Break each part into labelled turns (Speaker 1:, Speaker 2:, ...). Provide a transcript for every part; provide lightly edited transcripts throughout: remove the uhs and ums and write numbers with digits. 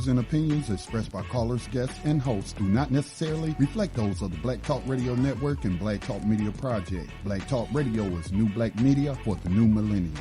Speaker 1: views and opinions expressed by callers, guests, and hosts do not necessarily reflect those of the Black Talk Radio Network and Black Talk Media Project. Black Talk Radio is new black media for the new millennium.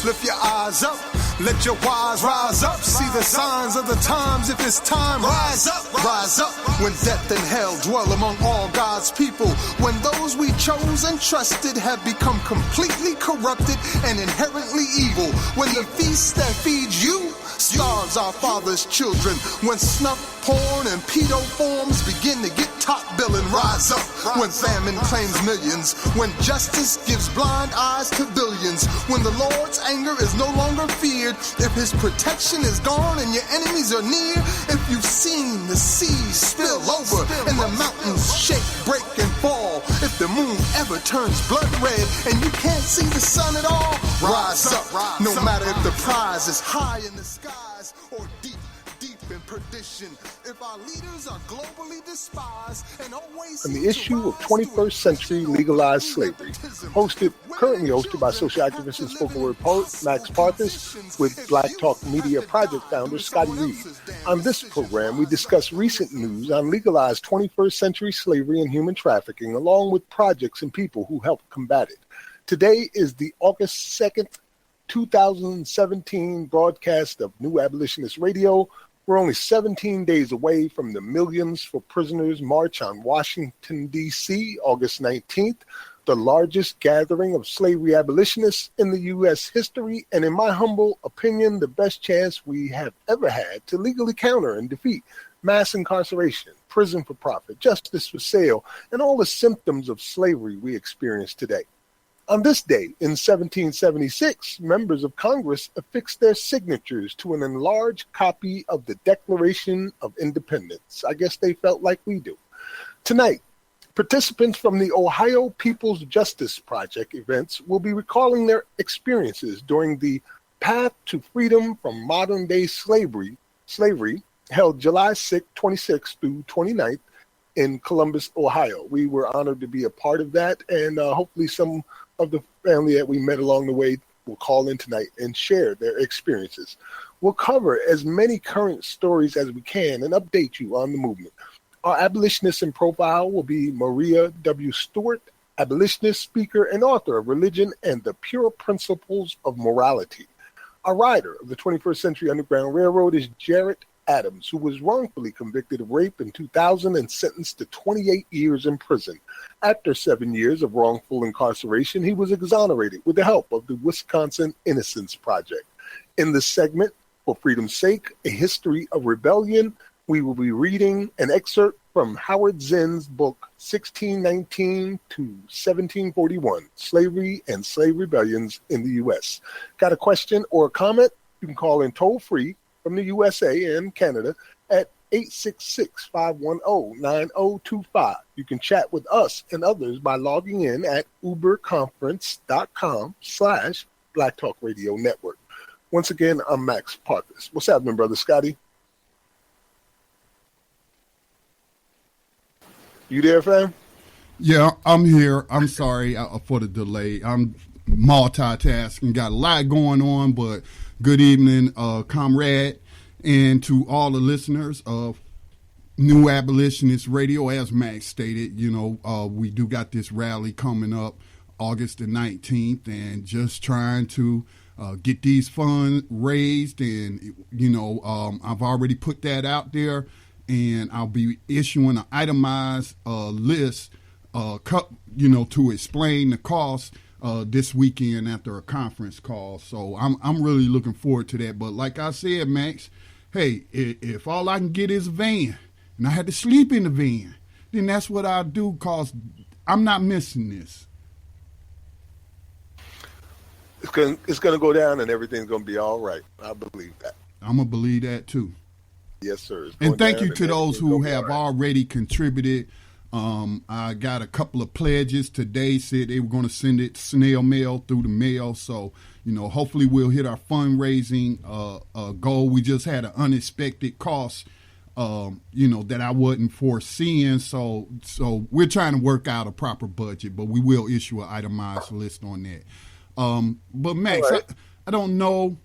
Speaker 2: Lift your eyes up, let your wise rise up. See the signs of the times. If it's time, rise up, rise up. When death and hell dwell among all God's people, when those we chose and trusted have become completely corrupted and inherently evil, when the feast that feeds you starves our father's children, when snuff, porn, and pedo forms begin to get top billing, rise up. When famine claims millions, when justice gives blind eyes to billions, when the Lord's anger is no longer feared, if his protection is gone and your enemies are near, if you've seen the seas spill over and the mountains shake, break, and fall, if the moon ever turns blood red and you can't see the sun at all, rise up. No matter if the prize is high in the skies or deep in perdition, if our leaders are globally despised and always
Speaker 3: on the issue of 21st century legalized slavery, currently hosted by social activist and spoken word poet Max Parthas with Black Talk Media Project founder Scotty Reed. On this program, we discuss recent news on legalized 21st century slavery and human trafficking, along with projects and people who helped combat it. Today is the August 2nd, 2017 broadcast of New Abolitionist Radio. We're only 17 days away from the Millions for Prisoners March on Washington, D.C., August 19th, the largest gathering of slavery abolitionists in the U.S. history, and in my humble opinion, the best chance we have ever had to legally counter and defeat mass incarceration, prison for profit, justice for sale, and all the symptoms of slavery we experience today. On this day, in 1776, members of Congress affixed their signatures to an enlarged copy of the Declaration of Independence. I guess they felt like we do. Tonight, participants from the Ohio People's Justice Project events will be recalling their experiences during the Path to Freedom from Modern-Day Slavery held July 26th through 29th in Columbus, Ohio. We were honored to be a part of that, and hopefully some of the family that we met along the way will call in tonight and share their experiences. We'll cover as many current stories as we can and update you on the movement. Our abolitionist in profile will be Maria W. Stewart, abolitionist, speaker, and author of Religion and the Pure Principles of Morality. Our rider of the 21st Century Underground Railroad is Jarrett Adams, who was wrongfully convicted of rape in 2000 and sentenced to 28 years in prison. After 7 years of wrongful incarceration, he was exonerated with the help of the Wisconsin Innocence Project. In this segment, For Freedom's Sake, A History of Rebellion, we will be reading an excerpt from Howard Zinn's book, 1619 to 1741, Slavery and Slave Rebellions in the U.S. Got a question or a comment? You can call in toll-free from the USA and Canada at 866-510-9025. You can chat with us and others by logging in at uberconference.com/Black Talk Radio Network. Once again, I'm Max Parthas. What's happening, Brother Scotty? You there, fam?
Speaker 1: Yeah, I'm here. I'm sorry for the delay. I'm multitasking, got a lot going on, but good evening, comrade, and to all the listeners of New Abolitionist Radio. As Max stated, we do got this rally coming up August the 19th, and just trying to get these funds raised, and, I've already put that out there, and I'll be issuing an itemized list, to explain the cost this weekend after a conference call. So I'm really looking forward to that. But like I said, Max, hey, if all I can get is a van, and I had to sleep in the van, then that's what I'll do, because I'm not missing this.
Speaker 3: It's going to go down and everything's going to be all right. I believe that.
Speaker 1: I'm going to believe that too.
Speaker 3: Yes, sir.
Speaker 1: And thank you to those who have already contributed. I got a couple of pledges today, said they were going to send it snail mail through the mail. So, hopefully we'll hit our fundraising goal. We just had an unexpected cost, that I wasn't foreseeing. So we're trying to work out a proper budget, but we will issue an itemized list on that. But Max, right. I don't know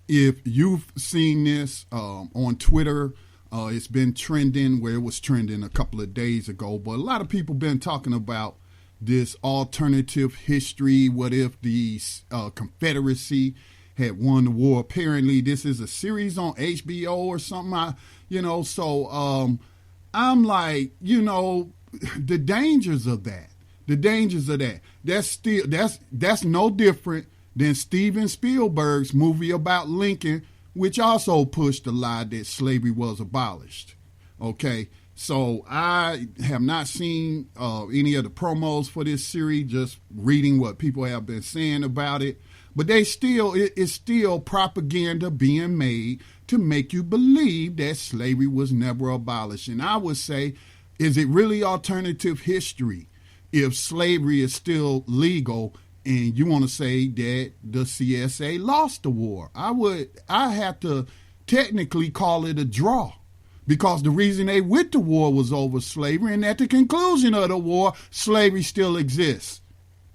Speaker 1: if you've seen this on Twitter. It's been trending where it was trending a couple of days ago, but a lot of people been talking about this alternative history. What if the Confederacy had won the war? Apparently, this is a series on HBO or something. So I'm like, the dangers of that. That's no different than Steven Spielberg's movie about Lincoln, which also pushed the lie that slavery was abolished. Okay, so I have not seen any of the promos for this series, just reading what people have been saying about it. But it's still propaganda being made to make you believe that slavery was never abolished. And I would say, is it really alternative history if slavery is still legal and you want to say that the CSA lost the war? I have to technically call it a draw, because the reason they went to war was over slavery, and at the conclusion of the war, slavery still exists.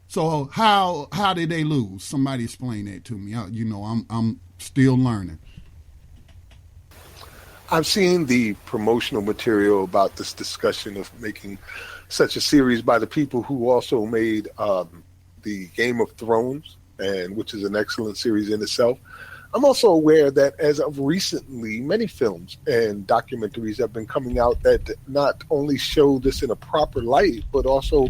Speaker 1: So how did they lose? Somebody explain that to me. I'm still learning.
Speaker 3: I've seen the promotional material about this discussion of making such a series by the people who also made the Game of Thrones, and which is an excellent series in itself. I'm also aware that as of recently, many films and documentaries have been coming out that not only show this in a proper light, but also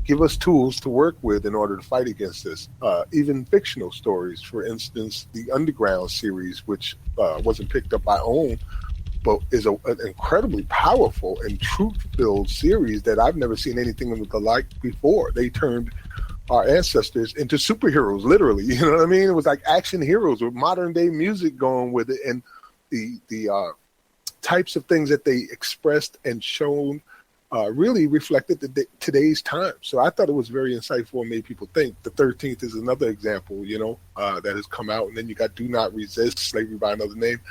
Speaker 3: give us tools to work with in order to fight against this. Even fictional stories, for instance, the Underground series, which wasn't picked up by OWN, but is an incredibly powerful and truth-filled series that I've never seen anything of the like before. They turned our ancestors into superheroes, literally. You know what I mean? It was like action heroes with modern day music going with it, and the types of things that they expressed and shown really reflected today's time. So I thought it was very insightful and made people think. The 13th is another example, that has come out, and then you got Do Not Resist, Slavery by Another Name.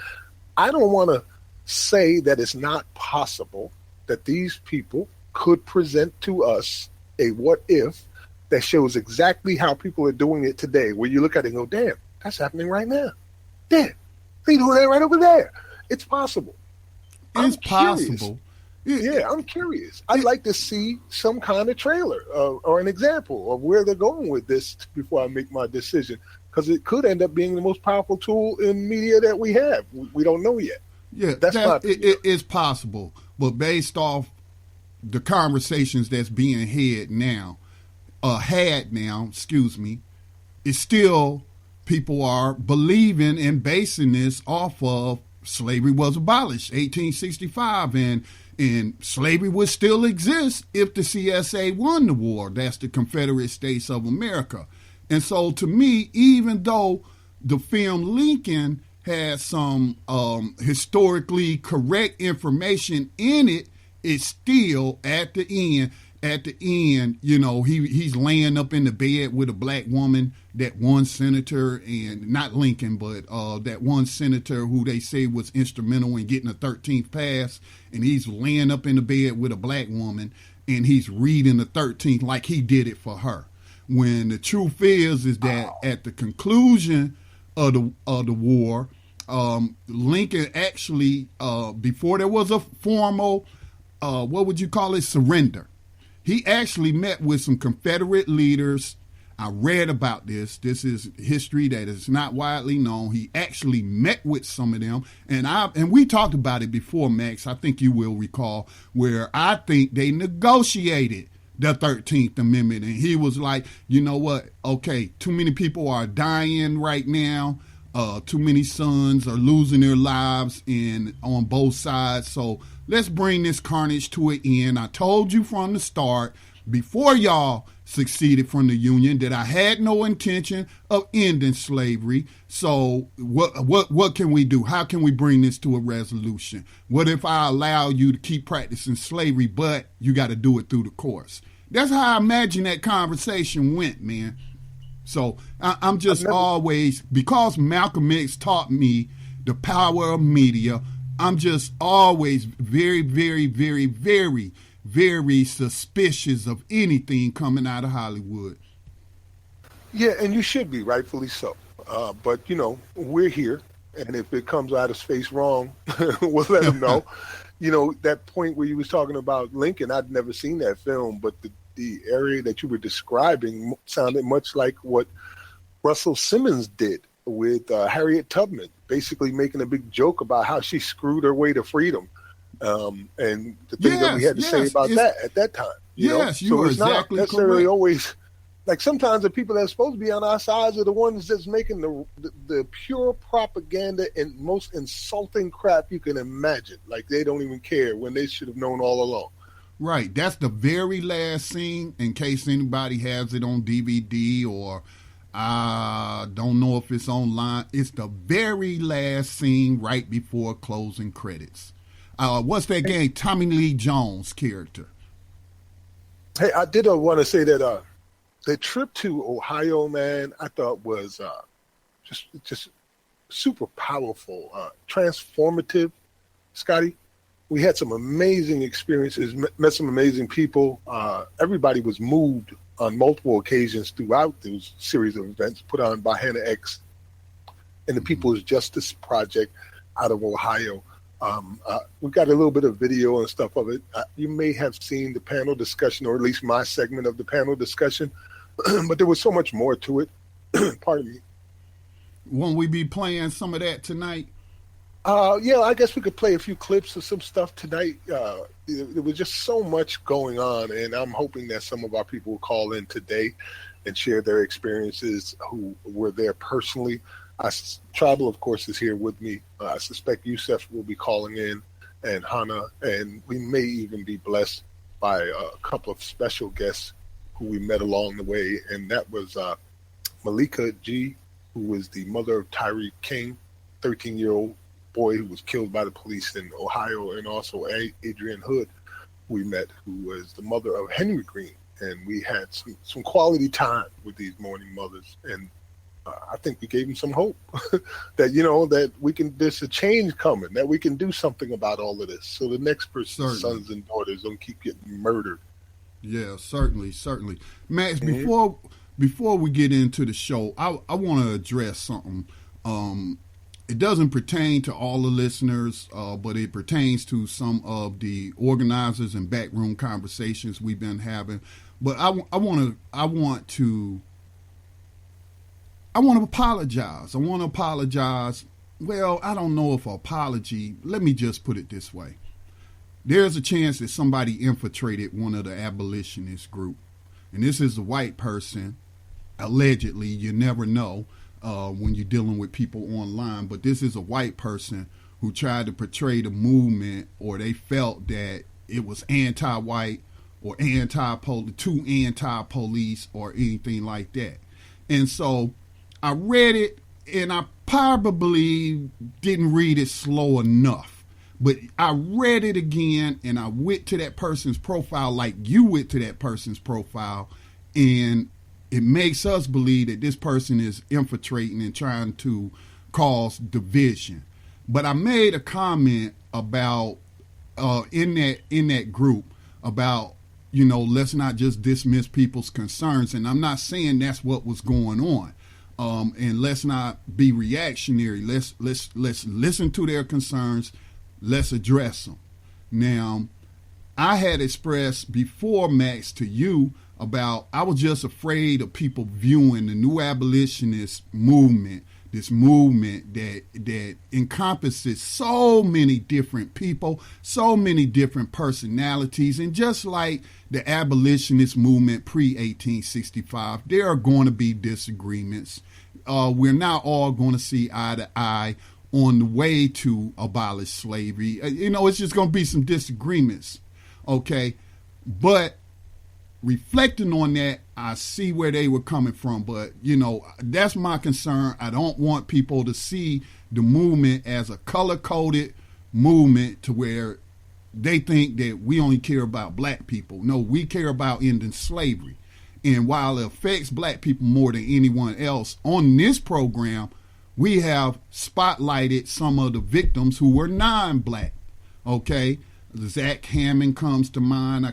Speaker 3: I don't want to say that it's not possible that these people could present to us a what if that shows exactly how people are doing it today, where you look at it and go, damn, that's happening right now. Damn, they doing that right over there. It's possible.
Speaker 1: It's possible.
Speaker 3: Yeah, I'm curious. I'd like to see some kind of trailer or an example of where they're going with this before I make my decision, because it could end up being the most powerful tool in media that we have. We don't know yet.
Speaker 1: Yeah, it is possible, but based off the conversations that's being had now, it's still people are believing and basing this off of slavery was abolished, 1865, and slavery would still exist if the CSA won the war. That's the Confederate States of America. And so to me, even though the film Lincoln has some historically correct information in it, it's still at the end, he's laying up in the bed with a black woman, that one senator, and not Lincoln, but that one senator who they say was instrumental in getting the 13th passed, and he's laying up in the bed with a black woman, and he's reading the 13th like he did it for her. When the truth is that at the conclusion of the war, Lincoln actually, before there was a formal, surrender, he actually met with some Confederate leaders. I read about this. This is history that is not widely known. He actually met with some of them, and we talked about it before, Max. I think you will recall, where I think they negotiated the 13th Amendment, and he was like, you know what? Okay, too many people are dying right now. Too many sons are losing their lives on both sides. So let's bring this carnage to an end. I told you from the start, before y'all seceded from the Union, that I had no intention of ending slavery. So what can we do? How can we bring this to a resolution? What if I allow you to keep practicing slavery, but you got to do it through the courts? That's how I imagine that conversation went, man. So I'm just always, because Malcolm X taught me the power of media, I'm just always very, very, very, very, very suspicious of anything coming out of Hollywood.
Speaker 3: Yeah, and you should be, rightfully so. But, you know, we're here, and if it comes out of space wrong, we'll let them know. You know, that point where you was talking about Lincoln, I'd never seen that film, but the area that you were describing sounded much like what Russell Simmons did with Harriet Tubman, basically making a big joke about how she screwed her way to freedom. And the things that we had to say about that at that time. You know?
Speaker 1: You are exactly
Speaker 3: not necessarily
Speaker 1: correct.
Speaker 3: Always, like sometimes the people that's supposed to be on our sides are the ones that's making the pure propaganda and most insulting crap you can imagine. Like they don't even care when they should have known all along.
Speaker 1: Right. That's the very last scene, in case anybody has it on DVD or I don't know if it's online. It's the very last scene right before closing credits. What's that game? Tommy Lee Jones character.
Speaker 3: Hey, I did want to say that the trip to Ohio, man, I thought was just super powerful, transformative, Scotty. We had some amazing experiences, met some amazing people. Everybody was moved on multiple occasions throughout those series of events put on by Hannah X and the People's Justice Project out of Ohio. We got a little bit of video and stuff of it. You may have seen the panel discussion, or at least my segment of the panel discussion, but there was so much more to it. Pardon me.
Speaker 1: Won't we be playing some of that tonight?
Speaker 3: Yeah, I guess we could play a few clips of some stuff tonight. There was just so much going on, and I'm hoping that some of our people will call in today and share their experiences who were there personally. Tribal, of course, is here with me. I suspect Yusef will be calling in, and Hannah, and we may even be blessed by a couple of special guests who we met along the way, and that was Malika G., who was the mother of Tyree King, 13-year-old boy who was killed by the police in Ohio, and also Adrienne Hood, we met, who was the mother of Henry Green, and we had some quality time with these mourning mothers, and I think we gave them some hope that, you know, that there's a change coming, that we can do something about all of this, so the next person's sons and daughters don't keep getting murdered.
Speaker 1: Yeah, certainly. Max, before we get into the show, I want to address something. It doesn't pertain to all the listeners, but it pertains to some of the organizers and backroom conversations we've been having. But I want to apologize. I want to apologize. Well, I don't know if apology. Let me just put it this way. There's a chance that somebody infiltrated one of the abolitionist group. And this is a white person, allegedly. You never know when you're dealing with people online. But this is a white person who tried to portray the movement, or they felt that it was anti-white or too anti-police or anything like that. And so I read it, and I probably didn't read it slow enough. But I read it again, and I went to that person's profile like you went to that person's profile, and it makes us believe that this person is infiltrating and trying to cause division. But I made a comment about in that group about, you know, let's not just dismiss people's concerns, and I'm not saying that's what was going on. And let's not be reactionary. Let's listen to their concerns. Let's address them. Now, I had expressed before, Max, to you about I was just afraid of people viewing the new abolitionist movement, this movement that encompasses so many different people, so many different personalities, and just like the abolitionist movement pre-1865, there are going to be disagreements. We're not all going to see eye to eye on the way to abolish slavery. You know, it's just going to be some disagreements, okay? But reflecting on that, I see where they were coming from. But, that's my concern. I don't want people to see the movement as a color-coded movement to where they think that we only care about black people. No, we care about ending slavery. And while it affects black people more than anyone else, on this program, we have spotlighted some of the victims who were non-black. Okay, Zach Hammond comes to mind.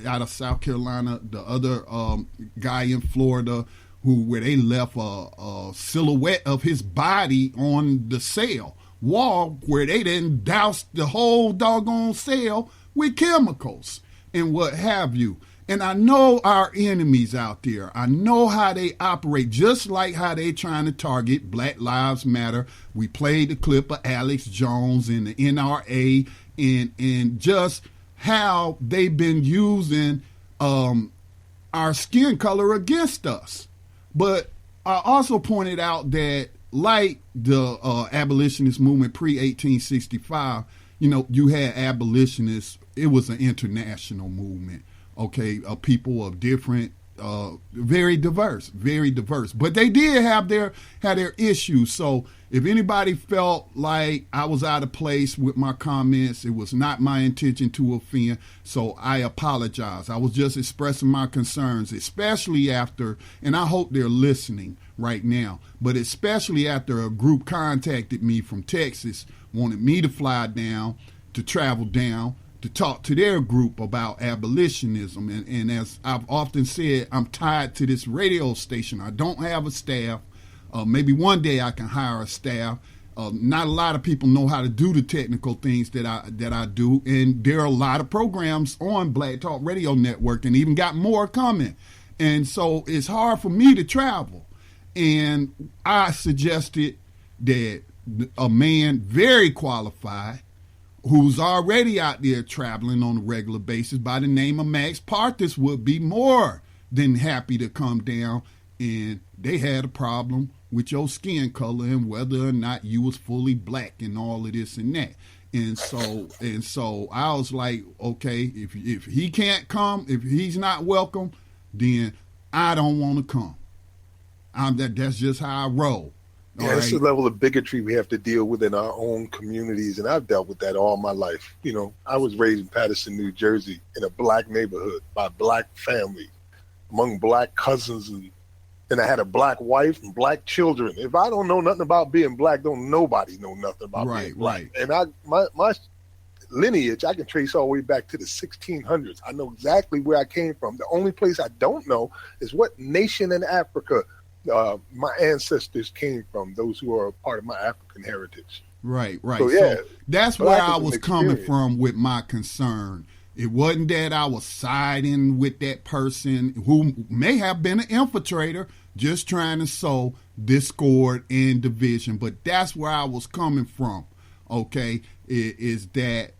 Speaker 1: Out of South Carolina. The other guy in Florida, where they left a silhouette of his body on the cell wall, where they didn't douse the whole doggone cell with chemicals and what have you. And I know our enemies out there. I know how they operate, just like how they trying to target Black Lives Matter. We played the clip of Alex Jones and the NRA, and just how they've been using our skin color against us. But I also pointed out that, like the abolitionist movement pre-1865, you had abolitionists. It was an international movement. Okay, people of different, very diverse, but they did have their issues. So if anybody felt like I was out of place with my comments, it was not my intention to offend. So I apologize. I was just expressing my concerns, especially after, and I hope they're listening right now, but especially after a group contacted me from Texas, wanted me to fly down, to travel down, to talk to their group about abolitionism. And as I've often said, I'm tied to this radio station. I don't have a staff. Maybe one day I can hire a staff. Not a lot of people know how to do the technical things that I do. And there are a lot of programs on Black Talk Radio Network, and even got more coming. And so it's hard for me to travel. And I suggested that a man very qualified, who's already out there traveling on a regular basis, by the name of Max Parthis, would be more than happy to come down. And they had a problem with your skin color and whether or not you was fully black and all of this and that. And so I was like, okay, if he can't come, if he's not welcome, then I don't want to come. That's just how I roll.
Speaker 3: Yeah, it's a level of bigotry we have to deal with in our own communities, and I've dealt with that all my life. I was raised in Paterson, New Jersey, in a black neighborhood by black family, among black cousins, and I had a black wife and black children. If I don't know nothing about being black, don't nobody know nothing about being black. Right. And my lineage, I can trace all the way back to the 1600s. I know exactly where I came from. The only place I don't know is what nation in Africa my ancestors came from, those who are a part of my African heritage.
Speaker 1: Right. So that's where I was coming from with my concern. It wasn't that I was siding with that person who may have been an infiltrator, just trying to sow discord and division. But that's where I was coming from. Okay, is that,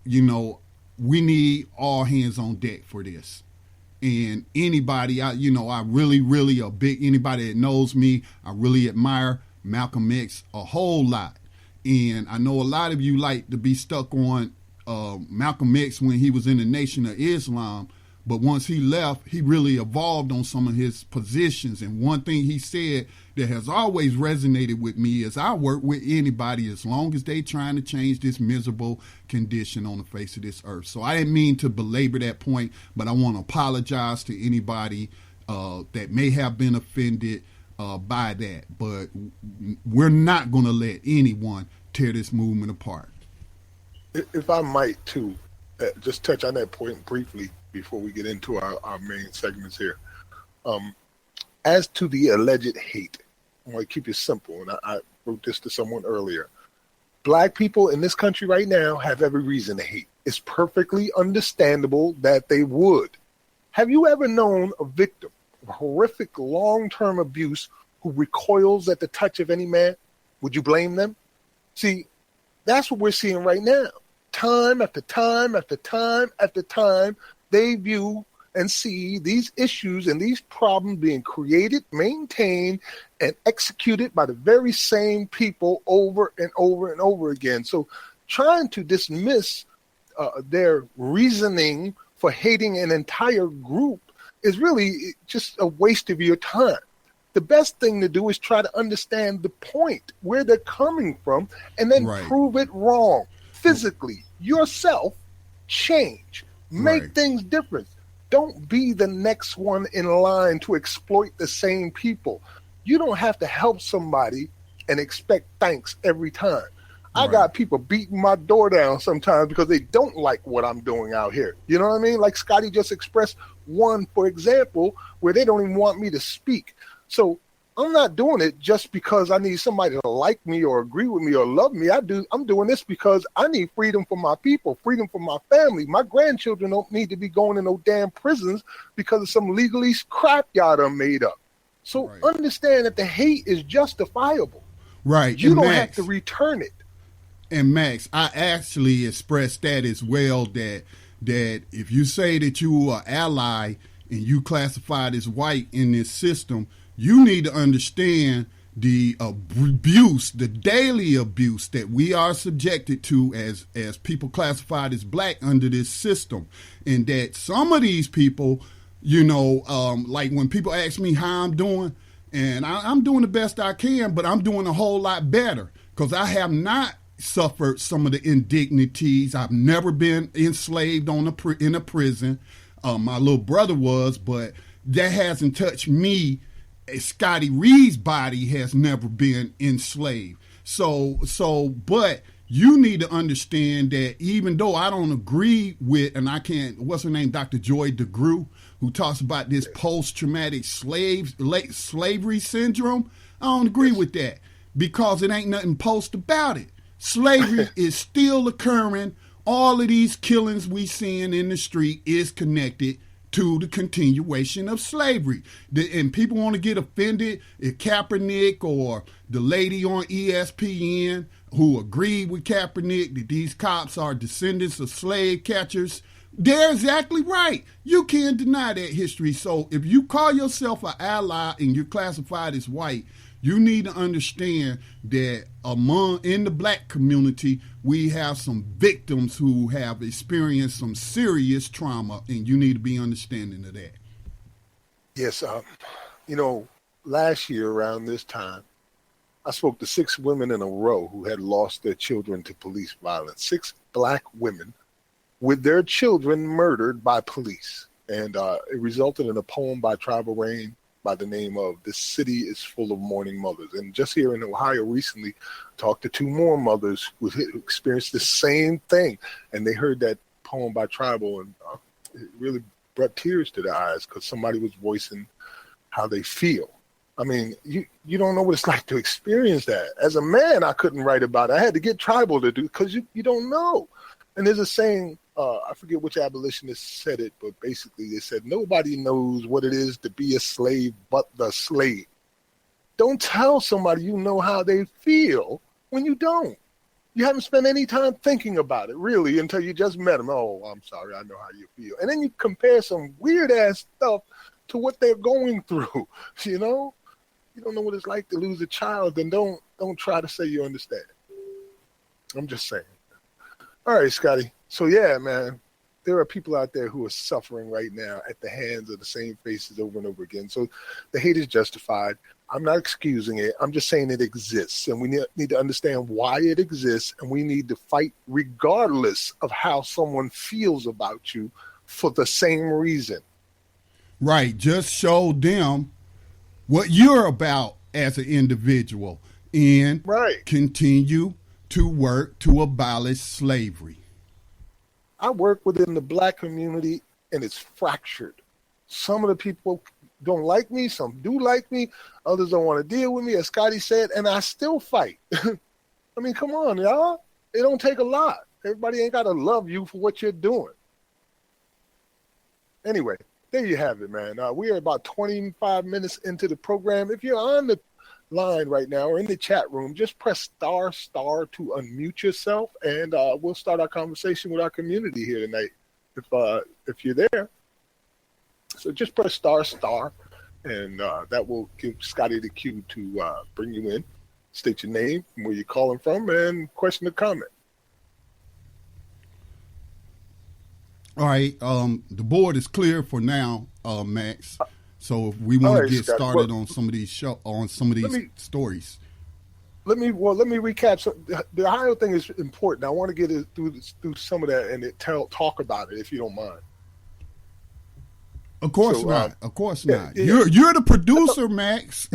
Speaker 1: we need all hands on deck for this. And anybody, I really anybody that knows me, I really admire Malcolm X a whole lot. And I know a lot of you like to be stuck on Malcolm X when he was in the Nation of Islam. But once he left, he really evolved on some of his positions. And one thing he said that has always resonated with me is I work with anybody as long as they trying to change this miserable condition on the face of this earth. So I didn't mean to belabor that point, but I want to apologize to anybody that may have been offended by that. But we're not going to let anyone tear this movement apart.
Speaker 3: If I might, too, just touch on that point briefly before we get into our main segments here. As to the alleged hate, I want to keep it simple, and I wrote this to someone earlier. Black people in this country right now have every reason to hate. It's perfectly understandable that they would. Have you ever known a victim of horrific long-term abuse who recoils at the touch of any man? Would you blame them? See, that's what we're seeing right now. Time after time after time after time, they view and see these issues and these problems being created, maintained, and executed by the very same people over and over and over again. So trying to dismiss their reasoning for hating an entire group is really just a waste of your time. The best thing to do is try to understand the point, where they're coming from, and then prove it wrong. Physically, yourself, change. Make things different. Don't be the next one in line to exploit the same people. You don't have to help somebody and expect thanks every time. I got people beating my door down sometimes because they don't like what I'm doing out here. You know what I mean? Like Scotty just expressed one, for example, where they don't even want me to speak. So I'm not doing it just because I need somebody to like me or agree with me or love me. I'm doing this because I need freedom for my people, freedom for my family. My grandchildren don't need to be going in no damn prisons because of some legalese crap y'all done made up. So understand that the hate is justifiable.
Speaker 1: Right.
Speaker 3: You don't have to return it.
Speaker 1: And Max, I actually expressed that as well, that if you say that you are ally and you classified as white in this system, you need to understand the abuse, the daily abuse that we are subjected to as people classified as black under this system. And that some of these people, you know, like when people ask me how I'm doing, and I'm doing the best I can, but I'm doing a whole lot better because I have not suffered some of the indignities. I've never been enslaved in a prison. My little brother was, but that hasn't touched me. Scotty Reed's body has never been enslaved. But you need to understand that even though I don't agree with, and I can't, what's her name, Dr. Joy DeGruy, who talks about this post-traumatic slavery syndrome, I don't agree with that because it ain't nothing post about it. Slavery is still occurring. All of these killings we seeing in the street is connected to the continuation of slavery. And people want to get offended if Kaepernick or the lady on ESPN who agreed with Kaepernick that these cops are descendants of slave catchers. They're exactly right. You can't deny that history. So if you call yourself an ally and you're classified as white, you need to understand that in the black community, we have some victims who have experienced some serious trauma, and you need to be understanding of that.
Speaker 3: Yes. You know, last year around this time, I spoke to 6 women in a row who had lost their children to police violence. 6 black women with their children murdered by police. And it resulted in a poem by Tribal Rain by the name of "This City is Full of Mourning Mothers." And just here in Ohio recently, talked to 2 more mothers who experienced the same thing. And they heard that poem by Tribal, and it really brought tears to their eyes because somebody was voicing how they feel. I mean, you don't know what it's like to experience that. As a man, I couldn't write about it. I had to get Tribal to do, because you don't know. And there's a saying, I forget which abolitionist said it, but basically they said, nobody knows what it is to be a slave but the slave. Don't tell somebody you know how they feel when you don't. You haven't spent any time thinking about it, really, until you just met them. Oh, I'm sorry, I know how you feel. And then you compare some weird-ass stuff to what they're going through, you know? You don't know what it's like to lose a child, then don't try to say you understand. I'm just saying. All right, Scotty. So, yeah, man, there are people out there who are suffering right now at the hands of the same faces over and over again. So the hate is justified. I'm not excusing it. I'm just saying it exists, and we need to understand why it exists, and we need to fight regardless of how someone feels about you for the same reason.
Speaker 1: Right. Just show them what you're about as an individual and continue to work to abolish slavery.
Speaker 3: I work within the black community, and it's fractured. Some of the people don't like me, some do like me, others don't want to deal with me, as Scotty said, and I still fight. I mean, come on, y'all. It don't take a lot. Everybody ain't got to love you for what you're doing. Anyway, there you have it, man. We are about 25 minutes into the program. If you're on the line right now or in the chat room, just press ** to unmute yourself, and we'll start our conversation with our community here tonight if you're there. So just press **, and that will give Scotty the cue to bring you in. State your name, where you're calling from, and question or comment.
Speaker 1: All right. The board is clear for now, Max. So if we want to get
Speaker 3: Scott,
Speaker 1: started on some of these stories.
Speaker 3: Let me recap. So the Ohio thing is important. I want to get it through some of that and talk about it, if you don't mind.
Speaker 1: Of course not. Of course not. You're the producer, Max.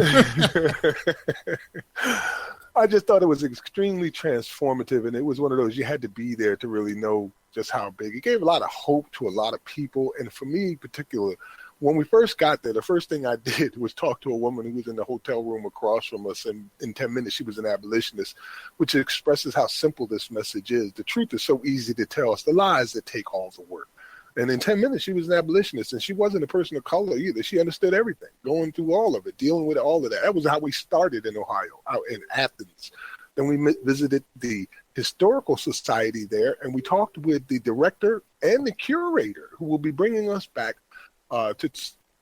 Speaker 3: I just thought it was extremely transformative, and it was one of those you had to be there to really know just how big. It gave a lot of hope to a lot of people, and for me in particular, when we first got there, the first thing I did was talk to a woman who was in the hotel room across from us, and in 10 minutes she was an abolitionist, which expresses how simple this message is. The truth is so easy to tell. It's the lies that take all the work. And in 10 minutes, she was an abolitionist, and she wasn't a person of color either. She understood everything, going through all of it, dealing with all of that. That was how we started in Ohio, out in Athens. Then we visited the Historical Society there, and we talked with the director and the curator, who will be bringing us back to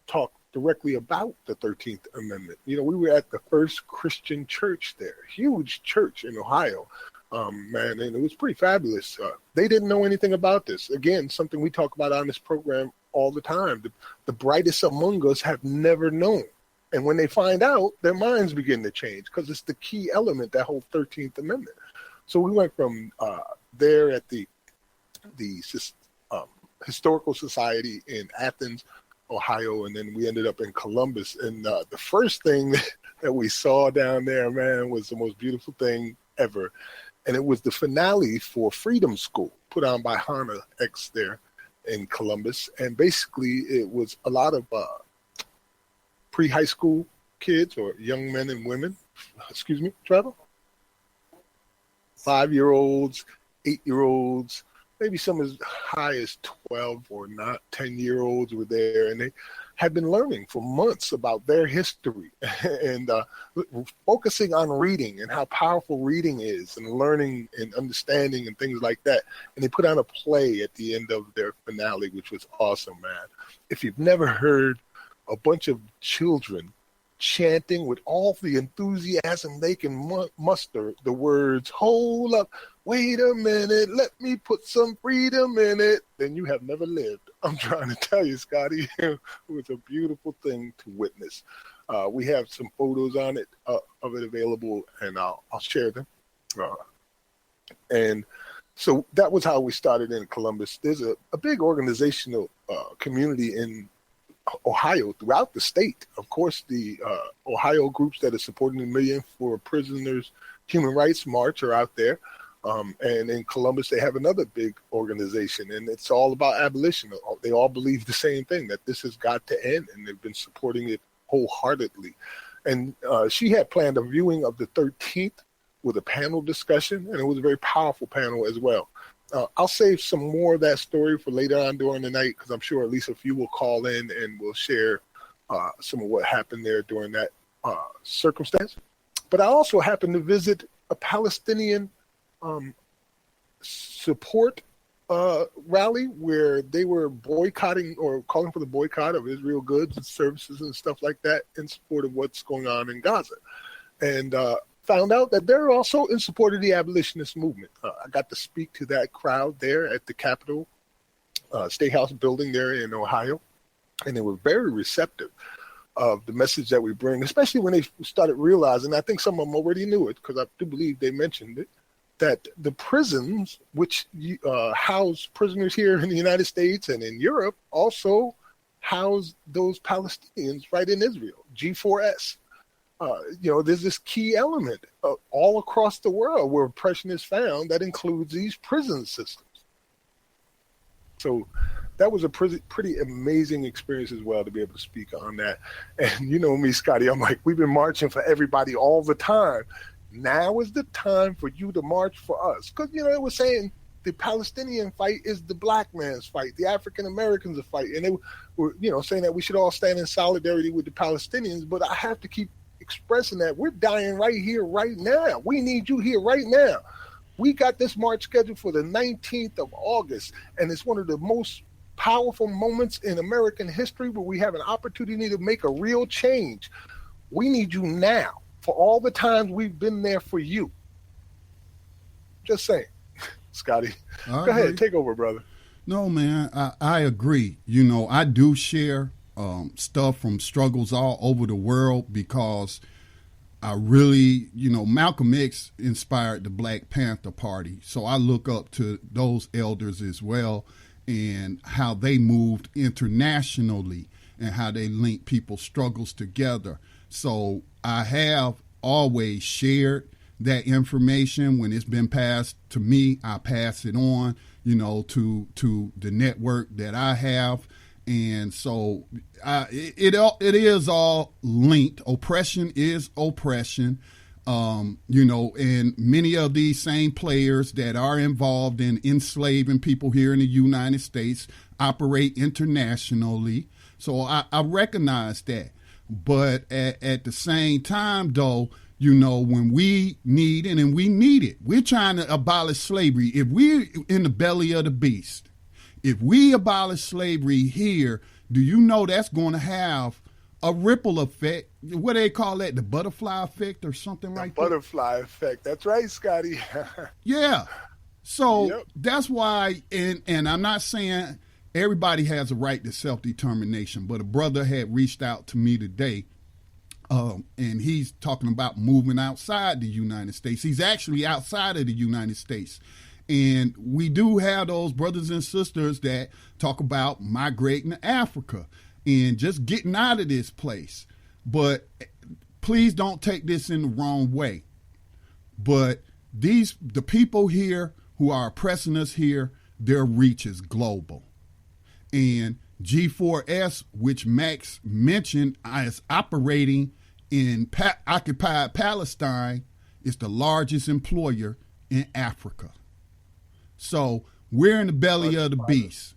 Speaker 3: talk directly about the 13th Amendment. You know, we were at the first Christian church there, huge church in Ohio. Man, and it was pretty fabulous. They didn't know anything about this. Again, something we talk about on this program all the time. The brightest among us have never known. And when they find out, their minds begin to change because it's the key element, that whole 13th Amendment. So we went from there at the Historical Society in Athens, Ohio, and then we ended up in Columbus. And the first thing that we saw down there, man, was the most beautiful thing ever. And it was the finale for Freedom School, put on by Hannah X there in Columbus. And basically, it was a lot of pre-high school kids or young men and women, excuse me, Trevor? 5-year-olds, 8-year-olds, maybe some as high as 12 or not 10-year-olds were there. And they had been learning for months about their history and focusing on reading and how powerful reading is and learning and understanding and things like that. And they put on a play at the end of their finale, which was awesome, man. If you've never heard a bunch of children chanting with all the enthusiasm they can muster the words, "Hold up, wait a minute, let me put some freedom in it," then you have never lived. I'm trying to tell you, Scotty, it was a beautiful thing to witness. We have some photos on it of it available, and I'll share them. And so that was how we started in Columbus. There's a big organizational community in Ohio, throughout the state. Of course, the Ohio groups that are supporting the Million for Prisoners Human Rights March are out there. And in Columbus, they have another big organization, and it's all about abolition. They all believe the same thing, that this has got to end, and they've been supporting it wholeheartedly. And she had planned a viewing of the 13th with a panel discussion, and it was a very powerful panel as well. I'll save some more of that story for later on during the night, because I'm sure at least a few will call in and we'll share some of what happened there during that circumstance. But I also happened to visit a Palestinian support rally where they were boycotting or calling for the boycott of Israel goods and services and stuff like that in support of what's going on in Gaza. And found out that they're also in support of the abolitionist movement. I got to speak to that crowd there at the Capitol State House building there in Ohio, and they were very receptive of the message that we bring, especially when they started realizing, I think some of them already knew it, because I do believe they mentioned it, that the prisons, which house prisoners here in the United States and in Europe, also house those Palestinians right in Israel, G4S. There's this key element all across the world where oppression is found that includes these prison systems. So that was a pretty amazing experience as well, to be able to speak on that. And you know me, Scotty, I'm like, we've been marching for everybody all the time. Now is the time for you to march for us. Because, it was saying the Palestinian fight is the black man's fight. The African Americans are fighting. And they were, saying that we should all stand in solidarity with the Palestinians. But I have to keep expressing that we're dying right here, right now. We need you here right now. We got this march scheduled for the 19th of August, and it's one of the most powerful moments in American history where we have an opportunity to make a real change. We need you now for all the times we've been there for you. Just saying. Scotty, go ahead, take over, brother.
Speaker 1: No, man, I agree. You know, I do share stuff from struggles all over the world because I really, you know, Malcolm X inspired the Black Panther Party. So I look up to those elders as well and how they moved internationally and how they link people's struggles together. So I have always shared that information. When it's been passed to me, I pass it on, you know, to the network that I have. And so it is all linked. Oppression is oppression, you know, and many of these same players that are involved in enslaving people here in the United States operate internationally. So I recognize that. But at the same time, though, you know, when we need it, and we need it, we're trying to abolish slavery. If we're in the belly of the beast, if we abolish slavery here, do you know that's going to have a ripple effect? What do they call that? The butterfly effect or something like that?
Speaker 3: Butterfly effect. That's right, Scotty.
Speaker 1: Yeah. So that's why, and I'm not saying everybody has a right to self-determination, but a brother had reached out to me today, and he's talking about moving outside the United States. He's actually outside of the United States. And we do have those brothers and sisters that talk about migrating to Africa and just getting out of this place. But please don't take this in the wrong way. But the people here who are oppressing us here, their reach is global. And G4S, which Max mentioned, is operating in occupied Palestine, is the largest employer in Africa. So we're in the belly of the beast.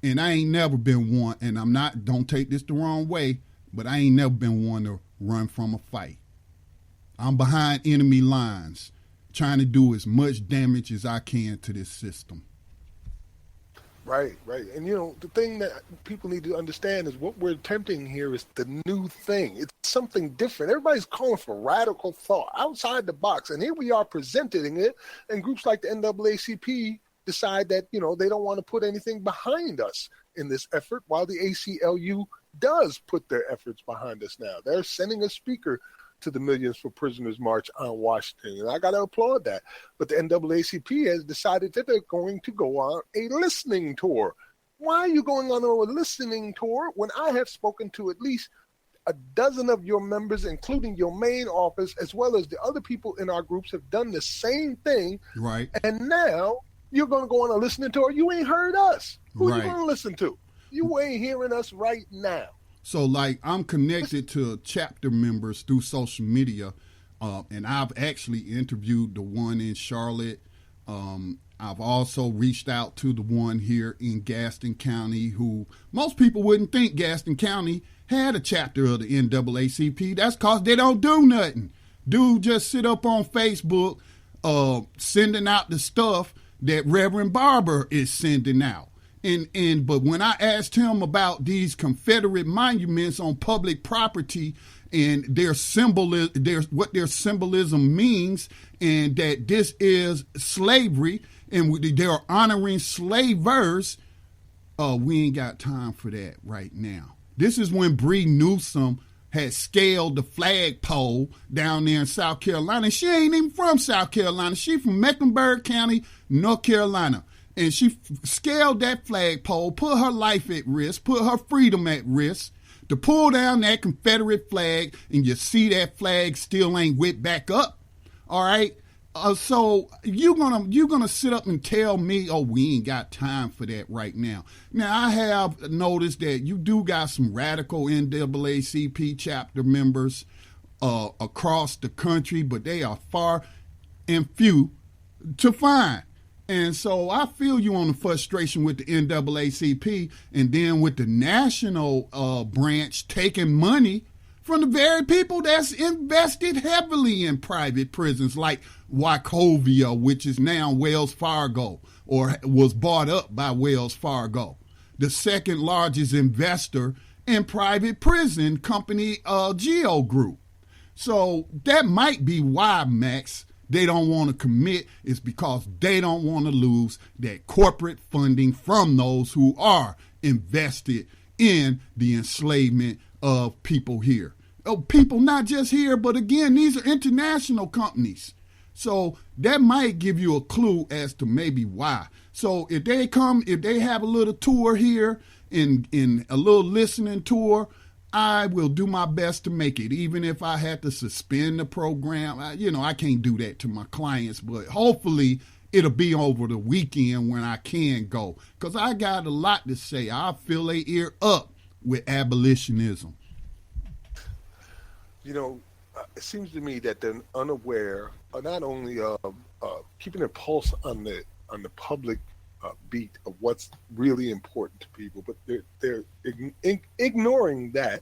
Speaker 1: And I ain't never been one, and don't take this the wrong way, but I ain't never been one to run from a fight. I'm behind enemy lines, trying to do as much damage as I can to this system.
Speaker 3: Right. And, you know, the thing that people need to understand is what we're attempting here is the new thing. It's something different. Everybody's calling for radical thought outside the box. And here we are presenting it, and groups like the NAACP decide that, you know, they don't want to put anything behind us in this effort, while the ACLU does put their efforts behind us now. They're sending a speaker to the Millions for Prisoners March on Washington, and I got to applaud that. But the NAACP has decided that they're going to go on a listening tour. Why are you going on a listening tour when I have spoken to at least a dozen of your members, including your main office, as well as the other people in our groups have done the same thing?
Speaker 1: Right.
Speaker 3: And now you're going to go on a listening tour. You ain't heard us. Who are you going to listen to? You ain't hearing us right now.
Speaker 1: So, like, I'm connected to chapter members through social media, and I've actually interviewed the one in Charlotte. I've also reached out to the one here in Gaston County, who most people wouldn't think Gaston County had a chapter of the NAACP. That's because they don't do nothing. Dude just sit up on Facebook sending out the stuff that Reverend Barber is sending out. But when I asked him about these Confederate monuments on public property and what their symbolism means, and that this is slavery and they're honoring slavers, we ain't got time for that right now. This is when Bree Newsom had scaled the flagpole down there in South Carolina. And she ain't even from South Carolina. She from Mecklenburg County, North Carolina. And she scaled that flagpole, put her life at risk, put her freedom at risk to pull down that Confederate flag, and you see that flag still ain't whipped back up. All right. So you're gonna sit up and tell me, oh, we ain't got time for that right now. Now, I have noticed that you do got some radical NAACP chapter members across the country, but they are far and few to find. And so I feel you on the frustration with the NAACP, and then with the national branch taking money from the very people that's invested heavily in private prisons like Wachovia, which is now Wells Fargo, or was bought up by Wells Fargo, the second largest investor in private prison company, Geo Group. So that might be why, Max, they don't want to commit is because they don't want to lose that corporate funding from those who are invested in the enslavement of people here. Oh, people not just here, but again, these are international companies. So that might give you a clue as to maybe why. So if they have a little tour here, in a little listening tour, I will do my best to make it, even if I had to suspend the program. I can't do that to my clients, but hopefully it'll be over the weekend when I can go, because I got a lot to say. I fill their ear up with abolitionism.
Speaker 3: It seems to me that they're unaware, not only of keeping their pulse on the public beat of what's really important to people, but they're ignoring that.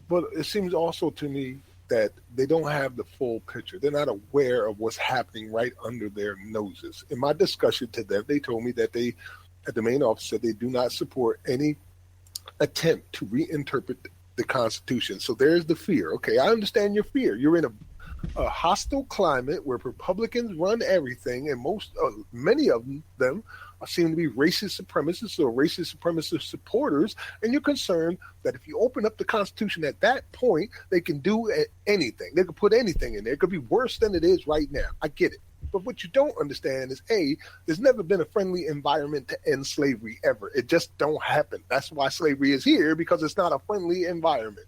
Speaker 3: But it seems also to me that they don't have the full picture. They're not aware of what's happening right under their noses. In my discussion to them, they told me that they, at the main office, said they do not support any attempt to reinterpret the Constitution. So there's the fear. Okay, I understand your fear. You're in a hostile climate where Republicans run everything, and many of them seem to be racist supremacists or racist supremacist supporters, and you're concerned that if you open up the Constitution at that point, they can do anything. They could put anything in there. It could be worse than it is right now. I get it. But what you don't understand is, there's never been a friendly environment to end slavery ever. It just don't happen. That's why slavery is here, because it's not a friendly environment.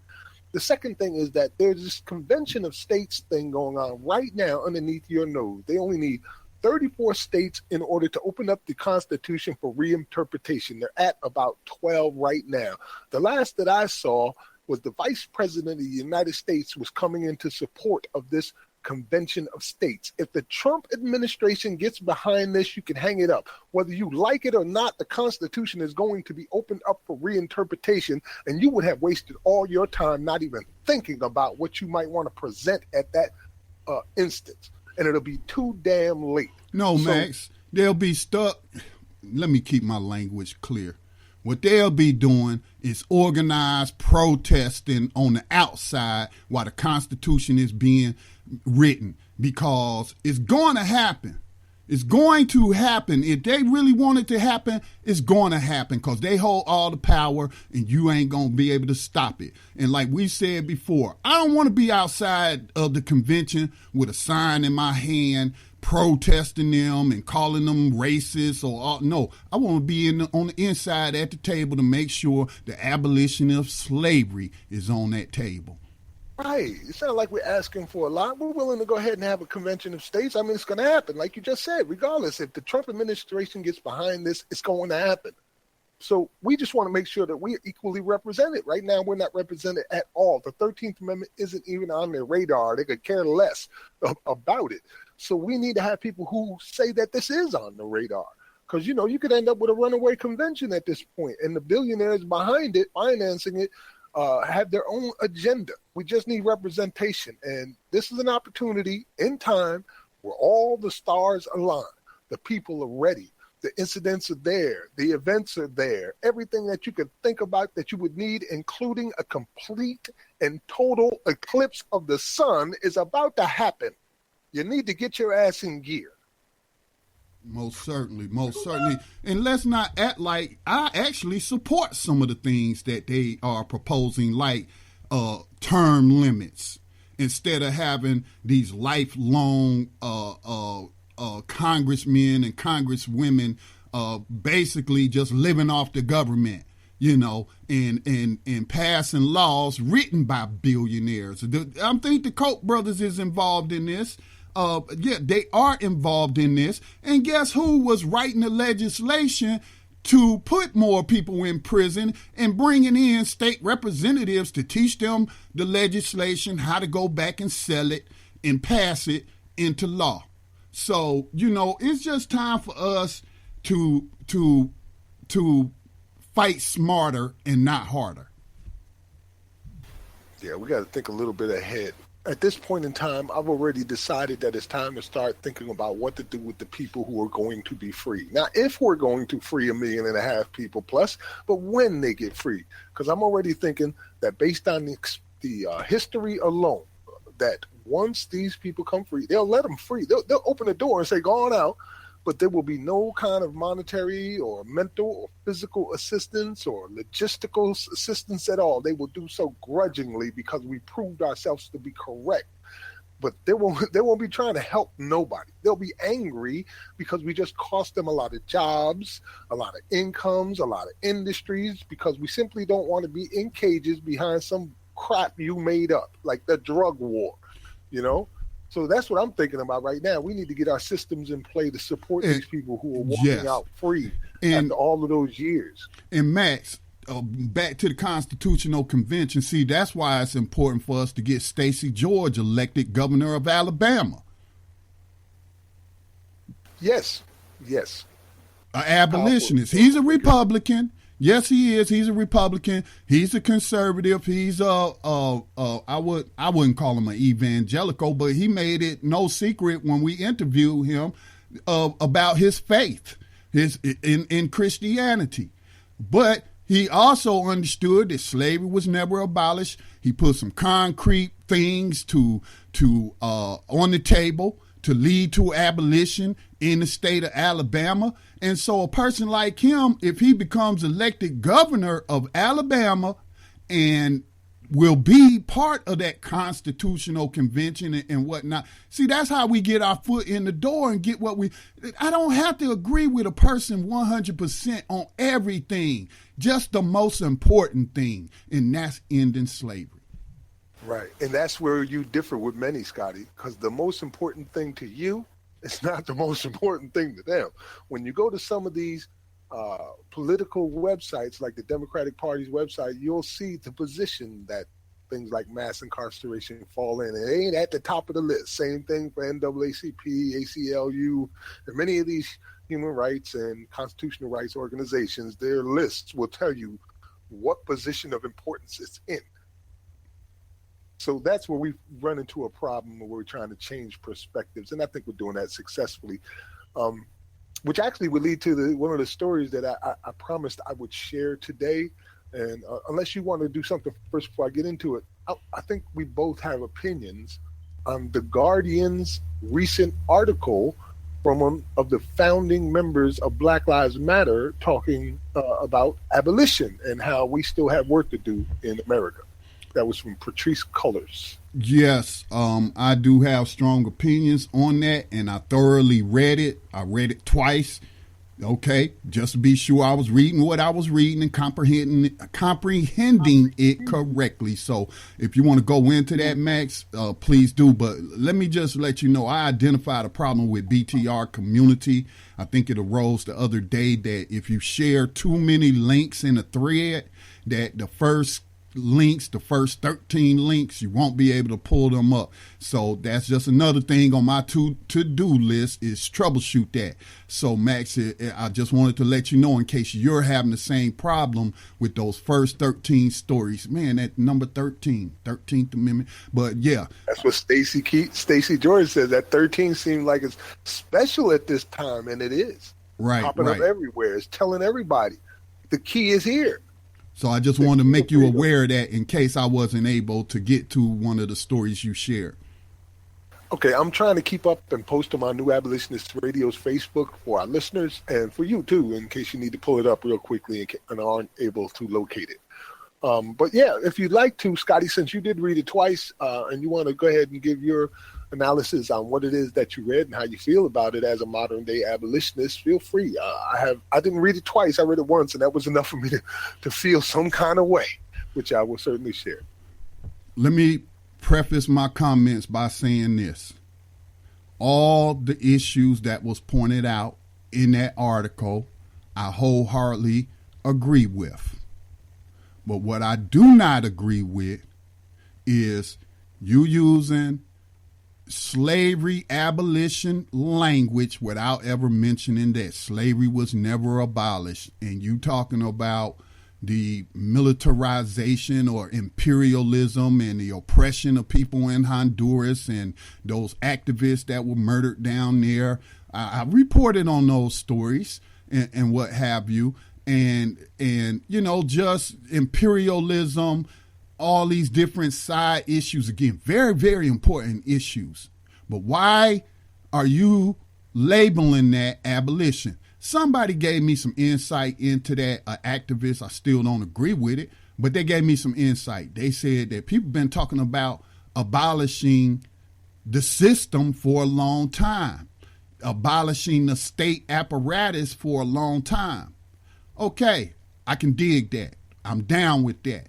Speaker 3: The second thing is that there's this convention of states thing going on right now underneath your nose. They only need 34 states in order to open up the Constitution for reinterpretation. They're at about 12 right now. The last that I saw was the Vice President of the United States was coming into support of this convention of states. If the Trump administration gets behind this, you can hang it up. Whether you like it or not, the Constitution is going to be opened up for reinterpretation, and you would have wasted all your time not even thinking about what you might want to present at that instance. And it'll be too damn late.
Speaker 1: No, Max, they'll be stuck. Let me keep my language clear. What they'll be doing is organized protesting on the outside while the Constitution is being written, because it's going to happen. It's going to happen. If they really want it to happen, it's going to happen, because they hold all the power and you ain't going to be able to stop it. And like we said before, I don't want to be outside of the convention with a sign in my hand protesting them and calling them racist no. I want to be on the inside at the table to make sure the abolition of slavery is on that table.
Speaker 3: Right. It sounds like we're asking for a lot. We're willing to go ahead and have a convention of states. I mean, it's going to happen. Like you just said, regardless, if the Trump administration gets behind this, it's going to happen. So we just want to make sure that we're equally represented. Right now, we're not represented at all. The 13th Amendment isn't even on their radar. They could care less about it. So we need to have people who say that this is on the radar. Because, you could end up with a runaway convention at this point, and the billionaires behind it, financing it, have their own agenda. We just need representation. And this is an opportunity in time where all the stars align. The people are ready. The incidents are there. The events are there. Everything that you could think about that you would need, including a complete and total eclipse of the sun, is about to happen. You need to get your ass in gear.
Speaker 1: Most certainly. And let's not act like I actually support some of the things that they are proposing, like term limits, instead of having these lifelong congressmen and congresswomen basically just living off the government, and passing laws written by billionaires. I think the Koch brothers is involved in this. They are involved in this. And guess who was writing the legislation to put more people in prison and bringing in state representatives to teach them the legislation, how to go back and sell it and pass it into law? So, it's just time for us to fight smarter and not harder.
Speaker 3: Yeah, we got to think a little bit ahead. At this point in time, I've already decided that it's time to start thinking about what to do with the people who are going to be free. Now, if we're going to free 1.5 million people plus, but when they get free, because I'm already thinking that based on the history alone, that once these people come free, they'll let them free. They'll open the door and say, go on out. But there will be no kind of monetary or mental or physical assistance or logistical assistance at all. They will do so grudgingly because we proved ourselves to be correct. But they won't be trying to help nobody. They'll be angry because we just cost them a lot of jobs, a lot of incomes, a lot of industries, because we simply don't want to be in cages behind some crap you made up, like the drug war, you know? So that's what I'm thinking about right now. We need to get our systems in play to support these people who are walking out free after all of those years.
Speaker 1: And Max, back to the Constitutional Convention. See, that's why it's important for us to get Stacey George elected governor of Alabama.
Speaker 3: Yes.
Speaker 1: An abolitionist. He's a Republican. Yes, he is. He's a Republican. He's a conservative. He's I wouldn't call him an evangelical, but he made it no secret when we interviewed him about his faith, in Christianity. But he also understood that slavery was never abolished. He put some concrete things to on the table to lead to abolition in the state of Alabama. And so a person like him, if he becomes elected governor of Alabama and will be part of that constitutional convention and whatnot. See, that's how we get our foot in the door and get what I don't have to agree with a person 100% on everything, just the most important thing, and that's ending slavery.
Speaker 3: Right. And that's where you differ with many, Scotty, because the most important thing to you is not the most important thing to them. When you go to some of these political websites, like the Democratic Party's website, you'll see the position that things like mass incarceration fall in. It ain't at the top of the list. Same thing for NAACP, ACLU, and many of these human rights and constitutional rights organizations. Their lists will tell you what position of importance it's in. So that's where we run into a problem where we're trying to change perspectives, and I think we're doing that successfully, which actually would lead to one of the stories that I promised I would share today. And unless you want to do something first before I get into it, I think we both have opinions on the Guardian's recent article from one of the founding members of Black Lives Matter talking about abolition and how we still have work to do in America. That was from Patrice Cullors.
Speaker 1: Yes, I do have strong opinions on that, and I thoroughly read it. I read it twice, okay, just to be sure I was reading what I was reading and comprehending it correctly. So if you want to go into that, Max, please do. But let me just let you know, I identified a problem with BTR community. I think it arose the other day that if you share too many links in a thread, that the first 13 links, you won't be able to pull them up. So that's just another thing on my to-do list is troubleshoot that. So Max, I just wanted to let you know in case you're having the same problem with those first 13 stories. Man, that number 13, 13th Amendment. But yeah.
Speaker 3: That's what Stacey George says. That 13 seems like it's special at this time, and it is.
Speaker 1: Right.
Speaker 3: Popping up everywhere. It's telling everybody the key is here.
Speaker 1: So I just wanted to make you aware of that in case I wasn't able to get to one of the stories you shared.
Speaker 3: Okay, I'm trying to keep up and post on my New Abolitionists Radio's Facebook for our listeners and for you too, in case you need to pull it up real quickly and aren't able to locate it. But yeah, if you'd like to, Scotty, since you did read it twice and you want to go ahead and give your analysis on what it is that you read and how you feel about it as a modern day abolitionist, feel free. I didn't read it twice. I read it once, and that was enough for me to feel some kind of way, which I will certainly share.
Speaker 1: Let me preface my comments by saying this. All the issues that was pointed out in that article, I wholeheartedly agree with. But what I do not agree with is you using slavery abolition language without ever mentioning that slavery was never abolished, and you talking about the militarization or imperialism and the oppression of people in Honduras and those activists that were murdered down there. I reported on those stories and what have you, and you know, just imperialism all these different side issues. Again, very, very important issues. But why are you labeling that abolition? Somebody gave me some insight into that, an activist. I still don't agree with it, but they gave me some insight. They said that people have been talking about abolishing the system for a long time, abolishing the state apparatus for a long time. Okay, I can dig that. I'm down with that.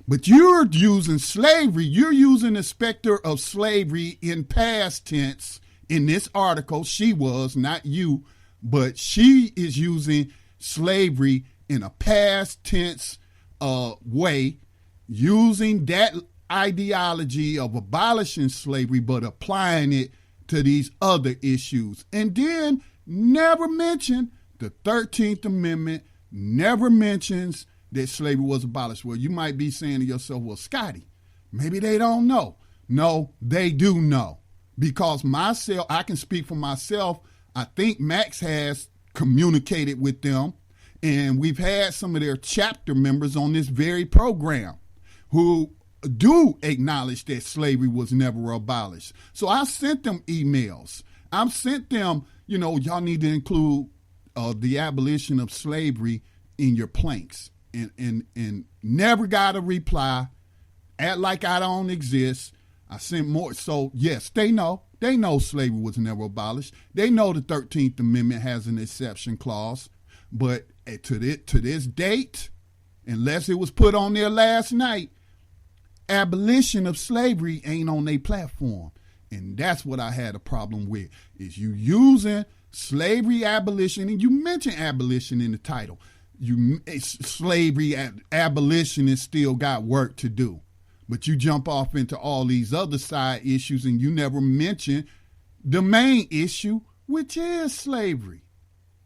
Speaker 1: But you're using slavery, you're using the specter of slavery in past tense in this article. She was, not you, but she is using slavery in a past tense way, using that ideology of abolishing slavery, but applying it to these other issues. And then never mention the 13th Amendment, never mentions that slavery was abolished. Well, you might be saying to yourself, well, Scotty, maybe they don't know. No, they do know. Because myself, I can speak for myself. I think Max has communicated with them, and we've had some of their chapter members on this very program who do acknowledge that slavery was never abolished. So I sent them emails. I've sent them, y'all need to include the abolition of slavery in your planks. And never got a reply. Act like I don't exist. I sent more. So yes, they know slavery was never abolished. They know the 13th Amendment has an exception clause. But to this date, unless it was put on there last night, abolition of slavery ain't on their platform. And that's what I had a problem with, is you using slavery abolition, and you mention abolition in the title. Slavery abolitionists still got work to do. But you jump off into all these other side issues and you never mention the main issue, which is slavery.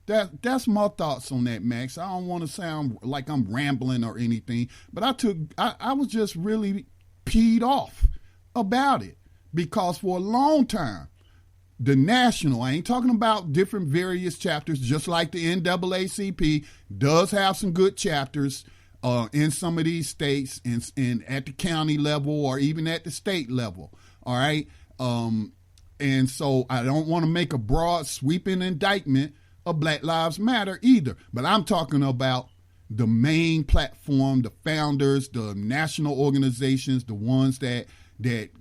Speaker 1: That's my thoughts on that, Max. I don't want to sound like I'm rambling or anything, but I was just really peed off about it, because for a long time, the national, I ain't talking about different various chapters, just like the NAACP does have some good chapters in some of these states and at the county level or even at the state level. All right. And so I don't want to make a broad sweeping indictment of Black Lives Matter either, but I'm talking about the main platform, the founders, the national organizations, the ones that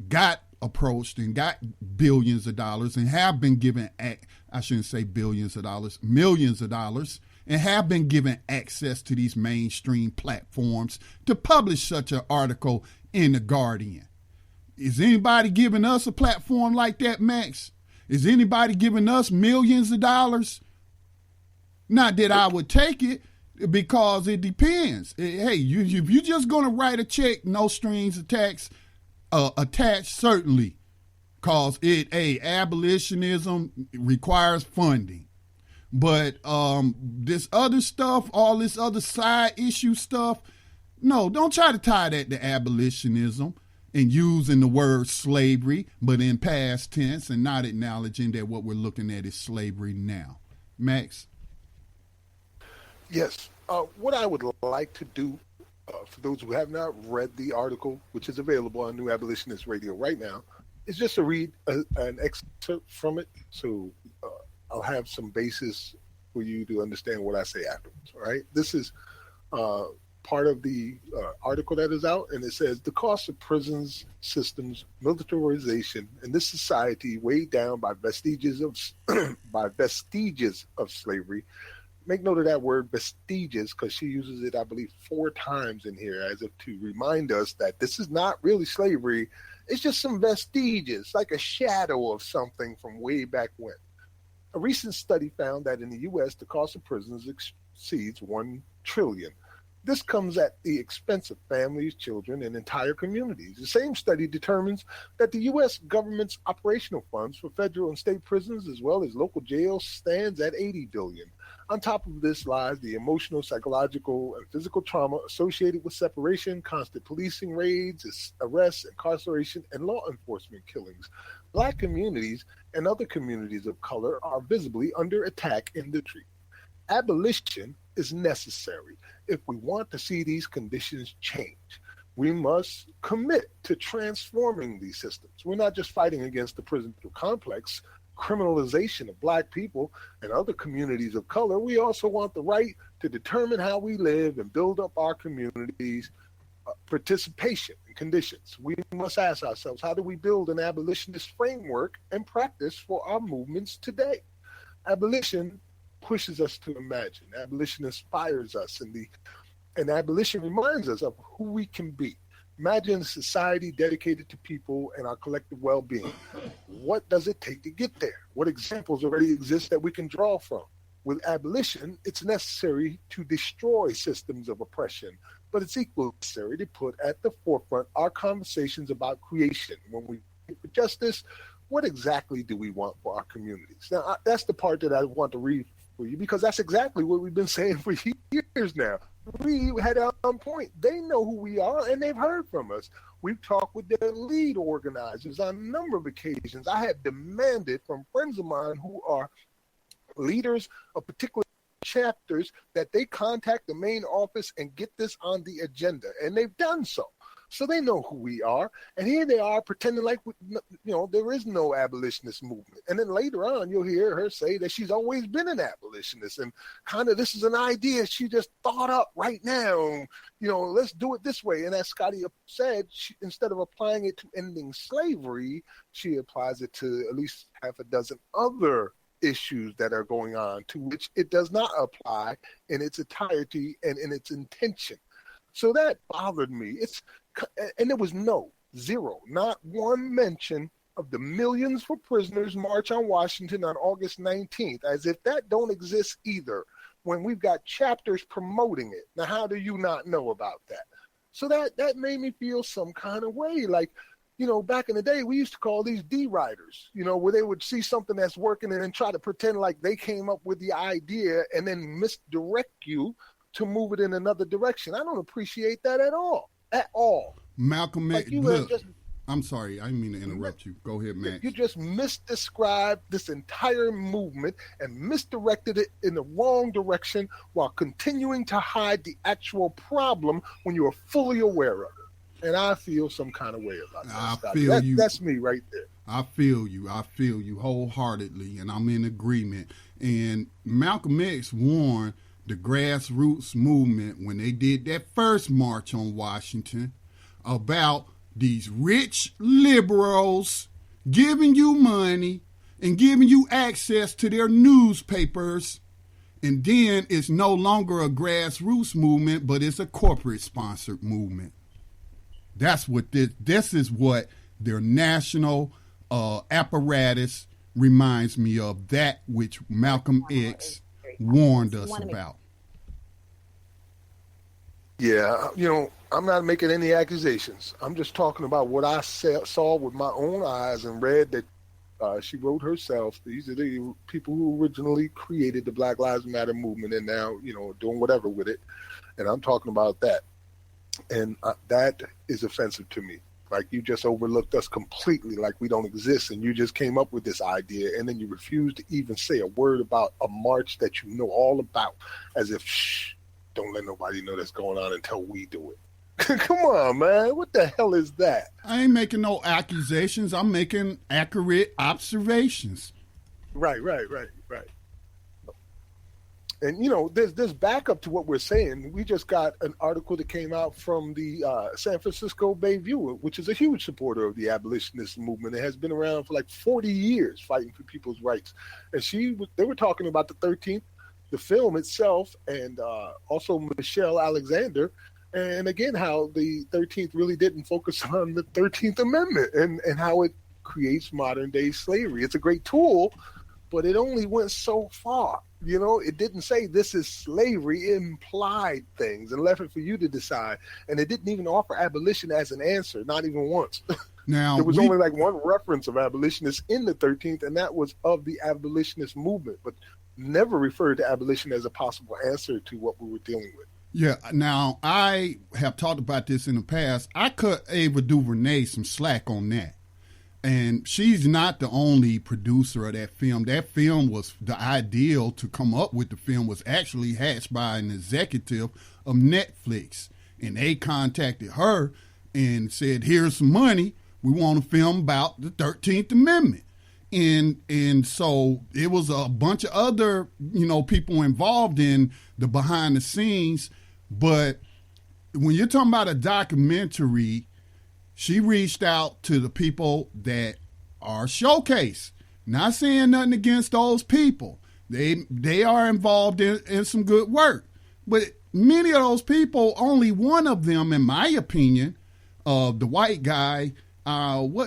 Speaker 1: got approached and got billions of dollars and have been given, I shouldn't say billions of dollars, millions of dollars, and have been given access to these mainstream platforms to publish such an article in The Guardian. Is anybody giving us a platform like that, Max? Is anybody giving us millions of dollars? Not that I would take it, because it depends. Hey, if you're just going to write a check, no strings attached, certainly, because abolitionism requires funding. But this other stuff, all this other side issue stuff, no, don't try to tie that to abolitionism and using the word slavery, but in past tense, and not acknowledging that what we're looking at is slavery now. Max?
Speaker 3: Yes. What I would like to do, for those who have not read the article, which is available on New Abolitionist Radio right now, is just to read an excerpt from it. So I'll have some basis for you to understand what I say afterwards. All right. This is part of the article that is out, and it says the cost of prisons, systems, militarization in this society weighed down by vestiges of slavery. Make note of that word vestiges, because she uses it, I believe, 4 times in here, as if to remind us that this is not really slavery. It's just some vestiges, like a shadow of something from way back when. A recent study found that in the U.S., the cost of prisons exceeds $1 trillion. This comes at the expense of families, children, and entire communities. The same study determines that the U.S. government's operational funds for federal and state prisons, as well as local jails, stands at $80 billion. On top of this lies the emotional, psychological, and physical trauma associated with separation, constant policing raids, arrests, incarceration, and law enforcement killings. Black communities and other communities of color are visibly under attack in the treatment. Abolition is necessary if we want to see these conditions change. We must commit to transforming these systems. We're not just fighting against the prison complex, criminalization of Black people and other communities of color. We also want the right to determine how we live and build up our communities, participation and conditions. We must ask ourselves, how do we build an abolitionist framework and practice for our movements today? Abolition pushes us to imagine. Abolition inspires us, and abolition reminds us of who we can be. Imagine a society dedicated to people and our collective well-being. What does it take to get there? What examples already exist that we can draw from? With abolition, it's necessary to destroy systems of oppression, but it's equally necessary to put at the forefront our conversations about creation. When we fight for justice, what exactly do we want for our communities? Now, that's the part that I want to read for you, because that's exactly what we've been saying for years now. We had it on point. They know who we are, and they've heard from us. We've talked with their lead organizers on a number of occasions. I have demanded from friends of mine who are leaders of particular chapters that they contact the main office and get this on the agenda, and they've done so. So they know who we are, and here they are pretending like there is no abolitionist movement. And then later on, you'll hear her say that she's always been an abolitionist, and kind of this is an idea she just thought up right now. Let's do it this way. And as Scotty said, instead of applying it to ending slavery, she applies it to at least half a dozen other issues that are going on, to which it does not apply in its entirety and in its intention. So that bothered me. And there was zero, not one mention of the Millions for Prisoners March on Washington on August 19th, as if that don't exist either, when we've got chapters promoting it. Now, how do you not know about that? So that made me feel some kind of way. Like, back in the day, we used to call these D-riders, where they would see something that's working and then try to pretend like they came up with the idea and then misdirect you to move it in another direction. I don't appreciate that at all. At all.
Speaker 1: Malcolm X,
Speaker 3: look,
Speaker 1: I'm sorry, I didn't mean to interrupt you. Go ahead, Max.
Speaker 3: You just misdescribed this entire movement and misdirected it in the wrong direction while continuing to hide the actual problem when you are fully aware of it. And I feel some kind of way about that. That's me right there.
Speaker 1: I feel you wholeheartedly, and I'm in agreement. And Malcolm X warned the grassroots movement when they did that first march on Washington about these rich liberals giving you money and giving you access to their newspapers, and then it's no longer a grassroots movement, but it's a corporate sponsored movement. That's what this is what their national apparatus reminds me of, that which Malcolm X warned us about.
Speaker 3: Yeah, I'm not making any accusations. I'm just talking about what I saw with my own eyes and read that she wrote herself. These are the people who originally created the Black Lives Matter movement and now, doing whatever with it. And I'm talking about that. And that is offensive to me. Like, you just overlooked us completely, like we don't exist, and you just came up with this idea, and then you refuse to even say a word about a march that you know all about, as if, don't let nobody know that's going on until we do it. Come on, man. What the hell is that?
Speaker 1: I ain't making no accusations. I'm making accurate observations.
Speaker 3: Right. And, there's backup to what we're saying. We just got an article that came out from the San Francisco Bay Viewer, which is a huge supporter of the abolitionist movement. It has been around for like 40 years fighting for people's rights. And they were talking about the 13th, the film itself, and also Michelle Alexander. And again, how the 13th really didn't focus on the 13th Amendment and how it creates modern day slavery. It's a great tool, but it only went so far. It didn't say this is slavery. It implied things and left it for you to decide. And it didn't even offer abolition as an answer, not even once.
Speaker 1: Now,
Speaker 3: there was only like one reference of abolitionists in the 13th, and that was of the abolitionist movement, but never referred to abolition as a possible answer to what we were dealing with.
Speaker 1: Yeah, now, I have talked about this in the past. I cut Ava DuVernay some slack on that. And she's not the only producer of that film. That film was, the ideal to come up with the film was actually hatched by an executive of Netflix. And they contacted her and said, here's some money. We want to film about the 13th Amendment. And so it was a bunch of other, people involved in the behind the scenes. But when you're talking about a documentary, she reached out to the people that are showcased. Not saying nothing against those people. They are involved in some good work. But many of those people, only one of them, in my opinion, the white guy,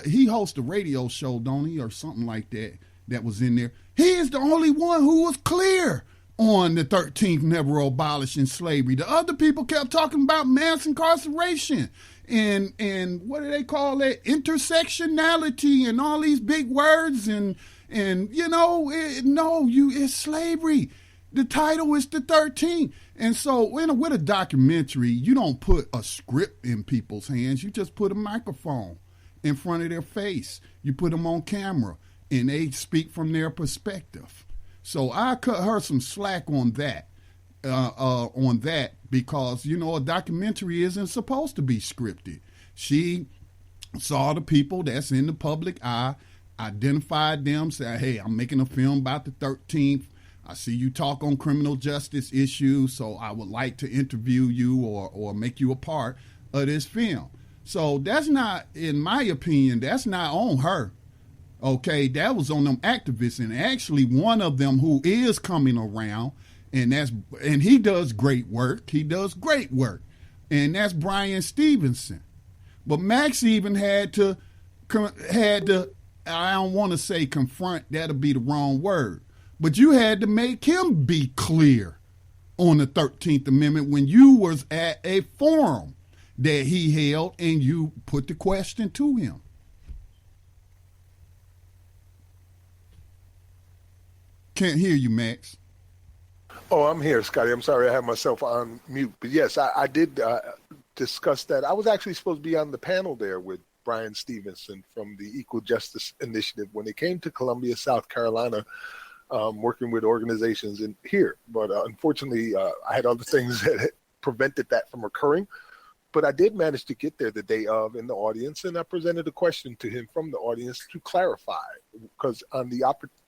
Speaker 1: he hosts a radio show, don't he, or something like that was in there. He is the only one who was clear on the 13th never abolishing slavery. The other people kept talking about mass incarceration and what do they call that? Intersectionality and all these big words it's slavery. The title is the 13th. And so with a documentary, you don't put a script in people's hands. You just put a microphone in front of their face. You put them on camera and they speak from their perspective. So I cut her some slack on that, because, a documentary isn't supposed to be scripted. She saw the people that's in the public eye, identified them, said, hey, I'm making a film about the 13th. I see you talk on criminal justice issues, so I would like to interview you or make you a part of this film. So that's not, in my opinion, that's not on her. Okay, that was on them activists, and actually one of them who is coming around, and he does great work. He does great work, and that's Brian Stevenson. But Max even had to. I don't want to say confront. That'll be the wrong word. But you had to make him be clear on the 13th Amendment when you was at a forum that he held, and you put the question to him. Can't hear you, Max.
Speaker 3: Oh, I'm here, Scotty. I'm sorry I have myself on mute. But yes, I did discuss that. I was actually supposed to be on the panel there with Brian Stevenson from the Equal Justice Initiative when it came to Columbia, South Carolina, working with organizations in here. But unfortunately, I had other things that prevented that from occurring. But I did manage to get there the day of in the audience, and I presented a question to him from the audience to clarify, because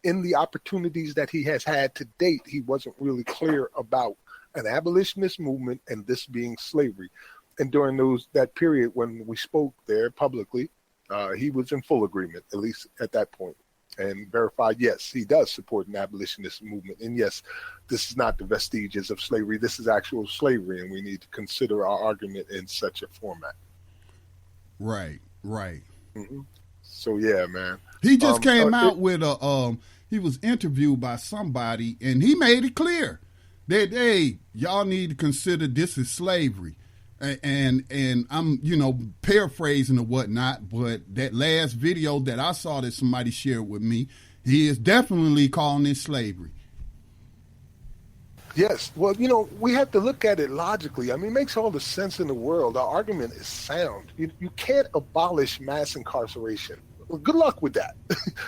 Speaker 3: in the opportunities that he has had to date, he wasn't really clear about an abolitionist movement and this being slavery. And during that period when we spoke there publicly, he was in full agreement, at least at that point, and verified, yes, he does support an abolitionist movement. And yes, this is not the vestiges of slavery. This is actual slavery, and we need to consider our argument in such a format.
Speaker 1: Right.
Speaker 3: Mm-hmm. So, yeah, man.
Speaker 1: He just came out with he was interviewed by somebody, and he made it clear that, hey, y'all need to consider this as slavery. And I'm, paraphrasing or whatnot, but that last video that I saw that somebody shared with me, he is definitely calling it slavery.
Speaker 3: Yes. Well, we have to look at it logically. I mean, it makes all the sense in the world. Our argument is sound. You can't abolish mass incarceration. Well, good luck with that,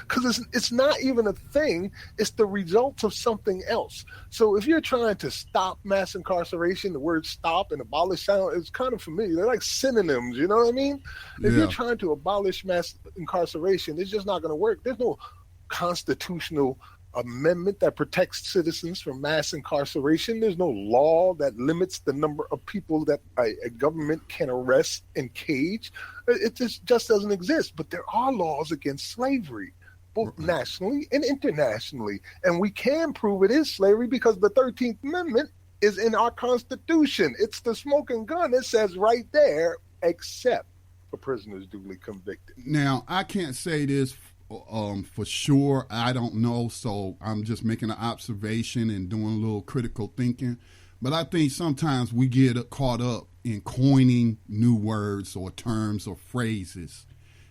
Speaker 3: because it's not even a thing. It's the result of something else. So if you're trying to stop mass incarceration, the word stop and abolish sound is kind of familiar. They're like synonyms, you know what I mean? If you're trying to abolish mass incarceration, it's just not going to work. There's no constitutional amendment that protects citizens from mass incarceration. There's no law that limits the number of people that a government can arrest and cage. It just doesn't exist. But there are laws against slavery, both nationally and internationally. And we can prove it is slavery because the 13th Amendment is in our Constitution. It's the smoking gun. It says right there, except for prisoners duly convicted.
Speaker 1: Now, I can't say this for sure. I don't know, so I'm just making an observation and doing a little critical thinking. But I think sometimes we get caught up in coining new words or terms or phrases,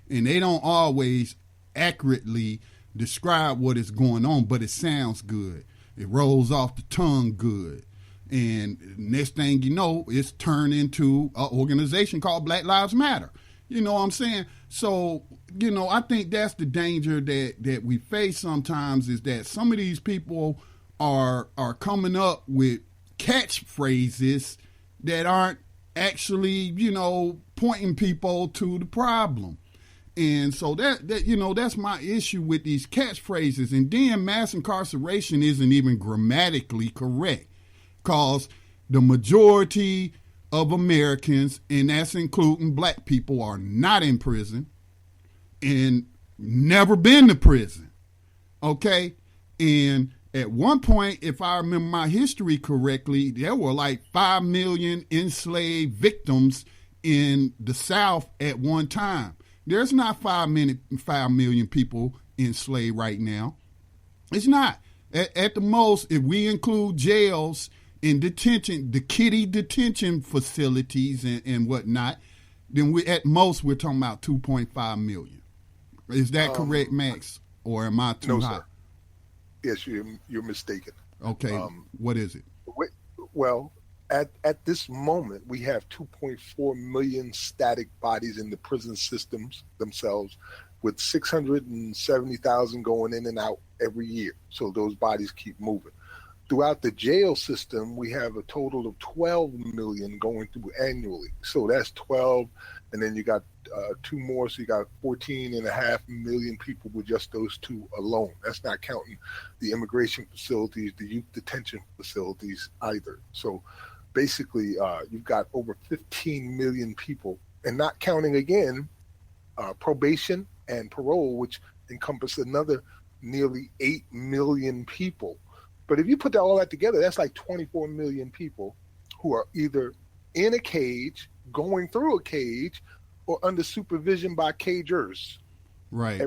Speaker 1: and they don't always accurately describe what is going on, but it sounds good. It rolls off the tongue good. And next thing you know, it's turned into an organization called Black Lives Matter. You know what I'm saying? So, I think that's the danger that we face sometimes, is that some of these people are coming up with catchphrases that aren't actually, pointing people to the problem. And so that's my issue with these catchphrases. And then mass incarceration isn't even grammatically correct, because the majority of Americans, and that's including black people, are not in prison and never been to prison. Okay? And at one point, if I remember my history correctly, there were like 5 million enslaved victims in the South at one time. There's not 5 million people enslaved right now. It's not. At the most, if we include jails and detention, the kiddie detention facilities and whatnot, then at most we're talking about 2.5 million. Is that correct, Max? Or am I too high?
Speaker 3: Sir. Yes, you're mistaken.
Speaker 1: Okay, what is it?
Speaker 3: Well, at this moment, we have 2.4 million static bodies in the prison systems themselves, with 670,000 going in and out every year. So those bodies keep moving. Throughout the jail system, we have a total of 12 million going through annually. So that's 12, and then you got 2 more, so you got 14.5 million people with just those 2 alone. That's not counting the immigration facilities, the youth detention facilities either. So basically, you've got over 15 million people, and not counting again probation and parole, which encompass another nearly 8 million people. But if you put all that together, that's like 24 million people who are either in a cage, going through a cage, or under supervision by cagers.
Speaker 1: Right.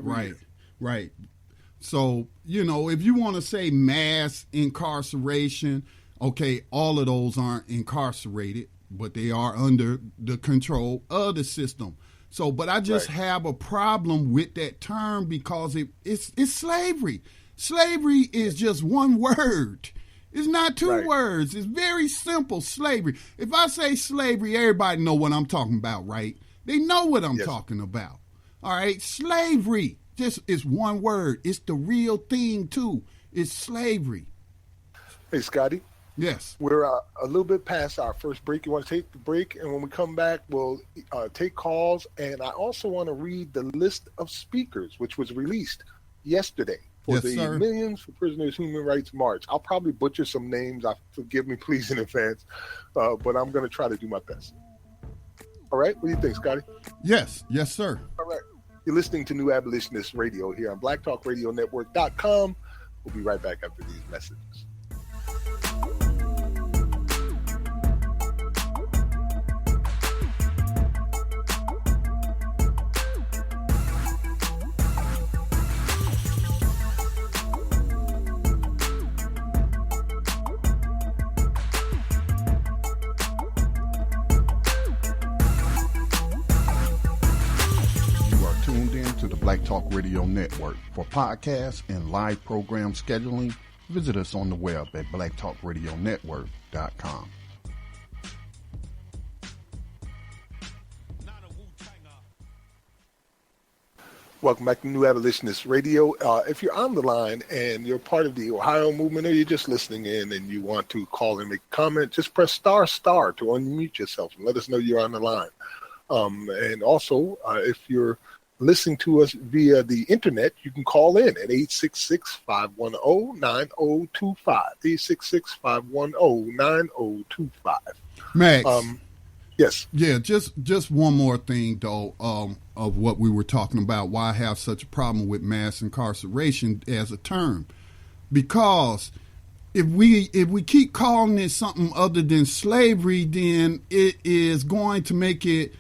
Speaker 1: So, if you want to say mass incarceration, okay, all of those aren't incarcerated, but they are under the control of the system. So, but I just have a problem with that term, because it's slavery. Slavery is just one word. It's not 2 words. It's very simple, slavery. If I say slavery, everybody know what I'm talking about, right? They know what I'm talking about. All right, slavery just is one word. It's the real thing, too. It's slavery.
Speaker 3: Hey, Scotty.
Speaker 1: Yes.
Speaker 3: We're a little bit past our first break. You want to take the break? And when we come back, we'll take calls. And I also want to read the list of speakers, which was released yesterday for the Millions for Prisoners Human Rights March. I'll probably butcher some names. Forgive me, please, in advance. But I'm going to try to do my best. All right? What do you think, Scotty?
Speaker 1: Yes, sir.
Speaker 3: All right. You're listening to New Abolitionist Radio here on BlackTalkRadioNetwork.com. We'll be right back after these messages.
Speaker 1: Black Talk Radio Network. For podcasts and live program scheduling, visit us on the web at blacktalkradionetwork.com.
Speaker 3: Welcome back to New Abolitionist Radio. If you're on the line and you're part of the Ohio movement, or you're just listening in and you want to call and make a comment, just press ** to unmute yourself and let us know you're on the line. And also, if you're listening to us via the internet, you can call in at 866-510-9025. 866-510-9025.
Speaker 1: Max.
Speaker 3: Yes.
Speaker 1: Yeah, just one more thing, though, of what we were talking about, why I have such a problem with mass incarceration as a term. Because if we keep calling it something other than slavery, then it is going to make it,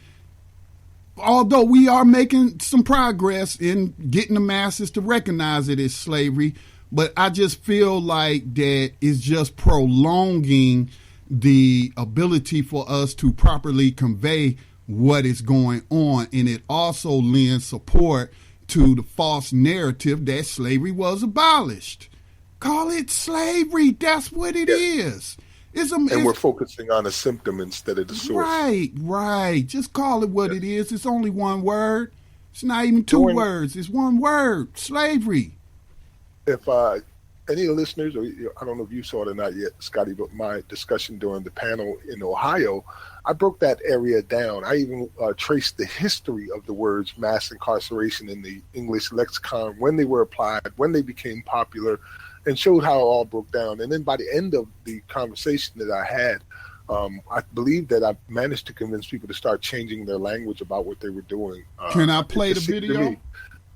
Speaker 1: although we are making some progress in getting the masses to recognize it as slavery, but I just feel like that is just prolonging the ability for us to properly convey what is going on. And it also lends support to the false narrative that slavery was abolished. Call it slavery. That's what it is.
Speaker 3: And we're focusing on a symptom instead of the source.
Speaker 1: Right. Just call it what it is. It's only one word. It's not even 2 words. It's one word. Slavery.
Speaker 3: If any listeners, or I don't know if you saw it or not yet, Scotty, but my discussion during the panel in Ohio, I broke that area down. I even traced the history of the words mass incarceration in the English lexicon, when they were applied, when they became popular, and showed how it all broke down. And then by the end of the conversation that I had, I believe that I managed to convince people to start changing their language about what they were doing.
Speaker 1: Can I play the video?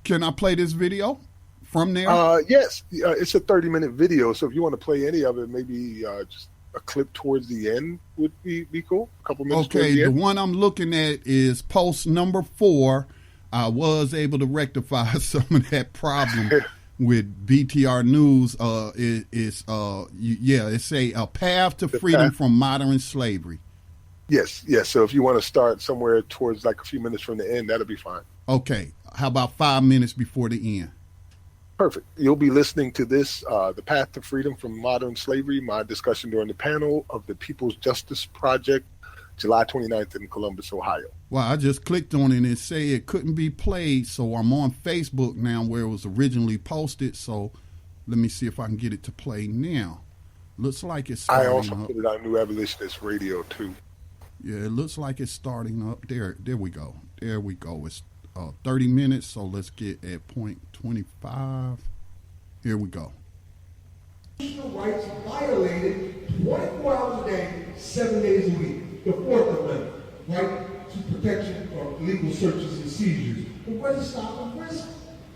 Speaker 1: Can I play this video from there?
Speaker 3: Yes. It's a 30-minute video, so if you want to play any of it, maybe just a clip towards the end would be cool. A couple minutes towards the end.
Speaker 1: The one I'm looking at is post number 4. I was able to rectify some of that problem with BTR News. It's a path to freedom from modern slavery.
Speaker 3: Yes. So if you want to start somewhere towards like a few minutes from the end, that'll be fine.
Speaker 1: Okay. How about 5 minutes before the end?
Speaker 3: Perfect. You'll be listening to this, The Path to Freedom from Modern Slavery, my discussion during the panel of the People's Justice Project, July 29th in Columbus, Ohio.
Speaker 1: Well, I just clicked on it and it said it couldn't be played, so I'm on Facebook now where it was originally posted, so let me see if I can get it to play now. Looks like it's starting up.
Speaker 2: I also put it on New Abolitionists Radio, too.
Speaker 1: Yeah, it looks like it's starting up. There we go. There we go. It's 30 minutes, so let's get at point 25. Here we go.
Speaker 4: Rights violated 24 hours a day, 7 days a week. The Fourth Amendment, right to protection from illegal searches and seizures. But where's the stop and frisk?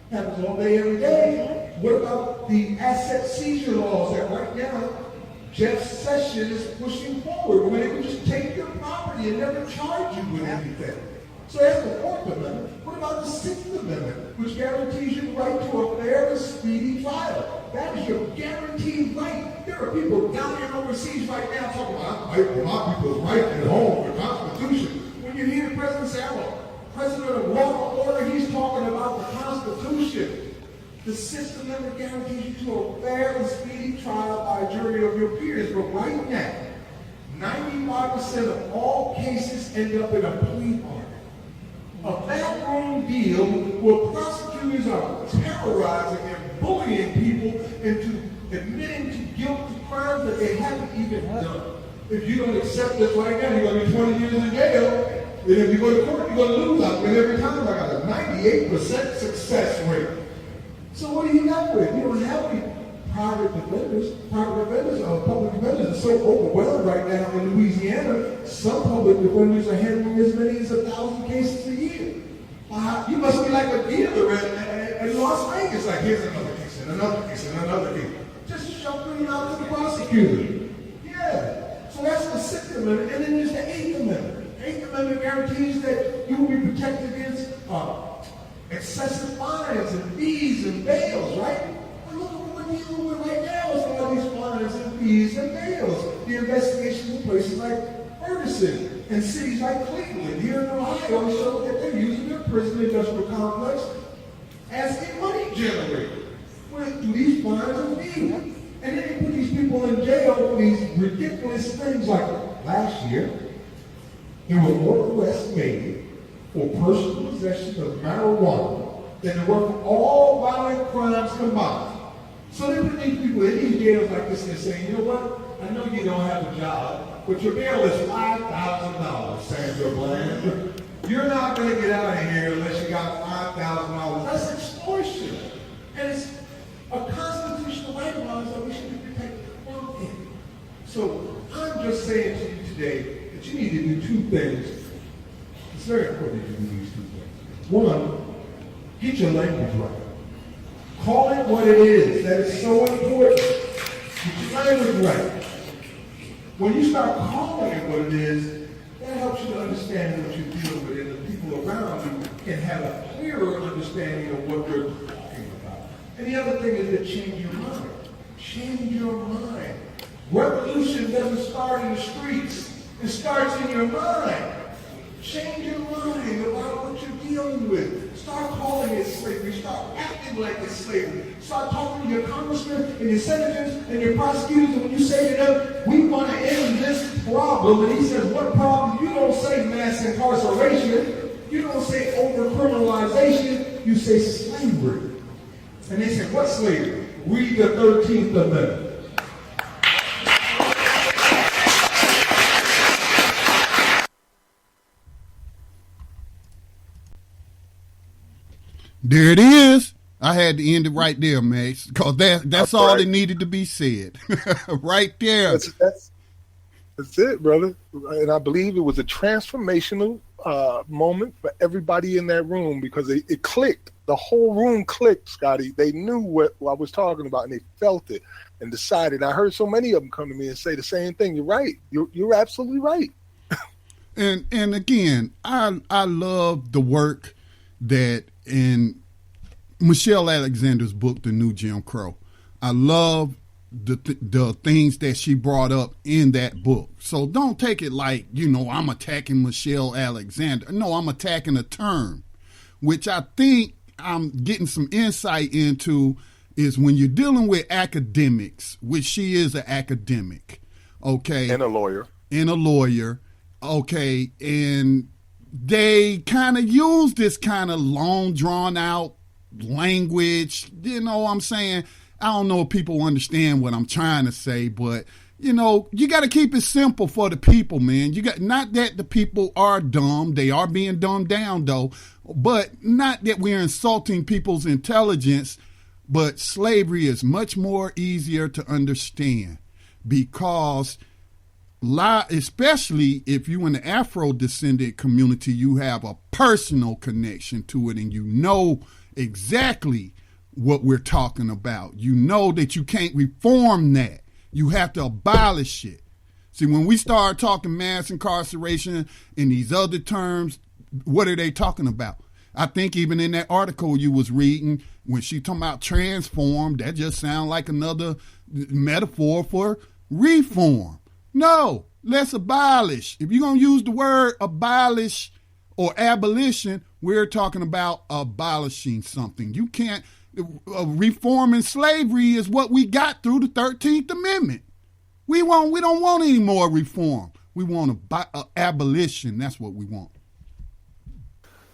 Speaker 4: Happens all day, every day. What about the asset seizure laws that right now Jeff Sessions is pushing forward, where they can just take your property and never charge you with anything? So that's the Fourth Amendment. What about the Sixth Amendment, which guarantees you the right to a fair and speedy trial? That is your guaranteed right. There are people down here overseas right now talking about, I fight for my people's right at home, the Constitution. When you hear the President say, I'm a president of law and order, he's talking about the Constitution. The Sixth Amendment guarantees you to a fair and speedy trial by a jury of your peers. But right now, 95% of all cases end up in a plea bargain. A backroom deal where prosecutors are terrorizing and bullying people into admitting to guilt to crimes that they haven't even done. If you don't accept this right now, you're going to be 20 years in jail. And if you go to court, you're going to lose. I win every time. I got a 98% success rate. So what do you got with? You don't have any private defenders. Public defenders are so overwhelmed right now in Louisiana. Some public defenders are handling as many as 1,000 cases a year. You must be like a dealer in Las Vegas. Like, here's another case, and another case, and another case. Just shuffling it out to the prosecutor. Yeah. So that's the Sixth Amendment. And then there's the Eighth Amendment. The Eighth Amendment guarantees that you will be protected against excessive fines and fees and bails, right? Well, look at what we're dealing with right now with all these fines and fees and bails. The investigations in places like Ferguson and cities like Cleveland here in Ohio show that they're using their prison industrial complex as a money generator through these fines and fees. And then they put these people in jail for these ridiculous things like last year, there were more arrests made for personal possession of marijuana than there were for all violent crimes combined. So they put these people in these jails like this and they're saying, you know what? I know you don't have a job, but your bail is $5,000, Sandra Bland. You're not going to get out of here unless you got $5,000. That's extortion. And it's a constitutional right of ours that we should be protected from it. So I'm just saying to you today that you need to do two things. It's very important that you do these two things. One, get your language right. Call it what it is. That is so important. Get your language right. When you start calling it what it is, that helps you to understand what you're dealing with, and the people around you can have a clearer understanding of what they're talking about. And the other thing is to change your mind. Change your mind. Revolution doesn't start in the streets. It starts in your mind. Change your mind about what you're dealing with. Start calling it slavery. Start acting like it's slavery. Start talking to your congressmen and your senators and your prosecutors, and when you say to them, we want to end this problem, and he says, what problem? You don't say mass incarceration. You don't say over-criminalization. You say slavery. And they say, what slavery? Read the 13th Amendment.
Speaker 1: There it is. I had to end it right there, Max, because that's all that needed to be said. Right there.
Speaker 3: That's it, brother. And I believe it was a transformational moment for everybody in that room, because it clicked. The whole room clicked, Scotty. They knew what I was talking about, and they felt it and decided. I heard so many of them come to me and say the same thing. You're right. You're absolutely right.
Speaker 1: And again, I love the work that in Michelle Alexander's book, The New Jim Crow. I love the things that she brought up in that book. So don't take it like, I'm attacking Michelle Alexander. No, I'm attacking a term, which I think I'm getting some insight into, is when you're dealing with academics, which she is an academic, okay?
Speaker 3: And a lawyer.
Speaker 1: Okay, and they kind of use this kind of long, drawn-out language. You know what I'm saying? I don't know if people understand what I'm trying to say, but, you got to keep it simple for the people, man. Not that the people are dumb. They are being dumbed down, though, but not that we're insulting people's intelligence, but slavery is much more easier to understand, because especially if you in the Afro-descendant community, you have a personal connection to it, and you know exactly what we're talking about. You know that you can't reform that. You have to abolish it. See, when we start talking mass incarceration and these other terms, what are they talking about? I think even in that article you was reading, when she talking about transform, that just sounds like another metaphor for reform. No, let's abolish. If you're going to use the word abolish or abolition, we're talking about abolishing something. You can't, reforming slavery is what we got through the 13th Amendment. We don't want any more reform. We want abolition. That's what we want.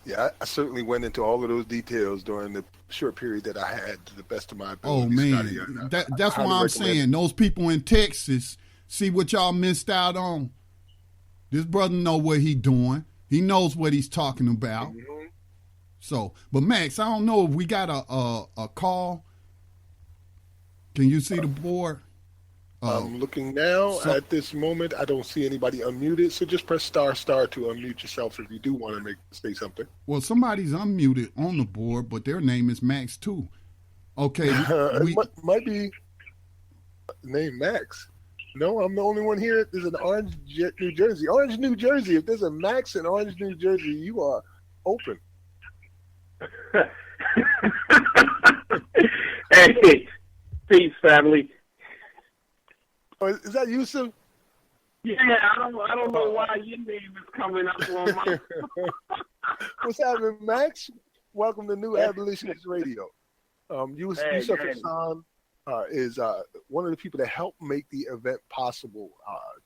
Speaker 3: Yeah, I certainly went into all of those details during the short period that I had, to the best of my ability.
Speaker 1: Oh, man. That's why I'm saying those people in Texas, see what y'all missed out on. This brother know what he doing. He knows what he's talking about. Mm-hmm. So, but Max, I don't know if we got a call. Can you see the board?
Speaker 3: I'm looking now. At this moment, I don't see anybody unmuted. So just press ** to unmute yourself if you do want to say something.
Speaker 1: Well, somebody's unmuted on the board, but their name is Max too. Okay,
Speaker 3: might be named Max. No, I'm the only one here. There's an Orange, New Jersey. Orange, New Jersey. If there's a Max in Orange, New Jersey, you are open.
Speaker 5: Hey, peace, family.
Speaker 3: Oh, is that Yusuf?
Speaker 5: Yeah, I don't know why your name is coming up on my.
Speaker 3: What's happening, Max? Welcome to New Abolitionist Radio. Yusuf Hassan is one of the people that helped make the event possible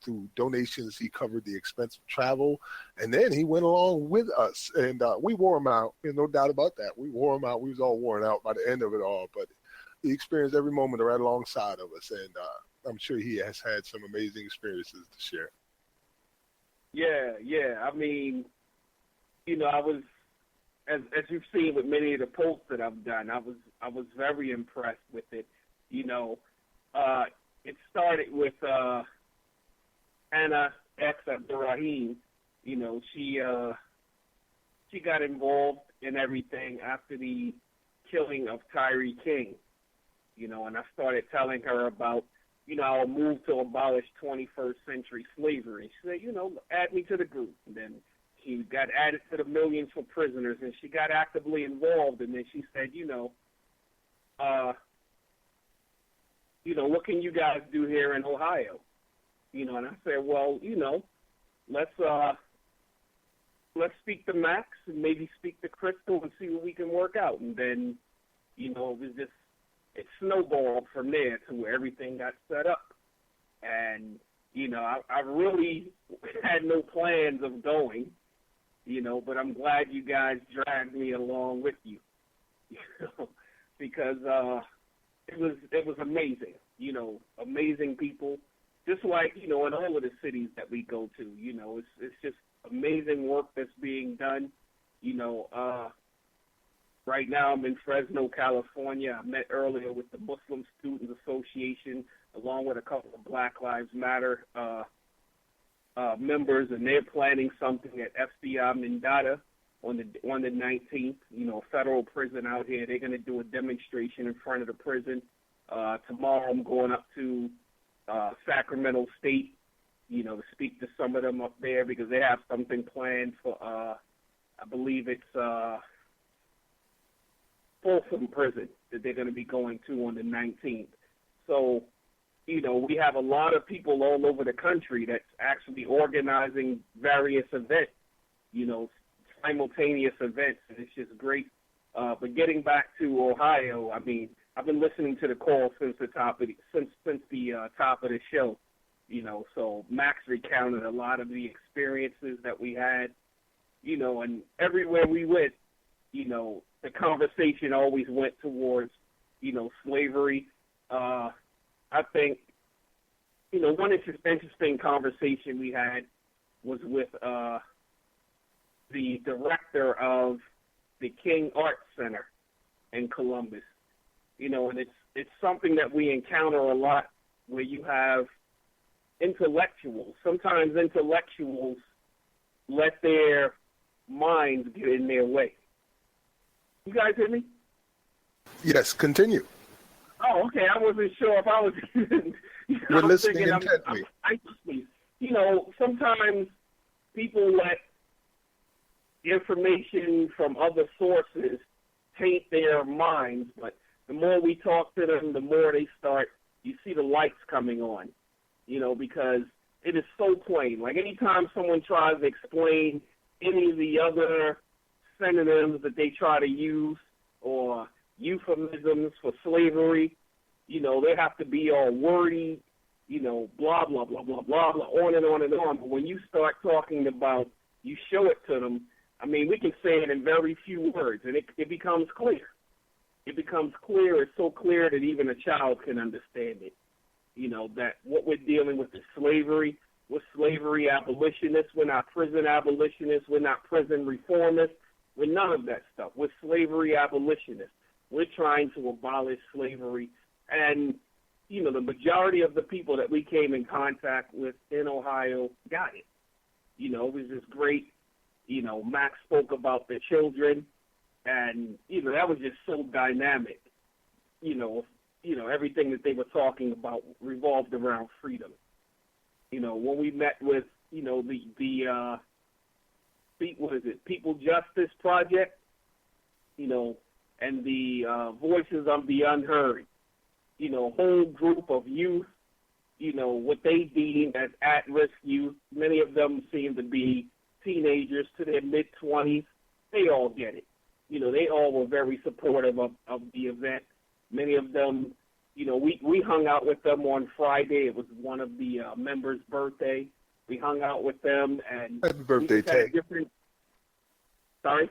Speaker 3: through donations. He covered the expense of travel, and then he went along with us, and we wore him out. There's no doubt about that. We wore him out. We was all worn out by the end of it all, but he experienced every moment right alongside of us, and I'm sure he has had some amazing experiences to share.
Speaker 5: Yeah. I mean, I was, as you've seen with many of the posts that I've done, I was very impressed with it. It started with Anna X. Abdurrahim. She got involved in everything after the killing of Tyree King. And I started telling her about, our move to abolish 21st century slavery. She said, add me to the group. And then she got added to the Millions for Prisoners, and she got actively involved. And then she said, what can you guys do here in Ohio? And I said, well, let's speak to Max and maybe speak to Crystal and see what we can work out. And then, it snowballed from there to where everything got set up. And, I really had no plans of going, but I'm glad you guys dragged me along with you, because, it was amazing. Amazing people. Just like, in all of the cities that we go to, it's just amazing work that's being done. Right now I'm in Fresno, California. I met earlier with the Muslim Students Association, along with a couple of Black Lives Matter members, and they're planning something at FCI Mendota on the 19th, federal prison out here. They're going to do a demonstration in front of the prison. Tomorrow I'm going up to Sacramento State, to speak to some of them up there because they have something planned for, I believe it's Folsom Prison that they're going to be going to on the 19th. So, we have a lot of people all over the country that's actually organizing various events, simultaneous events, and it's just great. But getting back to Ohio, I mean, I've been listening to the call since the top of the show, so Max recounted a lot of the experiences that we had, and everywhere we went, the conversation always went towards, slavery. I think, one interesting conversation we had was with the director of the King Arts Center in Columbus. And it's something that we encounter a lot where you have intellectuals. Sometimes intellectuals let their minds get in their way. You guys hear me?
Speaker 3: Yes, continue.
Speaker 5: Oh, okay. I wasn't sure if I was.
Speaker 3: We're listening intently.
Speaker 5: Sometimes people let information from other sources taint their minds, but the more we talk to them, the more they start, you see the lights coming on, because it is so plain. Like anytime someone tries to explain any of the other synonyms that they try to use or euphemisms for slavery, they have to be all wordy, blah, blah, blah, blah, blah, blah, on and on and on. But when you start talking about, you show it to them, I mean, we can say it in very few words, and it becomes clear. It becomes clear. It's so clear that even a child can understand it, that what we're dealing with is slavery. We're slavery abolitionists. We're not prison abolitionists. We're not prison reformists. We're none of that stuff. We're slavery abolitionists. We're trying to abolish slavery. And, the majority of the people that we came in contact with in Ohio got it. It was just great. Max spoke about the children, and, that was just so dynamic. Everything that they were talking about revolved around freedom. When we met with, the People Justice Project, and the Voices of the Unheard, whole group of youth, what they deem as at-risk youth. Many of them seem to be teenagers to their mid-20s. They all get it. They all were very supportive of the event. Many of them, we hung out with them on Friday. It was one of the members' birthday. We hung out with them. And
Speaker 3: happy birthday, Tay.
Speaker 5: Sorry?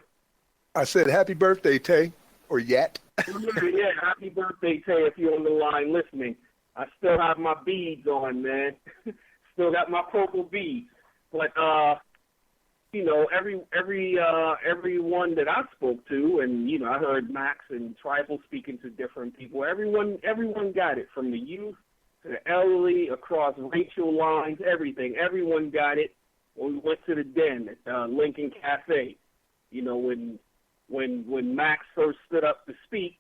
Speaker 3: I said happy birthday, Tay, or Yat.
Speaker 5: Yeah, happy birthday, Tay, if you're on the line listening. I still have my beads on, man. Still got my purple beads. But, everyone that I spoke to, and, I heard Max and Tribal speaking to different people, everyone got it, from the youth to the elderly, across racial lines, everything. Everyone got it when we went to the Den at Lincoln Cafe. When Max first stood up to speak,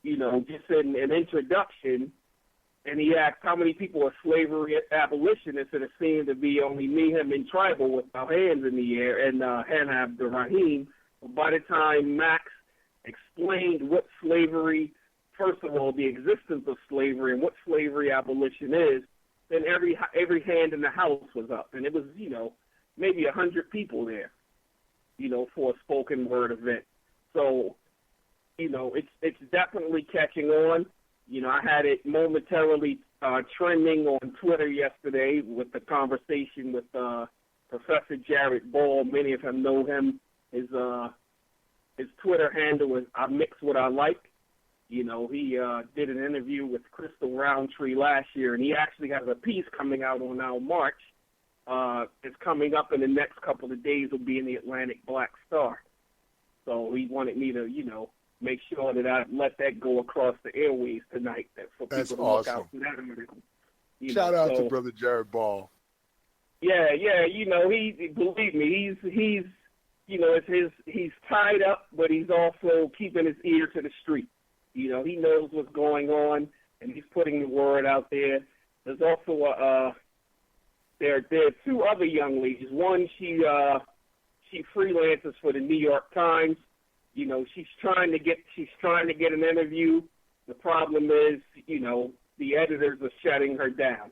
Speaker 5: just in an introduction, and he asked how many people are slavery abolitionists, and it seemed to be only me, him, and Tribal with our hands in the air, and Hanab the Rahim. But by the time Max explained what slavery, first of all, the existence of slavery and what slavery abolition is, then every hand in the house was up, and it was, maybe 100 people there, for a spoken word event. So, it's definitely catching on. I had it momentarily trending on Twitter yesterday with the conversation with Professor Jared Ball. Many of them know him. His Twitter handle is I Mix What I Like. He did an interview with Crystal Roundtree last year, and he actually has a piece coming out on our March. It's coming up in the next couple of days. Will be in the Atlantic Black Star. So he wanted me to, make sure that I let that go across the airways tonight. For
Speaker 3: That's
Speaker 5: people to look
Speaker 3: awesome.
Speaker 5: out for that article.
Speaker 3: Shout out to Brother Jared Ball.
Speaker 5: Yeah. He believe me, he's tied up, but he's also keeping his ear to the street. He knows what's going on, and he's putting the word out there. There's also there are two other young ladies. One, she freelances for the New York Times. She's trying to get an interview. The problem is, the editors are shutting her down.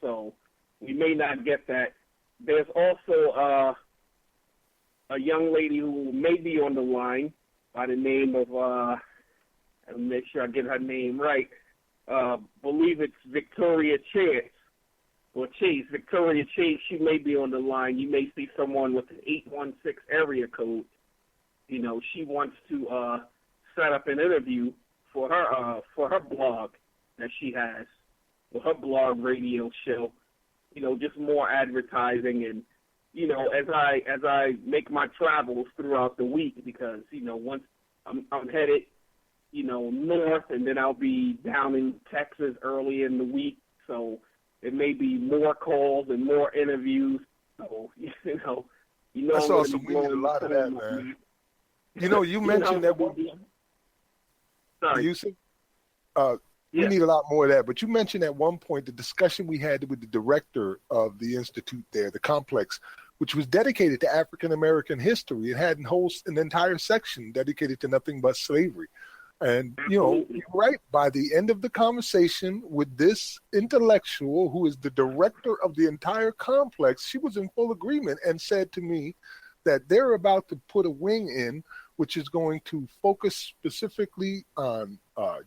Speaker 5: So we may not get that. There's also a young lady who may be on the line by the name of I'll make sure I get her name right. Believe it's Victoria Chase. Victoria Chase, she may be on the line. You may see someone with an 816 area code. She wants to set up an interview for her blog that she has, for her blog radio show. Just more advertising, and as I make my travels throughout the week, because once I'm headed north, and then I'll be down in Texas early in the week, so it may be more calls and more interviews. So
Speaker 3: that's awesome. We need a lot of that, man. You mentioned that one.
Speaker 5: Sorry.
Speaker 3: Yusuf, we need a lot more of that. But you mentioned at one point the discussion we had with the director of the institute there, the complex, which was dedicated to African American history. It had an entire section dedicated to nothing but slavery. And, you're right, by the end of the conversation with this intellectual who is the director of the entire complex, she was in full agreement and said to me that they're about to put a wing in which is going to focus specifically on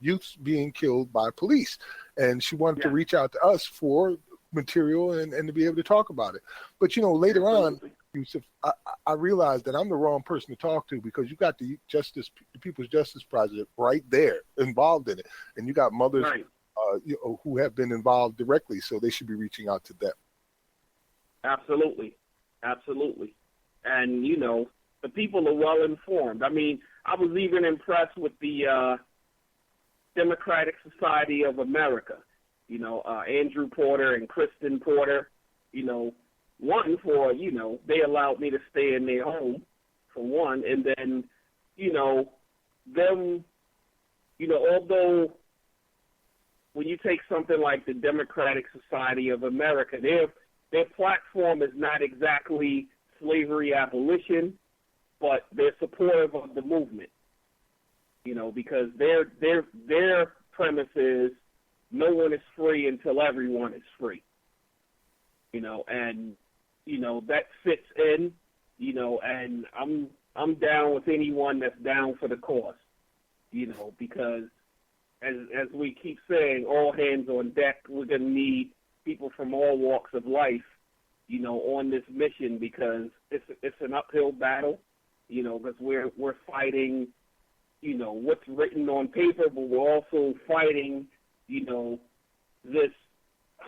Speaker 3: youths being killed by police. And she wanted to reach out to us for material and to be able to talk about it. But, later on, Yusuf, I realized that I'm the wrong person to talk to, because you got the People's Justice Project right there involved in it. And you got mothers who have been involved directly, so they should be reaching out to them.
Speaker 5: Absolutely. And, the people are well informed. I mean, I was even impressed with the Democratic Society of America, Andrew Porter and Kristen Porter, one for, they allowed me to stay in their home, for one, and then, them, although when you take something like the Democratic Society of America, their platform is not exactly slavery abolition, but they're supportive of the movement, because their premise is no one is free until everyone is free, and, that fits in, and I'm down with anyone that's down for the cause, because as we keep saying, all hands on deck, we're going to need people from all walks of life, on this mission, because it's an uphill battle, because we're fighting, what's written on paper, but we're also fighting, this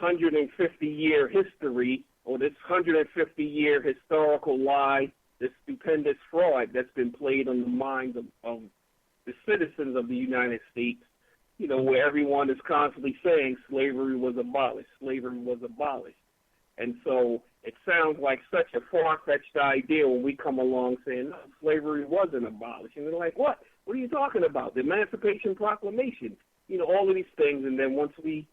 Speaker 5: 150-year history, or this 150-year historical lie, this stupendous fraud that's been played on the minds of the citizens of the United States, where everyone is constantly saying slavery was abolished. And so it sounds like such a far-fetched idea when we come along saying, no, slavery wasn't abolished. And they're like, what? What are you talking about? The Emancipation Proclamation, all of these things. And then once we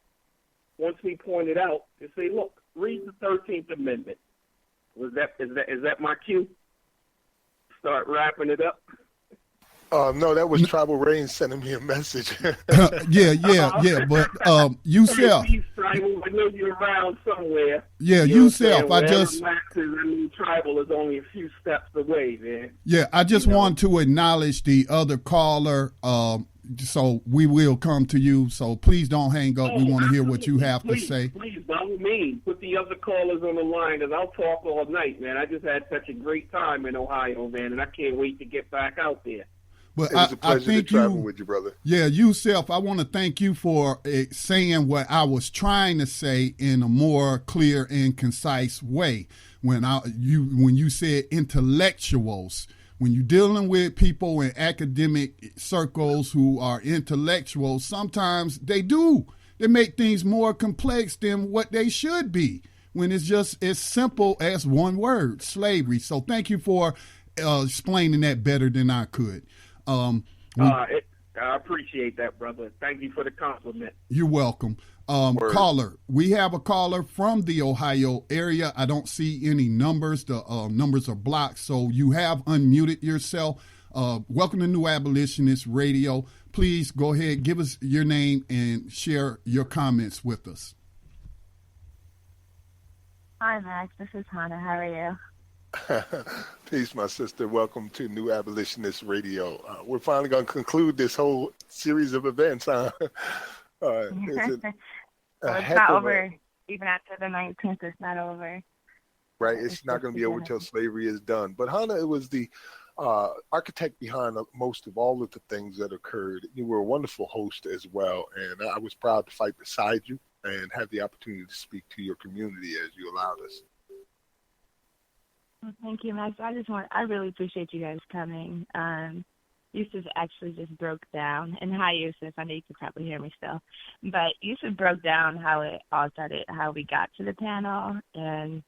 Speaker 5: point it out, they say, look, read the 13th Amendment. Is that my cue? Start wrapping it up?
Speaker 3: No, that was Tribal Reigns sending me a message.
Speaker 1: Yeah. But Yusuf,
Speaker 5: I know you're around somewhere.
Speaker 1: Yeah, Yusuf,
Speaker 5: Tribal is only a few steps away, man.
Speaker 1: Yeah, I just want to acknowledge the other caller. So we will come to you. So please don't hang up. We want to hear what you have to say.
Speaker 5: Please, by all means, put the other callers on the line, because I'll talk all night, man. I just had such a great time in Ohio, man, and I can't wait to get back out there.
Speaker 1: But
Speaker 3: it was a pleasure to travel with you, brother.
Speaker 1: Yeah, yourself. I want to thank you for saying what I was trying to say in a more clear and concise way. When you said intellectuals, when you're dealing with people in academic circles who are intellectuals, sometimes they make things more complex than what they should be, when it's just as simple as one word, slavery. So thank you for explaining that better than I could.
Speaker 5: I appreciate that, brother. Thank you for the compliment.
Speaker 1: You're welcome. Caller, we have a caller from the Ohio area. I don't see any numbers. The numbers are blocked, so you have unmuted yourself. Welcome to New Abolitionist Radio. Please go ahead, give us your name and share your comments with us.
Speaker 6: Hi, Max. This is Hannah. How are you?
Speaker 3: Peace, my sister. Welcome to New Abolitionist Radio. We're finally going to conclude this whole series of events. It's
Speaker 6: not over. Even after the 19th, it's not over.
Speaker 3: Right. It's not going to be over till slavery is done. But Hannah, it was the architect behind most of all of the things that occurred. You were a wonderful host as well. And I was proud to fight beside you and have the opportunity to speak to your community as you allowed us.
Speaker 6: Thank you, Max. I really appreciate you guys coming. Yusuf actually just broke down, and hi, Yusuf. I know you can probably hear me still, but Yusuf broke down how it all started, how we got to the panel, and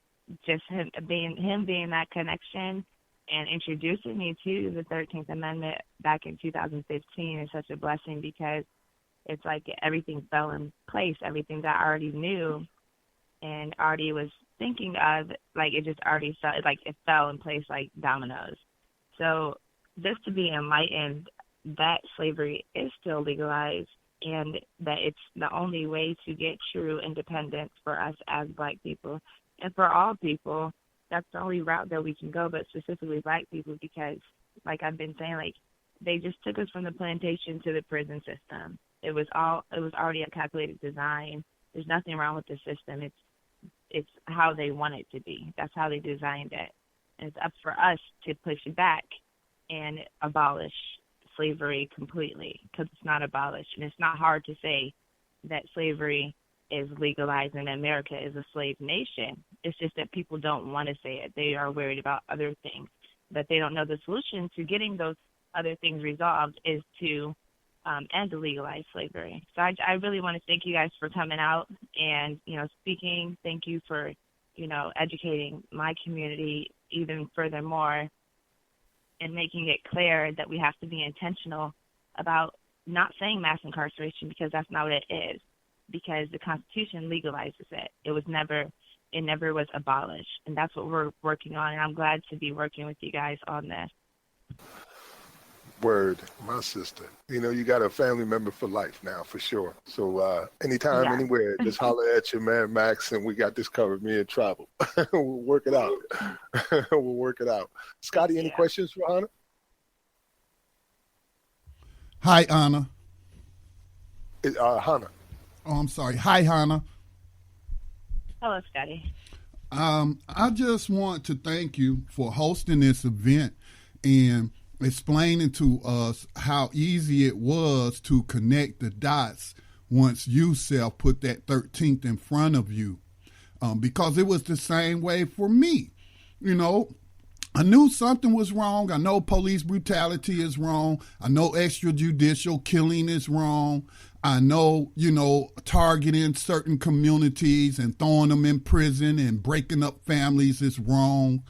Speaker 6: just him being that connection and introducing me to the 13th Amendment back in 2015 is such a blessing, because it's like everything fell in place, everything that I already knew and already was thinking of, like it just already felt like it fell in place like dominoes. So just to be enlightened that slavery is still legalized and that it's the only way to get true independence for us as Black people and for all people. That's the only route that we can go, but specifically Black people, because like I've been saying, like they just took us from the plantation to the prison system. It was already a calculated design. There's nothing wrong with the system. It's how they want it to be. That's how they designed it. And it's up for us to push back and abolish slavery completely, because it's not abolished. And it's not hard to say that slavery is legalized and America is a slave nation. It's just that people don't want to say it. They are worried about other things, but they don't know the solution to getting those other things resolved is to end legalized slavery. So I really want to thank you guys for coming out and, speaking. Thank you for, educating my community even furthermore and making it clear that we have to be intentional about not saying mass incarceration, because that's not what it is, because the Constitution legalizes it. It never was abolished. And that's what we're working on. And I'm glad to be working with you guys on this.
Speaker 3: Word, my sister. You got a family member for life now, for sure. So anytime, anywhere, just holler at your man, Max, and we got this covered. Me and Travel. We'll work it out. We'll work it out. Scotty, any questions for Hannah?
Speaker 1: Hi, Anna.
Speaker 3: Hannah.
Speaker 1: Oh, I'm sorry. Hi, Hannah.
Speaker 6: Hello, Scotty.
Speaker 1: I just want to thank you for hosting this event and explaining to us how easy it was to connect the dots once you self put that 13th in front of you, because it was the same way for me. I knew something was wrong. I know police brutality is wrong. I know extrajudicial killing is wrong. I know, targeting certain communities and throwing them in prison and breaking up families is wrong.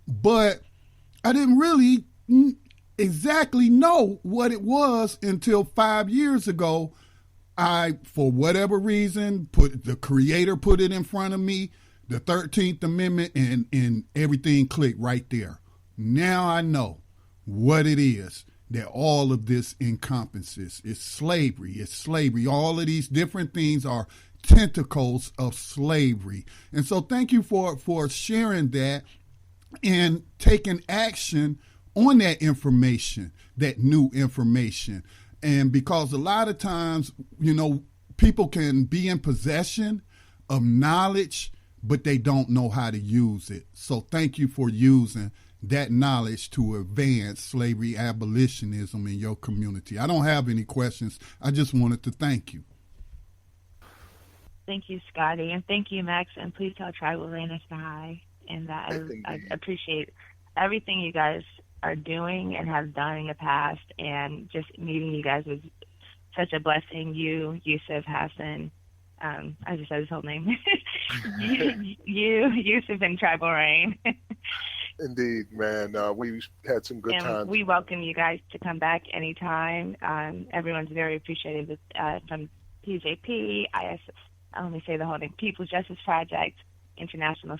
Speaker 1: But I didn't really exactly know what it was until 5 years ago. I, for whatever reason, the Creator put it in front of me, the 13th Amendment, and everything clicked right there. Now I know what it is that all of this encompasses. It's slavery. All of these different things are tentacles of slavery. And so thank you for sharing that and taking action on that information, that new information. And because a lot of times, people can be in possession of knowledge, but they don't know how to use it. So thank you for using that knowledge to advance slavery abolitionism in your community. I don't have any questions. I just wanted to thank you.
Speaker 6: Thank you, Scotty, and thank you, Max, and please tell Tribal Rain I said hi, and that I appreciate everything you guys are doing and have done in the past, and just meeting you guys was such a blessing. You, Yusuf, Hassan, I just said his whole name. you, Yusuf, and Tribal Rain.
Speaker 3: Indeed, man. We had some good times.
Speaker 6: We welcome you guys to come back anytime. Everyone's very appreciative from PJP, let me say the whole name, People's Justice Project, International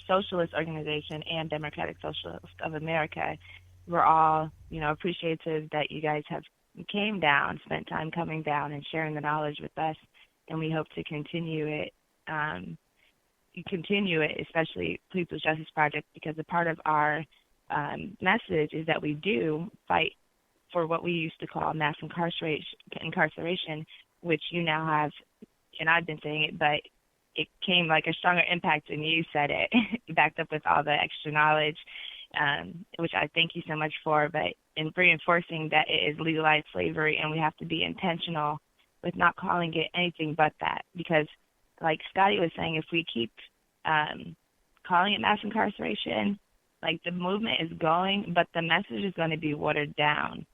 Speaker 6: Socialist Organization, and Democratic Socialists of America. We're all, appreciative that you guys have came down, spent time coming down and sharing the knowledge with us, and we hope to continue it, especially People's Justice Project, because a part of our message is that we do fight for what we used to call mass incarceration, which you now have, and I've been saying it, but it came like a stronger impact when you said it, backed up with all the extra knowledge, which I thank you so much for, but in reinforcing that it is legalized slavery, and we have to be intentional with not calling it anything but that, because like Scotty was saying, if we keep calling it mass incarceration, like the movement is going, but the message is going to be watered down.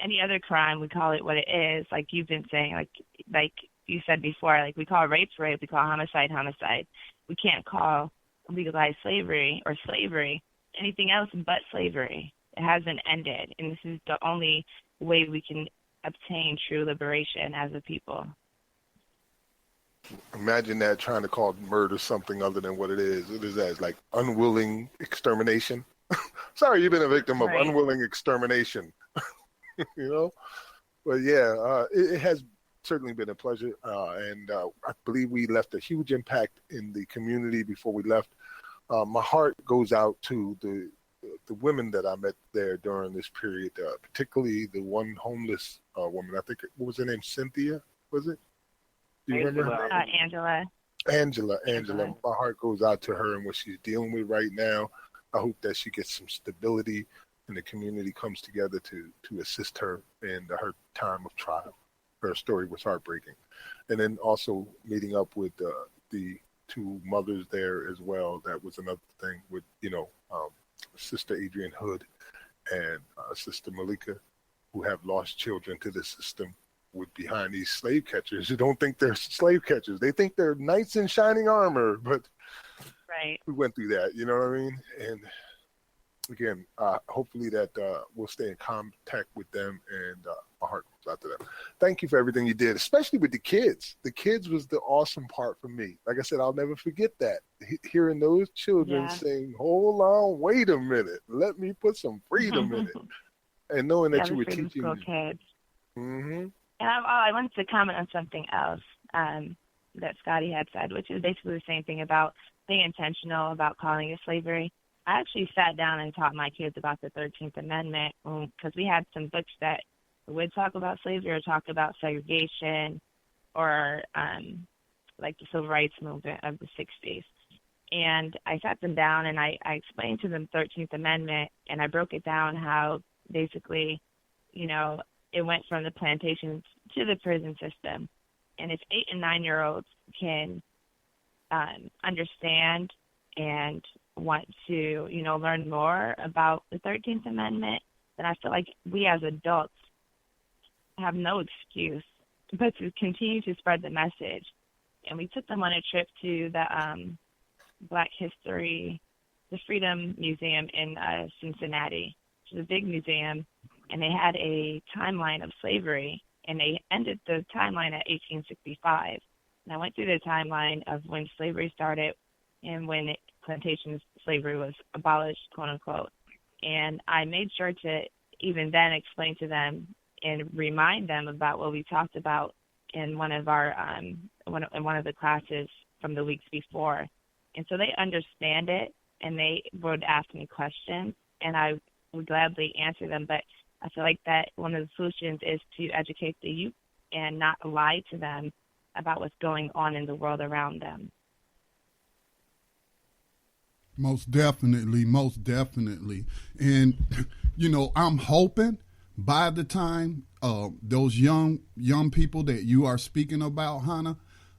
Speaker 6: Any other crime, we call it what it is, like you've been saying, like you said before, like we call rape, we call homicide. We can't call legalized slavery or slavery anything else but slavery. It hasn't ended, and this is the only way we can obtain true liberation as a people.
Speaker 3: Imagine that, trying to call murder something other than what it is. It is as like unwilling extermination. Sorry, you've been a victim of unwilling extermination. But yeah, it has certainly been a pleasure, and I believe we left a huge impact in the community before we left. My heart goes out to the women that I met there during this period, particularly the one homeless woman. I think, what was her name? Cynthia, was it? Do you remember her name?
Speaker 6: Angela.
Speaker 3: Angela. My heart goes out to her and what she's dealing with right now. I hope that she gets some stability and the community comes together to assist her in her time of trial. Her story was heartbreaking. And then also meeting up with the two mothers there as well. That was another thing with, Sister Adrienne Hood and Sister Malika, who have lost children to the system, with behind these slave catchers who don't think they're slave catchers. They think they're knights in shining armor, but we went through that, you know what I mean? And again, hopefully that we'll stay in contact with them, and my heart goes out to them. Thank you for everything you did, especially with the kids. The kids was the awesome part for me. Like I said, I'll never forget that. Hearing those children saying, hold on, wait a minute, let me put some freedom in it. And knowing that you were teaching
Speaker 6: kids.
Speaker 3: Mm-hmm.
Speaker 6: And I wanted to comment on something else that Scotty had said, which is basically the same thing about being intentional about calling it slavery. I actually sat down and taught my kids about the 13th Amendment because we had some books that would talk about slavery or talk about segregation or like the Civil Rights Movement of the 60s. And I sat them down and I explained to them 13th Amendment, and I broke it down how basically, it went from the plantations to the prison system. And if 8 and 9-year-olds can understand and want to, learn more about the 13th Amendment, then I feel like we as adults have no excuse but to continue to spread the message. And we took them on a trip to the Black History, the Freedom Museum in Cincinnati, which is a big museum, and they had a timeline of slavery, and they ended the timeline at 1865. And I went through the timeline of when slavery started and when plantation slavery was abolished, quote unquote. And I made sure to even then explain to them and remind them about what we talked about in one of our one of the classes from the weeks before. And so they understand it, and they would ask me questions, and I would gladly answer them. But I feel like that one of the solutions is to educate the youth and not lie to them about what's going on in the world around them.
Speaker 1: Most definitely, most definitely. And, I'm hoping by the time those young people that you are speaking about, Hannah,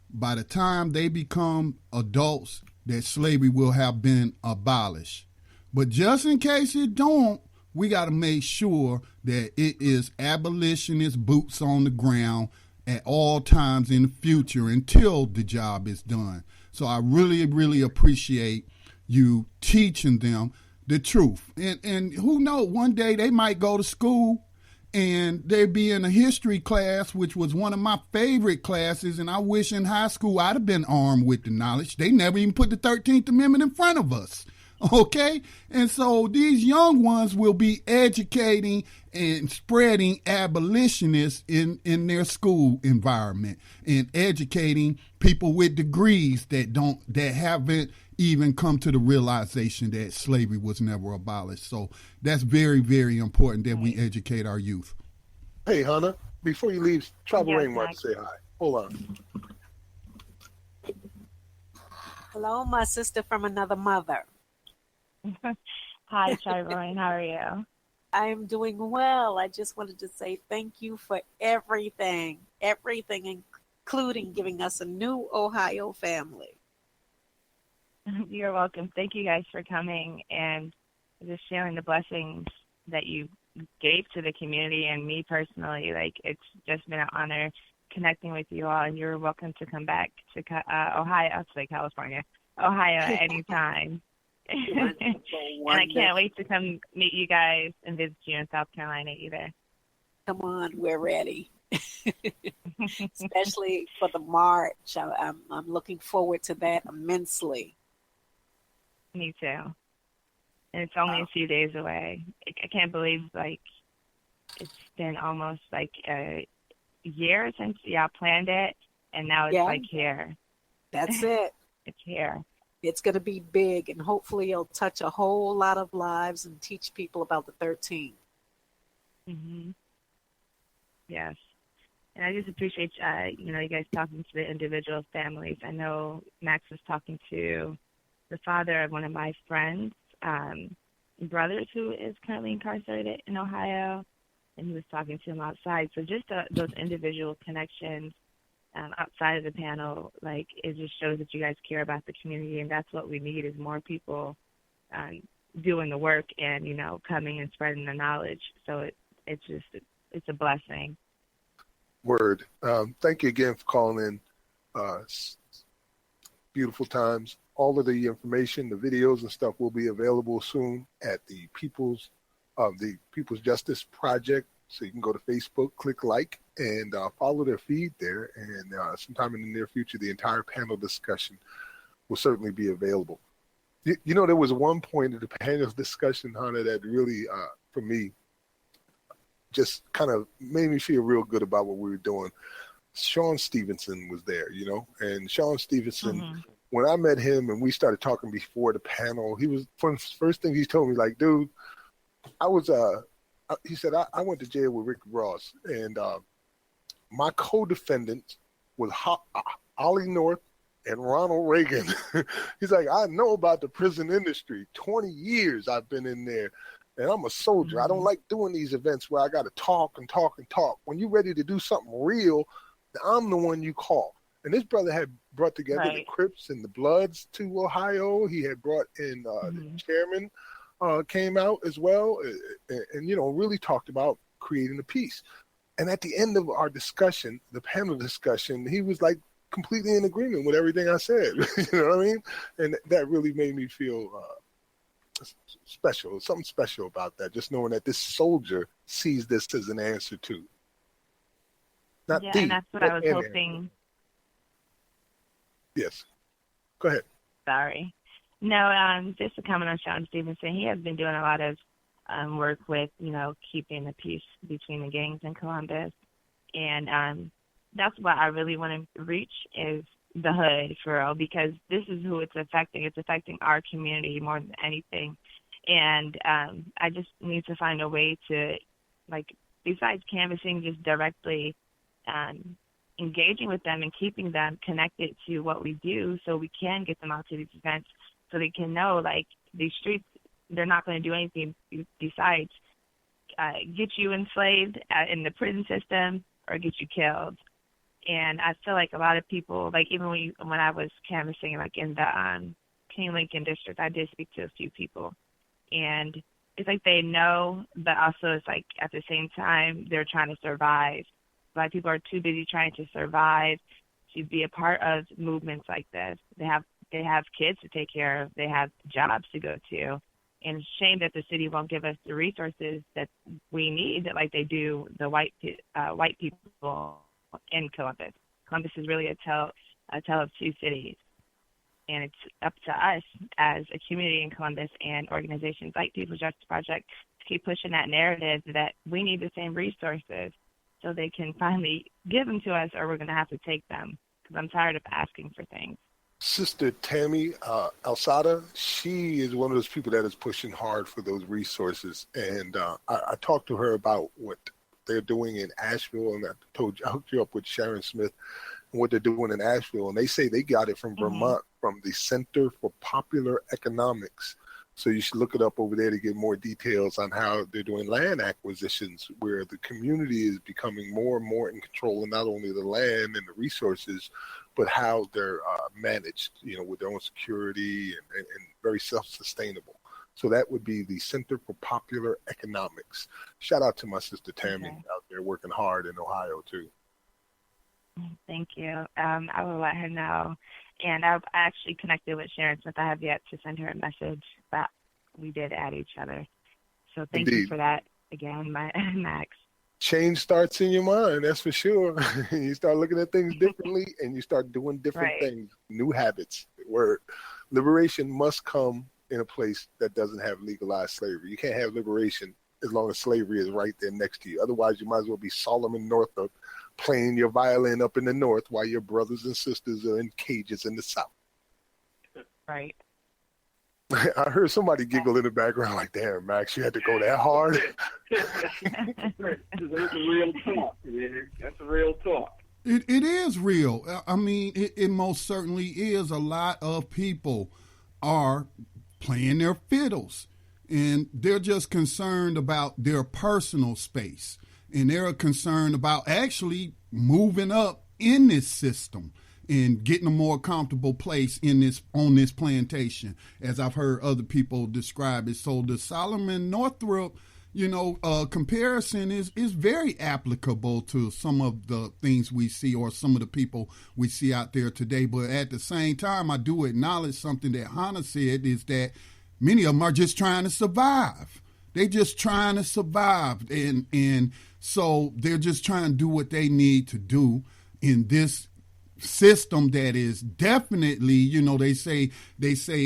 Speaker 1: by the time they become adults, that slavery will have been abolished. But just in case it don't, we got to make sure that it is abolitionist boots on the ground at all times in the future until the job is done. So I really, really appreciate you teaching them the truth. And who knows, one day they might go to school and they'd be in a history class, which was one of my favorite classes, and I wish in high school I'd have been armed with the knowledge. They never even put the 13th Amendment in front of us. Okay? And so these young ones will be educating and spreading abolitionists in their school environment and educating people with degrees that haven't even come to the realization that slavery was never abolished. So that's very, very important that we educate our youth.
Speaker 3: Hey, Hannah, before you leave, Travel Rain wants to say hi. Hold on.
Speaker 7: Hello, my sister from another mother.
Speaker 6: Hi, Charlene. How are you?
Speaker 7: I'm doing well. I just wanted to say thank you for everything, including giving us a new Ohio family.
Speaker 6: You're welcome. Thank you guys for coming and just sharing the blessings that you gave to the community and me personally. Like, it's just been an honor connecting with you all, and you're welcome to come back to Ohio, I'll say California, Ohio anytime.
Speaker 7: Wonderful.
Speaker 6: And I can't wait to come meet you guys and visit you in South Carolina either.
Speaker 7: Come on, we're ready. Especially for the march. I'm looking forward to that immensely.
Speaker 6: Me too. And it's only a few days away. I can't believe, it's been almost a year since y'all planned it, and now it's here.
Speaker 7: That's it.
Speaker 6: It's here.
Speaker 7: It's going to be big, and hopefully it'll touch a whole lot of lives and teach people about the 13th.
Speaker 6: Mm-hmm. Yes. And I just appreciate, you guys talking to the individual families. I know Max was talking to the father of one of my friends' brothers who is currently incarcerated in Ohio, and he was talking to him outside. So just those individual connections outside of the panel, it just shows that you guys care about the community, and that's what we need is more people doing the work and, coming and spreading the knowledge. So it's a blessing.
Speaker 3: Word. Thank you again for calling in. Beautiful times. All of the information, the videos and stuff will be available soon at the People's Justice Project. So you can go to Facebook, click like, and follow their feed there. And sometime in the near future, the entire panel discussion will certainly be available. There was one point in the panel discussion, Hannah, that really, for me, just kind of made me feel real good about what we were doing. Sean Stevenson was there, and Sean Stevenson, when I met him and we started talking before the panel, he was, first thing he told me, dude, he said, I went to jail with Rick Ross, and my co-defendants was Ollie North and Ronald Reagan. He's like, I know about the prison industry. 20 years I've been in there, and I'm a soldier. I don't like doing these events where I got to talk and talk and talk. When you're ready to do something real, I'm the one you call. And this brother had brought together the Crips and the Bloods to Ohio. He had brought in the chairman, came out as well, and really talked about creating a peace. And at the end of our discussion, the panel discussion, he was completely in agreement with everything I said. You know what I mean? And that really made me feel special. Something special about that. Just knowing that this soldier sees this as an answer too.
Speaker 6: And that's what I was hoping.
Speaker 3: Yes. Go ahead.
Speaker 6: Sorry. No, just to comment on Sean Stevenson, he has been doing a lot of work with, keeping the peace between the gangs in Columbus. And that's what I really want to reach is the hood, for real, because this is who it's affecting. It's affecting our community more than anything. And I just need to find a way to, besides canvassing, just directly engaging with them and keeping them connected to what we do so we can get them out to these events so they can know, like, these streets, they're not going to do anything besides get you enslaved in the prison system or get you killed. And I feel like a lot of people, like, even when I was canvassing, like, in the King Lincoln district, I did speak to a few people. And it's like they know, but also it's like at the same time, they're trying to survive. Black people are too busy trying to survive to be a part of movements like this. They have kids to take care of. They have jobs to go to. And it's a shame that the city won't give us the resources that we need, like they do the white people in Columbus. Columbus is really a tale of two cities. And it's up to us as a community in Columbus and organizations like People's Justice Project to keep pushing that narrative that we need the same resources so they can finally give them to us, or we're going to have to take them, because I'm tired of asking for things.
Speaker 3: Sister Tammy Alsada, she is one of those people that is pushing hard for those resources. And I talked to her about what they're doing in Asheville, and I hooked you up with Sharon Smith and what they're doing in Asheville. And they say they got it from Vermont, from the Center for Popular Economics. So you should look it up over there to get more details on how they're doing land acquisitions, where the community is becoming more and more in control of not only the land and the resources, but how they're managed, with their own security and very self-sustainable. So that would be the Center for Popular Economics. Shout out to my sister Tammy out there working hard in Ohio too.
Speaker 6: Thank you. I will let her know. And I've actually connected with Sharon Smith. I have yet to send her a message, but we did add each other. So thank you for that again, Max.
Speaker 3: Change starts in your mind, that's for sure. You start looking at things differently and you start doing different things, new habits. Word. Liberation must come in a place that doesn't have legalized slavery. You can't have liberation as long as slavery is right there next to you. Otherwise, you might as well be Solomon Northup playing your violin up in the north while your brothers and sisters are in cages in the south.
Speaker 6: Right.
Speaker 3: I heard somebody giggle in the background like, damn, Max, you had to go that hard.
Speaker 5: That's a real talk, man. That's a real talk.
Speaker 1: It is real. I mean, it most certainly is. A lot of people are playing their fiddles, and they're just concerned about their personal space. And they're concerned about actually moving up in this system and getting a more comfortable place on this plantation, as I've heard other people describe it. So the Solomon Northup, comparison is very applicable to some of the things we see or some of the people we see out there today. But at the same time, I do acknowledge something that Hannah said, is that many of them are just trying to survive. They're just trying to survive. And so they're just trying to do what they need to do in this system that is definitely, they say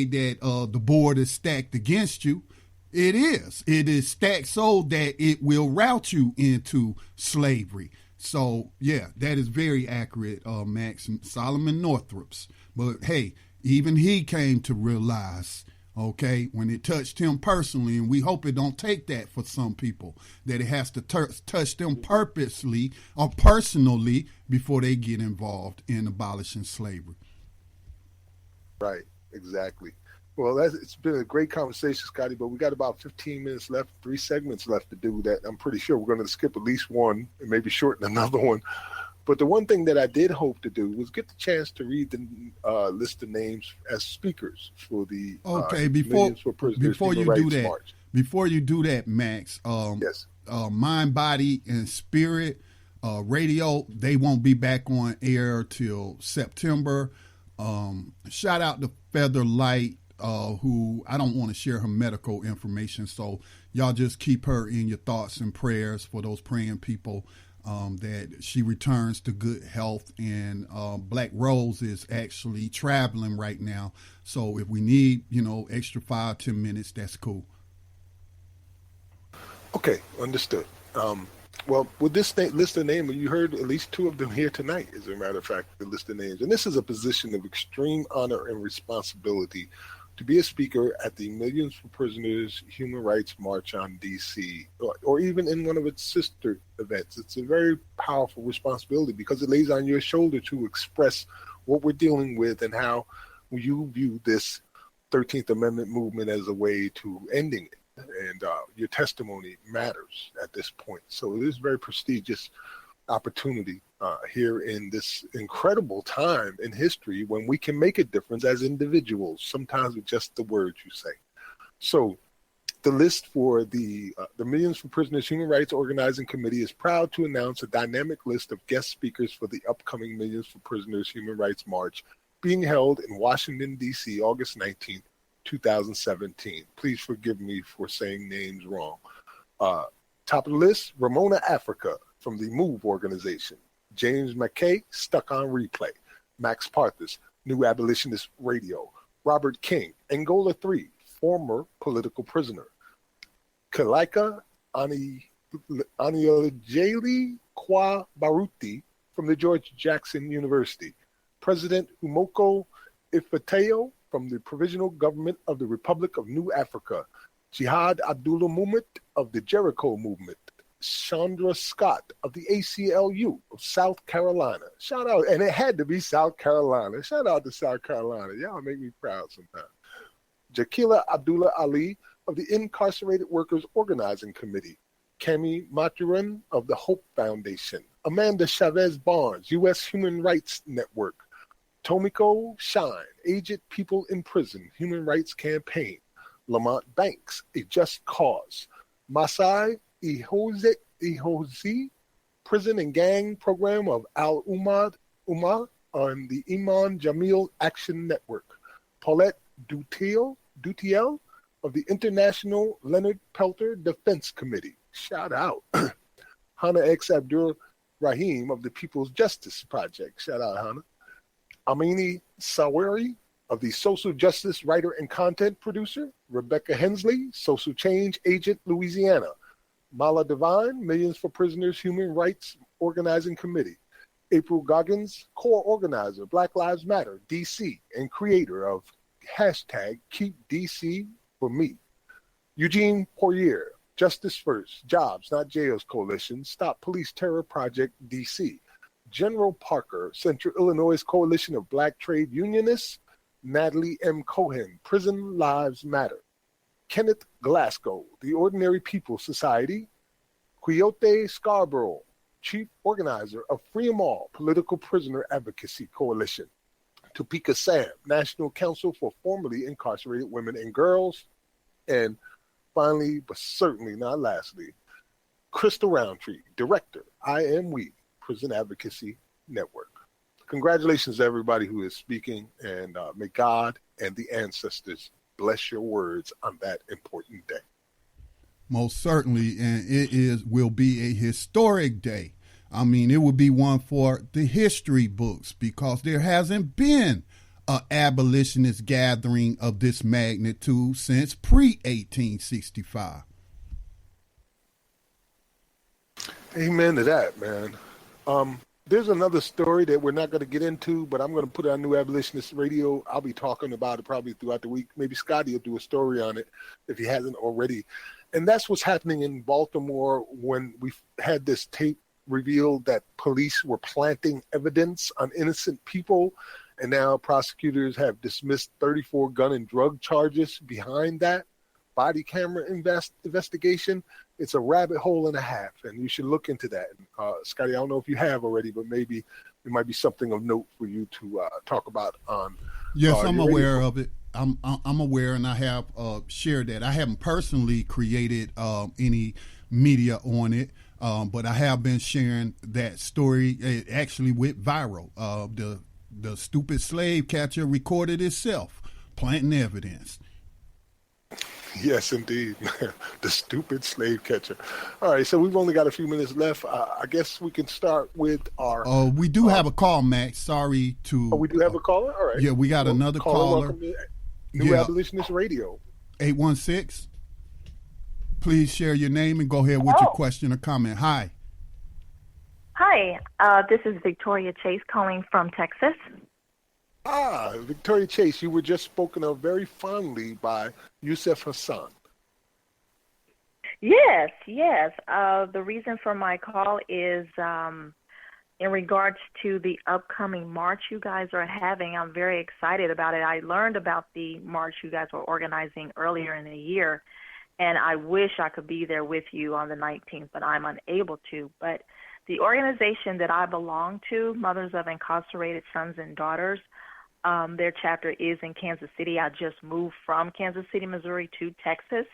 Speaker 1: that the board is stacked against you. It is stacked so that it will route you into slavery. So yeah, that is very accurate, Max. Solomon Northup's. But hey, even he came to realize, when it touched him personally, and we hope it don't take that for some people, that it has to touch them purposely or personally before they get involved in abolishing slavery.
Speaker 3: Right, exactly. Well, it's been a great conversation, Scotty, but we got about 15 minutes left, 3 segments left to do that. I'm pretty sure we're going to skip at least one and maybe shorten another one. But the one thing that I did hope to do was get the chance to read the list of names as speakers for the before
Speaker 1: you do that, Max.
Speaker 3: Yes.
Speaker 1: Mind, Body, and Spirit Radio, they won't be back on air till September. Shout out to Feather Light, who I don't want to share her medical information, so y'all just keep her in your thoughts and prayers for those praying people. That she returns to good health, and Black Rose is actually traveling right now. So if we need, extra 5-10 minutes, that's cool.
Speaker 3: Okay, understood. Well, with this list of names, you heard at least 2 of them here tonight, as a matter of fact, the list of names. And this is a position of extreme honor and responsibility to be a speaker at the Millions for Prisoners Human Rights March on D.C., or even in one of its sister events. It's a very powerful responsibility because it lays on your shoulder to express what we're dealing with and how you view this 13th Amendment movement as a way to ending it. And your testimony matters at this point. So it is a very prestigious opportunity here in this incredible time in history when we can make a difference as individuals, sometimes with just the words you say. So the list for the Millions for Prisoners Human Rights Organizing Committee is proud to announce a dynamic list of guest speakers for the upcoming Millions for Prisoners Human Rights March being held in Washington, D.C., August 19th, 2017. Please forgive me for saying names wrong. Top of the list, Ramona Africa from the MOVE organization. James McKay, Stuck on Replay. Max Parthas, New Abolitionist Radio. Robert King, Angola 3, former political prisoner. Kalaika Aniolajeli Kwa Baruti from the George Jackson University. President Umoko Ifeteyo from the Provisional Government of the Republic of New Africa. Jihad Abdullah Muhammad of the Jericho Movement. Chandra Scott of the ACLU of South Carolina. Shout out, and it had to be South Carolina. Shout out to South Carolina. Y'all make me proud sometimes. Jakila Abdullah Ali of the Incarcerated Workers Organizing Committee. Kemi Maturin of the Hope Foundation. Amanda Chavez Barnes, U.S. Human Rights Network. Tomiko Shine, Aged People in Prison, Human Rights Campaign. Lamont Banks, A Just Cause. Masai Ihozi, Prison and Gang Program of Al Ummah on the Iman Jamil Action Network. Paulette Dutiel of the International Leonard Pelter Defense Committee. Shout out. Hannah X. Abdur Rahim of the People's Justice Project. Shout out, Hannah. Amini Sawari of the Social Justice Writer and Content Producer. Rebecca Hensley, Social Change Agent, Louisiana. Mala Devine, Millions for Prisoners Human Rights Organizing Committee. April Goggins, core organizer, Black Lives Matter, DC, and creator of hashtag Keep DC for Me. Eugene Poirier, Justice First, Jobs Not Jails Coalition, Stop Police Terror Project, DC. General Parker, Central Illinois Coalition of Black Trade Unionists. Natalie M. Cohen, Prison Lives Matter. Kenneth Glasgow, The Ordinary People Society. Quixote Scarborough, Chief Organizer of Free 'em All Political Prisoner Advocacy Coalition. Topeka Sam, National Council for Formerly Incarcerated Women and Girls. And finally, but certainly not lastly, Crystal Roundtree, Director, I Am We, Prison Advocacy Network. Congratulations to everybody who is speaking, and may God and the ancestors bless your words on that important day.
Speaker 1: Most certainly, and will be a historic day. I mean, it will be one for the history books because there hasn't been an abolitionist gathering of this magnitude since pre-1865.
Speaker 3: Amen to that, man. There's another story that we're not going to get into, but I'm going to put it on New Abolitionist Radio. I'll be talking about it probably throughout the week. Maybe Scotty will do a story on it if he hasn't already. And that's what's happening in Baltimore when we had this tape revealed that police were planting evidence on innocent people. And now prosecutors have dismissed 34 gun and drug charges behind that body camera investigation. It's a rabbit hole and a half, and you should look into that. Scotty, I don't know if you have already, but maybe it might be something of note for you to talk about on.
Speaker 1: Yes, I'm aware of it. I'm aware, and I have shared that. I haven't personally created any media on it, but I have been sharing that story. It actually went viral. The stupid slave catcher recorded itself planting evidence.
Speaker 3: Yes, indeed. The stupid slave catcher. All right, so we've only got a few minutes left. I guess we can start with our...
Speaker 1: we do have a call, Max. Sorry to...
Speaker 3: Oh, we do have a caller? All right.
Speaker 1: Yeah, we got another caller.
Speaker 3: Welcome to New Abolitionist Radio.
Speaker 1: 816. Please share your name and go ahead with your question or comment. Hi.
Speaker 8: Hi, this is Victoria Chase calling from Texas.
Speaker 3: Ah, Victoria Chase, you were just spoken of very fondly by Yusuf Hassan.
Speaker 8: Yes. The reason for my call is in regards to the upcoming march you guys are having, I'm very excited about it. I learned about the march you guys were organizing earlier in the year, and I wish I could be there with you on the 19th, but I'm unable to. But the organization that I belong to, Mothers of Incarcerated Sons and Daughters, their chapter is in Kansas City. I just moved from Kansas City, Missouri to Texas,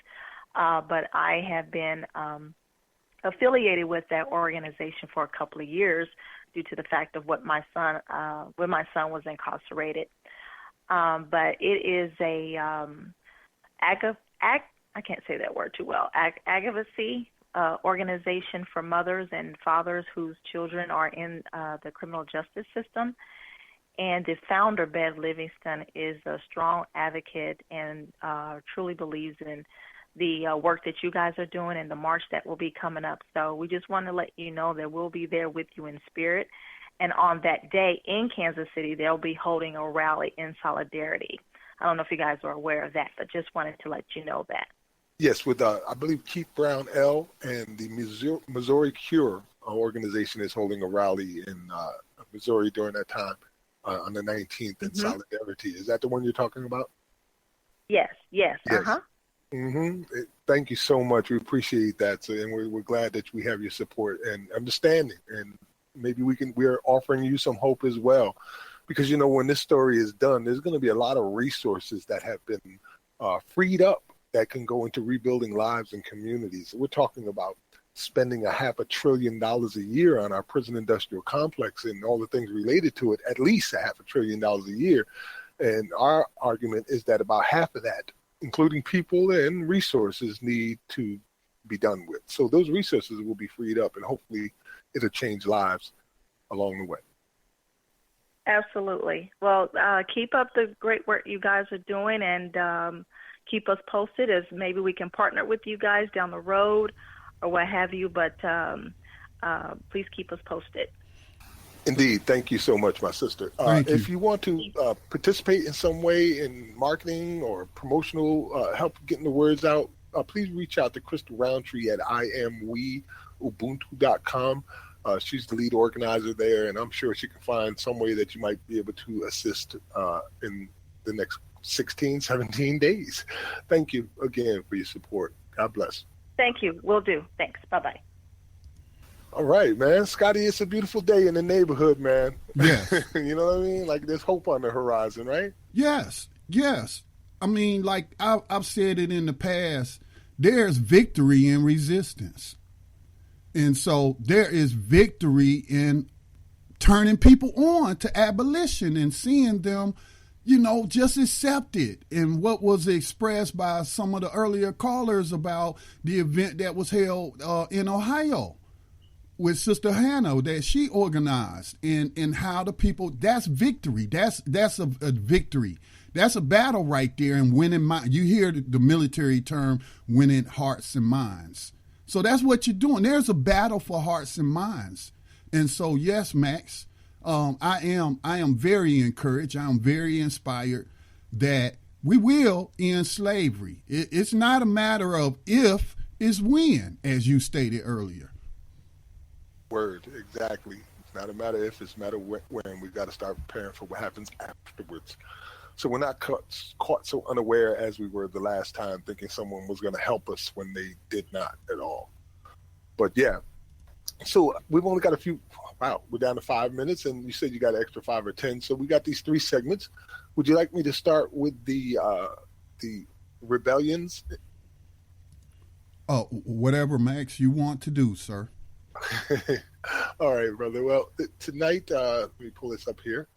Speaker 8: but I have been affiliated with that organization for a couple of years due to the fact of when my son was incarcerated. But it is a I can't say that word too well. Advocacy organization for mothers and fathers whose children are in the criminal justice system. And the founder, Bev Livingston, is a strong advocate and truly believes in the work that you guys are doing and the march that will be coming up. So we just want to let you know that we'll be there with you in spirit. And on that day in Kansas City, they'll be holding a rally in solidarity. I don't know if you guys are aware of that, but just wanted to let you know that.
Speaker 3: Yes, with I believe Keith Brown L. and the Missouri Cure organization is holding a rally in Missouri during that time on the 19th in solidarity. Is that the one you're talking about?
Speaker 8: Yes. Uh-huh.
Speaker 3: Thank you so much. We appreciate that. So, and we're glad that we have your support and understanding. And maybe we're offering you some hope as well. Because, when this story is done, there's going to be a lot of resources that have been freed up that can go into rebuilding lives and communities. We're talking about spending $500 billion a year on our prison industrial complex and all the things related to it, at least $500 billion a year. And our argument is that about half of that, including people and resources, need to be done with. So those resources will be freed up, and hopefully it'll change lives along the way.
Speaker 8: Absolutely. Well, keep up the great work you guys are doing, and keep us posted as maybe we can partner with you guys down the road or what have you, but please keep us posted.
Speaker 3: Indeed. Thank you so much, my sister. If you want to participate in some way in marketing or promotional help getting the words out, please reach out to Crystal Roundtree at imweubuntu.com. She's the lead organizer there, and I'm sure she can find some way that you might be able to assist in the next 16, 17 days. Thank you again for your support. God bless.
Speaker 8: Thank you. Will do. Thanks. Bye-bye.
Speaker 3: All right, man. Scotty, it's a beautiful day in the neighborhood, man.
Speaker 1: Yes.
Speaker 3: You know what I mean? Like, there's hope on the horizon, right?
Speaker 1: Yes. I mean, like I've said it in the past, there's victory in resistance. And so there is victory in turning people on to abolition and seeing them, just accept it. And what was expressed by some of the earlier callers about the event that was held in Ohio with Sister Hannah that she organized, and how the people, that's victory. That's a victory. That's a battle right there, and winning you hear the military term, winning hearts and minds. So that's what you're doing. There's a battle for hearts and minds. And so, yes, Max, I am very encouraged. I am very inspired that we will end slavery. It's not a matter of if, it's when, as you stated earlier.
Speaker 3: Word, exactly. It's not a matter if, it's a matter when. We've got to start preparing for what happens afterwards. So we're not caught so unaware as we were the last time, thinking someone was going to help us when they did not at all. But yeah, so we've only got we're down to 5 minutes, and you said you got an extra 5 or 10. So we got these 3 segments. Would you like me to start with the rebellions?
Speaker 1: Oh, whatever, Max, you want to do, sir.
Speaker 3: All right, brother. Well, tonight, let me pull this up here.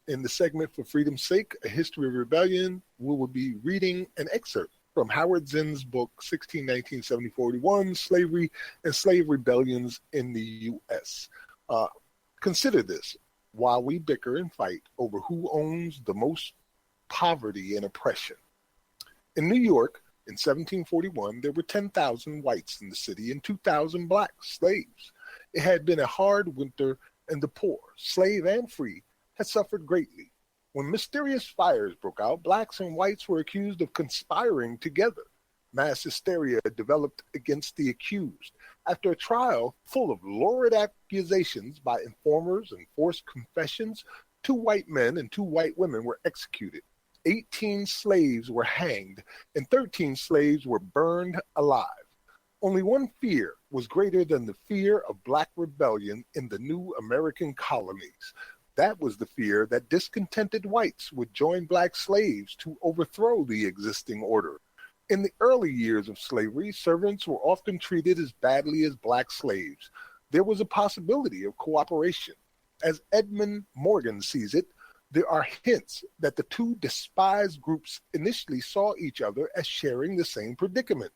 Speaker 3: In the segment For Freedom's Sake, A History of Rebellion, we will be reading an excerpt from Howard Zinn's book, 1619-7041, Slavery and Slave Rebellions in the U.S. Consider this: while we bicker and fight over who owns the most poverty and oppression. In New York, in 1741, there were 10,000 whites in the city and 2,000 black slaves. It had been a hard winter, and the poor, slave and free, had suffered greatly. When mysterious fires broke out, blacks and whites were accused of conspiring together. Mass hysteria developed against the accused. After a trial full of lurid accusations by informers and forced confessions, 2 white men and 2 white women were executed. 18 slaves were hanged, and 13 slaves were burned alive. Only one fear was greater than the fear of black rebellion in the new American colonies. That was the fear that discontented whites would join black slaves to overthrow the existing order. In the early years of slavery, servants were often treated as badly as black slaves. There was a possibility of cooperation. As Edmund Morgan sees it, there are hints that the 2 despised groups initially saw each other as sharing the same predicament.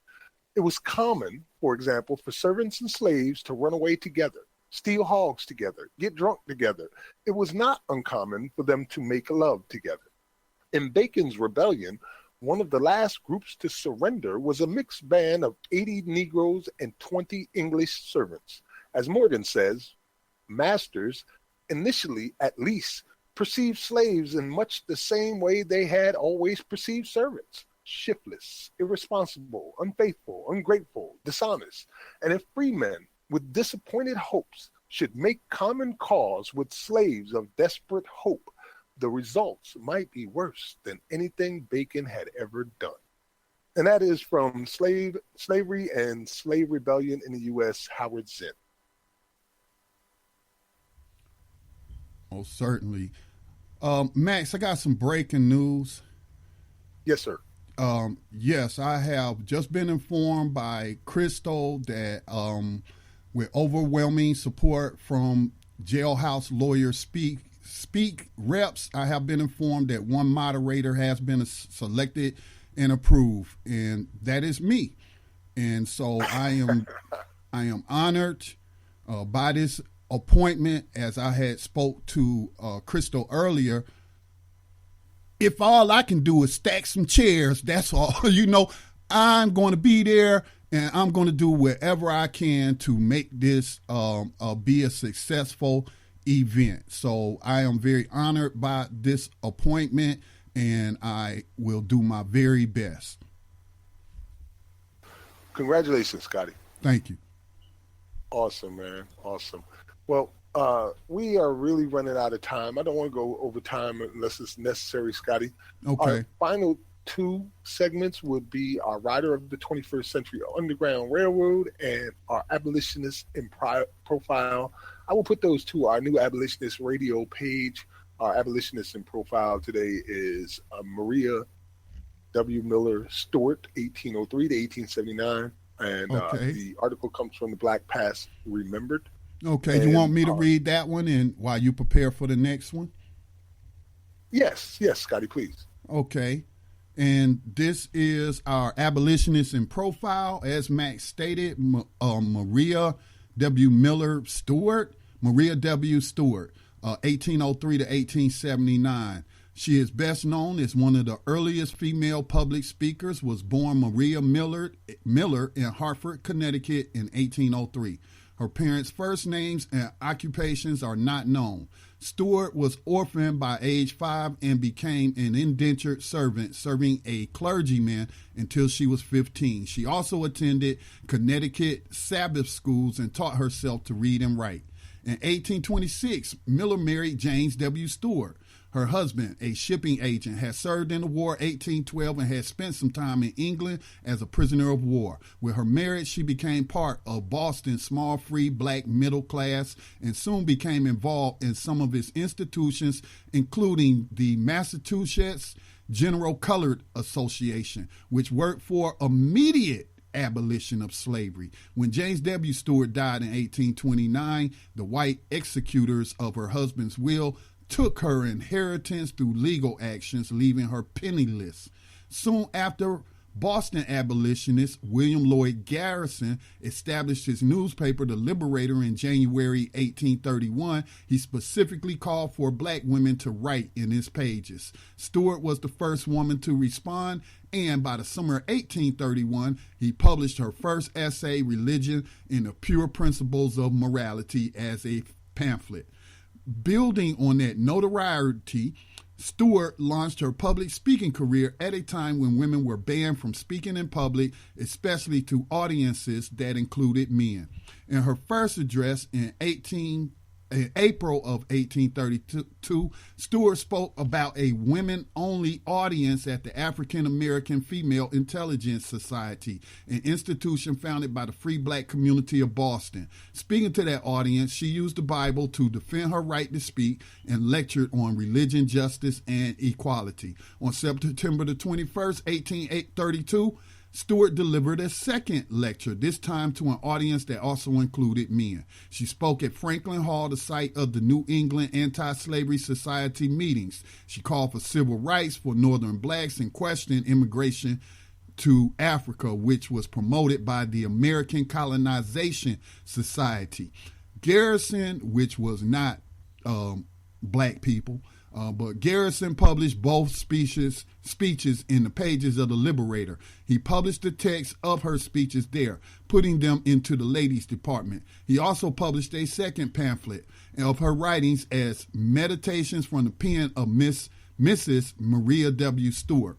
Speaker 3: It was common, for example, for servants and slaves to run away together, steal hogs together, get drunk together. It was not uncommon for them to make love together. In Bacon's rebellion, one of the last groups to surrender was a mixed band of 80 Negroes and 20 English servants. As Morgan says, masters, initially at least, perceived slaves in much the same way they had always perceived servants: shiftless, irresponsible, unfaithful, ungrateful, dishonest. And if free men with disappointed hopes should make common cause with slaves of desperate hope, the results might be worse than anything Bacon had ever done. And that is from Slavery and Slave Rebellion in the U.S., Howard Zinn.
Speaker 1: Oh, certainly. Max, I got some breaking news.
Speaker 3: Yes, sir.
Speaker 1: Yes, I have just been informed by Crystal that with overwhelming support from Jailhouse Lawyers Speak reps, I have been informed that one moderator has been selected and approved, and that is me. And so I am honored by this appointment. As I had spoke to Crystal earlier, if all I can do is stack some chairs, that's all. I'm going to be there, and I'm going to do whatever I can to make this be a successful event. So I am very honored by this appointment, and I will do my very best.
Speaker 3: Congratulations, Scotty.
Speaker 1: Thank you.
Speaker 3: Awesome, man. Awesome. Well, we are really running out of time. I don't want to go over time unless it's necessary, Scotty.
Speaker 1: Okay.
Speaker 3: Our final 2 segments would be our Rider of the 21st Century Underground Railroad and our Abolitionist in Profile. I will put those to our new Abolitionist Radio page. Our Abolitionist in Profile today is Maria W. Miller Stewart, 1803 to 1879. And the article comes from the Black Past Remembered.
Speaker 1: Okay, you want me to read that one and while you prepare for the next one?
Speaker 3: Yes, Scotty, please.
Speaker 1: Okay. And this is our Abolitionist in Profile. As Max stated, Maria W. Miller Stewart, 1803 to 1879. She is best known as one of the earliest female public speakers, was born Maria Miller in Hartford, Connecticut in 1803. Her parents' first names and occupations are not known. Stewart was orphaned by age 5 and became an indentured servant, serving a clergyman until she was 15. She also attended Connecticut Sabbath schools and taught herself to read and write. In 1826, Miller married James W. Stewart. Her husband, a shipping agent, had served in the War 1812 and had spent some time in England as a prisoner of war. With her marriage, she became part of Boston's small free black middle class and soon became involved in some of its institutions, including the Massachusetts General Colored Association, which worked for immediate abolition of slavery. When James W. Stewart died in 1829, the white executors of her husband's will took her inheritance through legal actions, leaving her penniless. Soon after, Boston abolitionist William Lloyd Garrison established his newspaper, The Liberator, in January 1831. He specifically called for black women to write in his pages. Stewart was the first woman to respond, and by the summer of 1831, he published her first essay, Religion and the Pure Principles of Morality, as a pamphlet. Building on that notoriety, Stewart launched her public speaking career at a time when women were banned from speaking in public, especially to audiences that included men. In her first address in April of 1832, Stewart spoke about a women-only audience at the African American Female Intelligence Society, an institution founded by the free black community of Boston. Speaking to that audience, she used the Bible to defend her right to speak and lectured on religion, justice, and equality. On September the 21st, 1832, Stewart delivered a second lecture, this time to an audience that also included men. She spoke at Franklin Hall, the site of the New England Anti-Slavery Society meetings. She called for civil rights for Northern blacks and questioned immigration to Africa, which was promoted by the American Colonization Society. Garrison, which was not black people, but Garrison published both speeches in the pages of the Liberator. He published the text of her speeches there, putting them into the ladies' department. He also published a second pamphlet of her writings as Meditations from the pen of Mrs. Maria W. Stewart.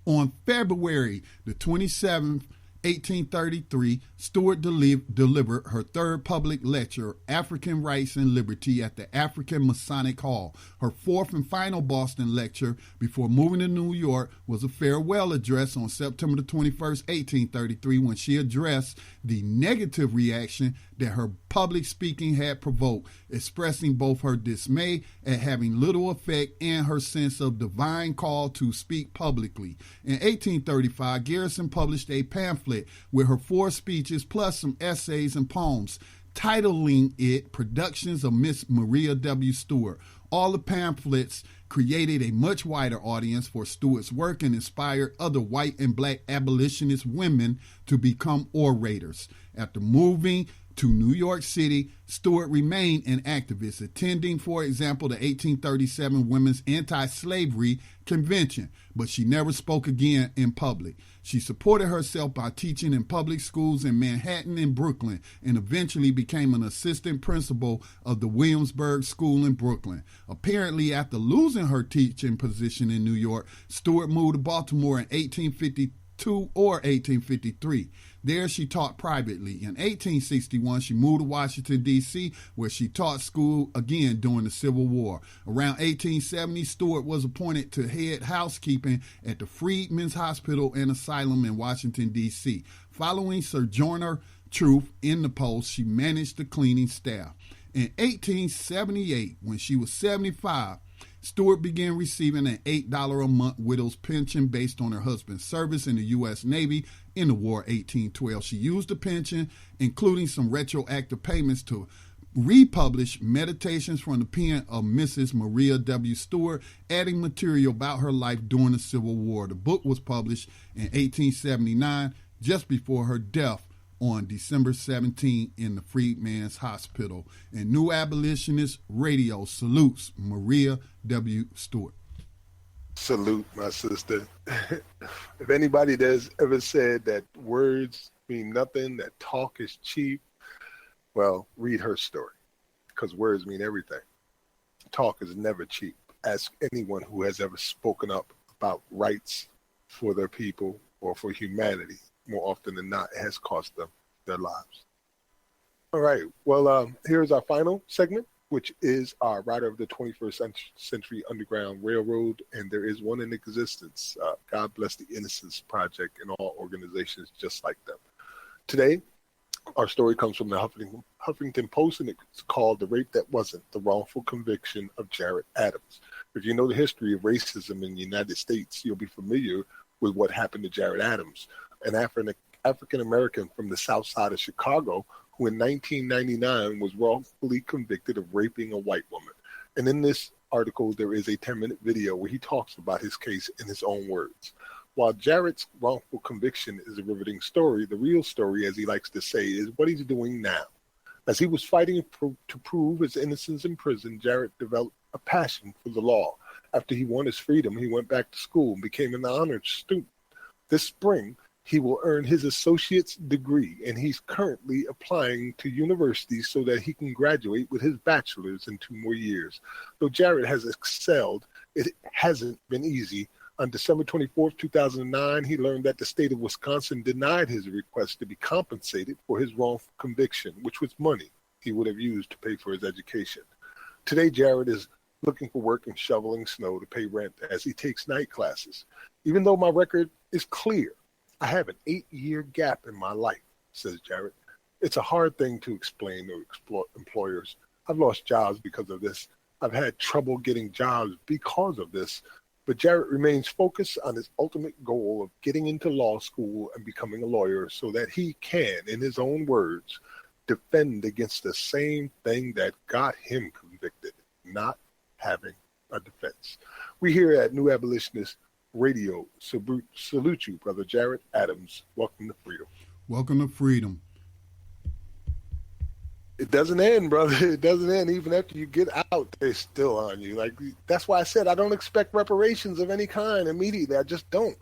Speaker 1: On February the 27th, 1833, Stewart delivered her third public lecture, African Rights and Liberty, at the African Masonic Hall. Her fourth and final Boston lecture before moving to New York was a farewell address on September the 21st, 1833, when she addressed the negative reaction that her public speaking had provoked, expressing both her dismay at having little effect and her sense of divine call to speak publicly. In 1835, Garrison published a pamphlet with her 4 speeches plus some essays and poems, titling it Productions of Miss Maria W. Stewart. All the pamphlets created a much wider audience for Stewart's work and inspired other white and black abolitionist women to become orators. After moving to New York City, Stewart remained an activist, attending, for example, the 1837 Women's Anti-Slavery Convention, but she never spoke again in public. She supported herself by teaching in public schools in Manhattan and Brooklyn, and eventually became an assistant principal of the Williamsburg School in Brooklyn. Apparently, after losing her teaching position in New York, Stewart moved to Baltimore in 1852 or 1853. There she taught privately. In 1861, she moved to Washington, D.C., where she taught school again during the Civil War. Around 1870, Stewart was appointed to head housekeeping at the Freedmen's Hospital and Asylum in Washington, D.C. Following Sojourner Truth in the post, she managed the cleaning staff. In 1878, when she was 75, Stewart began receiving an $8 a month widow's pension based on her husband's service in the U.S. Navy in the War 1812. She used the pension, including some retroactive payments, to republish Meditations from the pen of Mrs. Maria W. Stewart, adding material about her life during the Civil War. The book was published in 1879, just before her death on December 17 in the Freedmen's Hospital. And New Abolitionist Radio salutes Maria W. Stewart.
Speaker 3: Salute, my sister. If anybody has ever said that words mean nothing, that talk is cheap, well, read her story, because words mean everything. Talk is never cheap. Ask anyone who has ever spoken up about rights for their people or for humanity. More often than not, it has cost them their lives. All right. Well, here's our final segment, which is our Rider of the 21st Century Underground Railroad, and there is one in existence. God Bless the Innocence Project and all organizations just like them. Today, our story comes from the Huffington Post, and it's called The Rape That Wasn't, the Wrongful Conviction of Jared Adams. If you know the history of racism in the United States, you'll be familiar with what happened to Jared Adams, an African-American from the south side of Chicago who in 1999 was wrongfully convicted of raping a white woman. And in this article, there is a 10-minute video where he talks about his case in his own words. While Jared's wrongful conviction is a riveting story, the real story, as he likes to say, is what he's doing now. As he was fighting to prove his innocence in prison, Jared developed a passion for the law. After he won his freedom, he went back to school and became an honored student. This spring, he will earn his associate's degree, and he's currently applying to universities so that he can graduate with his bachelor's in 2 more years. Though Jared has excelled It hasn't been easy. On December 24th, 2009, he learned that the state of Wisconsin denied his request to be compensated for his wrongful conviction, which was money he would have used to pay for his education. Today, Jared is looking for work and shoveling snow to pay rent as he takes night classes. Even though my record is clear, I have an 8-year gap in my life, says Jared. It's a hard thing to explain to employers. I've lost jobs because of this. I've had trouble getting jobs because of this. But Jared remains focused on his ultimate goal of getting into law school and becoming a lawyer so that he can, in his own words, defend against the same thing that got him convicted, not having a defense. We here at New Abolitionist Radio salute you, Brother Jared Adams. Welcome to freedom.
Speaker 1: Welcome to freedom.
Speaker 3: It doesn't end, brother. It doesn't end. Even after you get out, they're still on you. Like, that's why I said I don't expect reparations of any kind immediately. I just don't.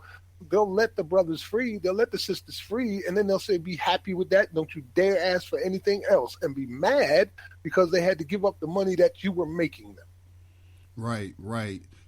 Speaker 3: They'll let the brothers free. They'll let the sisters free. And then they'll say, be happy with that. Don't you dare ask for anything else. And be mad because they had to give up the money that you were making them.
Speaker 1: Right.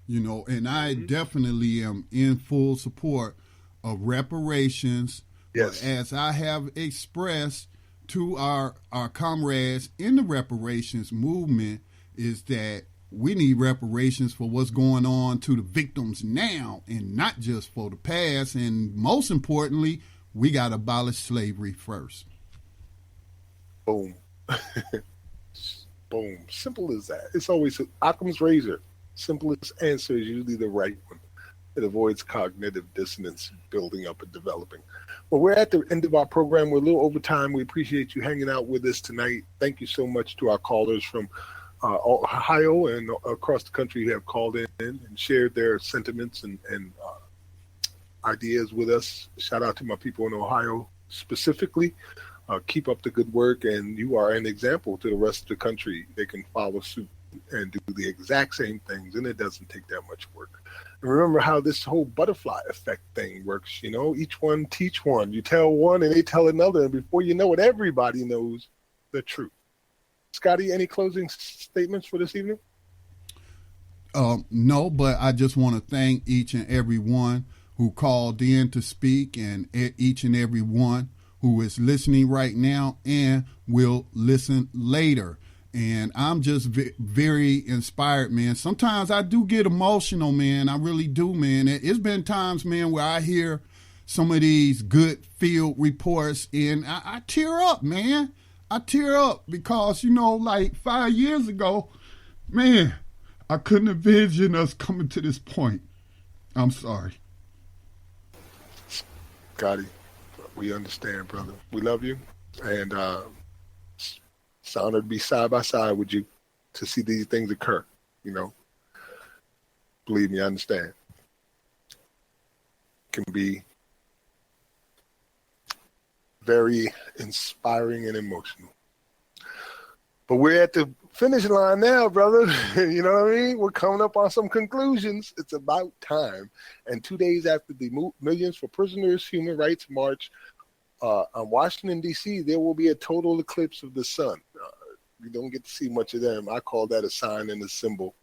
Speaker 1: You know, and I definitely am in full support of reparations.
Speaker 3: Yes.
Speaker 1: As I have expressed to our comrades in the reparations movement, is that we need reparations for what's going on to the victims now and not just for the past. And most importantly, we got to abolish slavery first.
Speaker 3: Boom. Boom. Simple as that. It's always Occam's razor. Simplest answer is usually the right one. It avoids cognitive dissonance building up and developing. Well, we're at the end of our program. We're a little over time. We appreciate you hanging out with us tonight. Thank you so much to our callers from Ohio and across the country who have called in and shared their sentiments and ideas with us. Shout out to my people in Ohio specifically. Keep up the good work, and you are an example to the rest of the country. They can follow suit and do the exact same things, and it doesn't take that much work. And remember how this whole butterfly effect thing works. You know, each one teach one. You tell one and they tell another, and before you know it, everybody knows the truth. Scotty, any closing statements for this evening?
Speaker 1: No, but I just want to thank each and every one who called in to speak, and each and every one who is listening right now and will listen later. And I'm just very inspired, man. Sometimes I do get emotional, man. I really do, man. It's been times, man, where I hear some of these good field reports and I tear up, man. I tear up because, you know, like 5 years ago, man, I couldn't envision us coming to this point. I'm sorry.
Speaker 3: Scotty, we understand, brother. We love you. And it's an honor to be side by side with you to see these things occur, you know. Believe me, I understand. It can be very inspiring and emotional. But we're at the finish line now, brother. You know what I mean? We're coming up on some conclusions. It's about time. And 2 days after the Millions for Prisoners Human Rights March on Washington, D.C., there will be a total eclipse of the sun. We don't get to see much of them. I call that a sign and a symbol.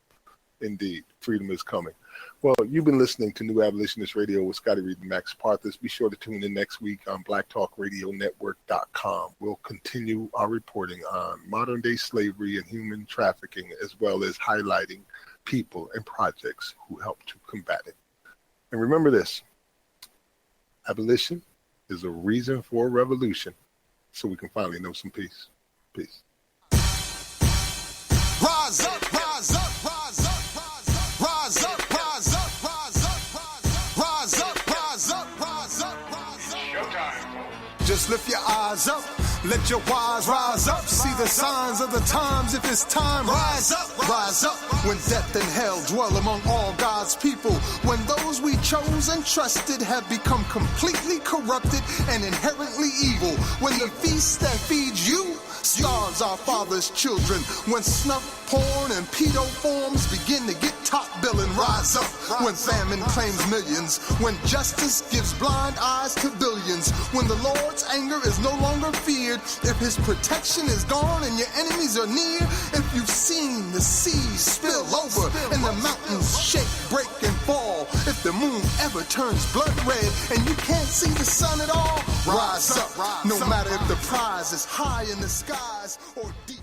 Speaker 3: Indeed, freedom is coming. Well, you've been listening to New Abolitionist Radio with Scotty Reed and Max Parthas. Be sure to tune in next week on blacktalkradionetwork.com. We'll continue our reporting on modern-day slavery and human trafficking, as well as highlighting people and projects who help to combat it. And remember this, abolition is a reason for a revolution, so we can finally know some peace. Peace.
Speaker 2: Rise up, rise up, rise up, rise up, rise up, rise up, rise up, rise up, rise up, rise up. Showtime. Just lift your eyes up. Let your wise rise up. See the signs of the times. If it's time, rise up, rise up. When death and hell dwell among all God's people. When those we chose and trusted have become completely corrupted and inherently evil. When the feast that feeds you starves our father's children. When snuff porn and pedo forms begin to get top billing, rise up. When famine claims millions, when justice gives blind eyes to billions, when the Lord's anger is no longer feared, if his protection is gone and your enemies are near, if you've seen the seas spill over and the mountains shake, break, and fall, if the moon ever turns blood red and you can't see the sun at all, rise up. No matter if the prize is high in the skies or deep.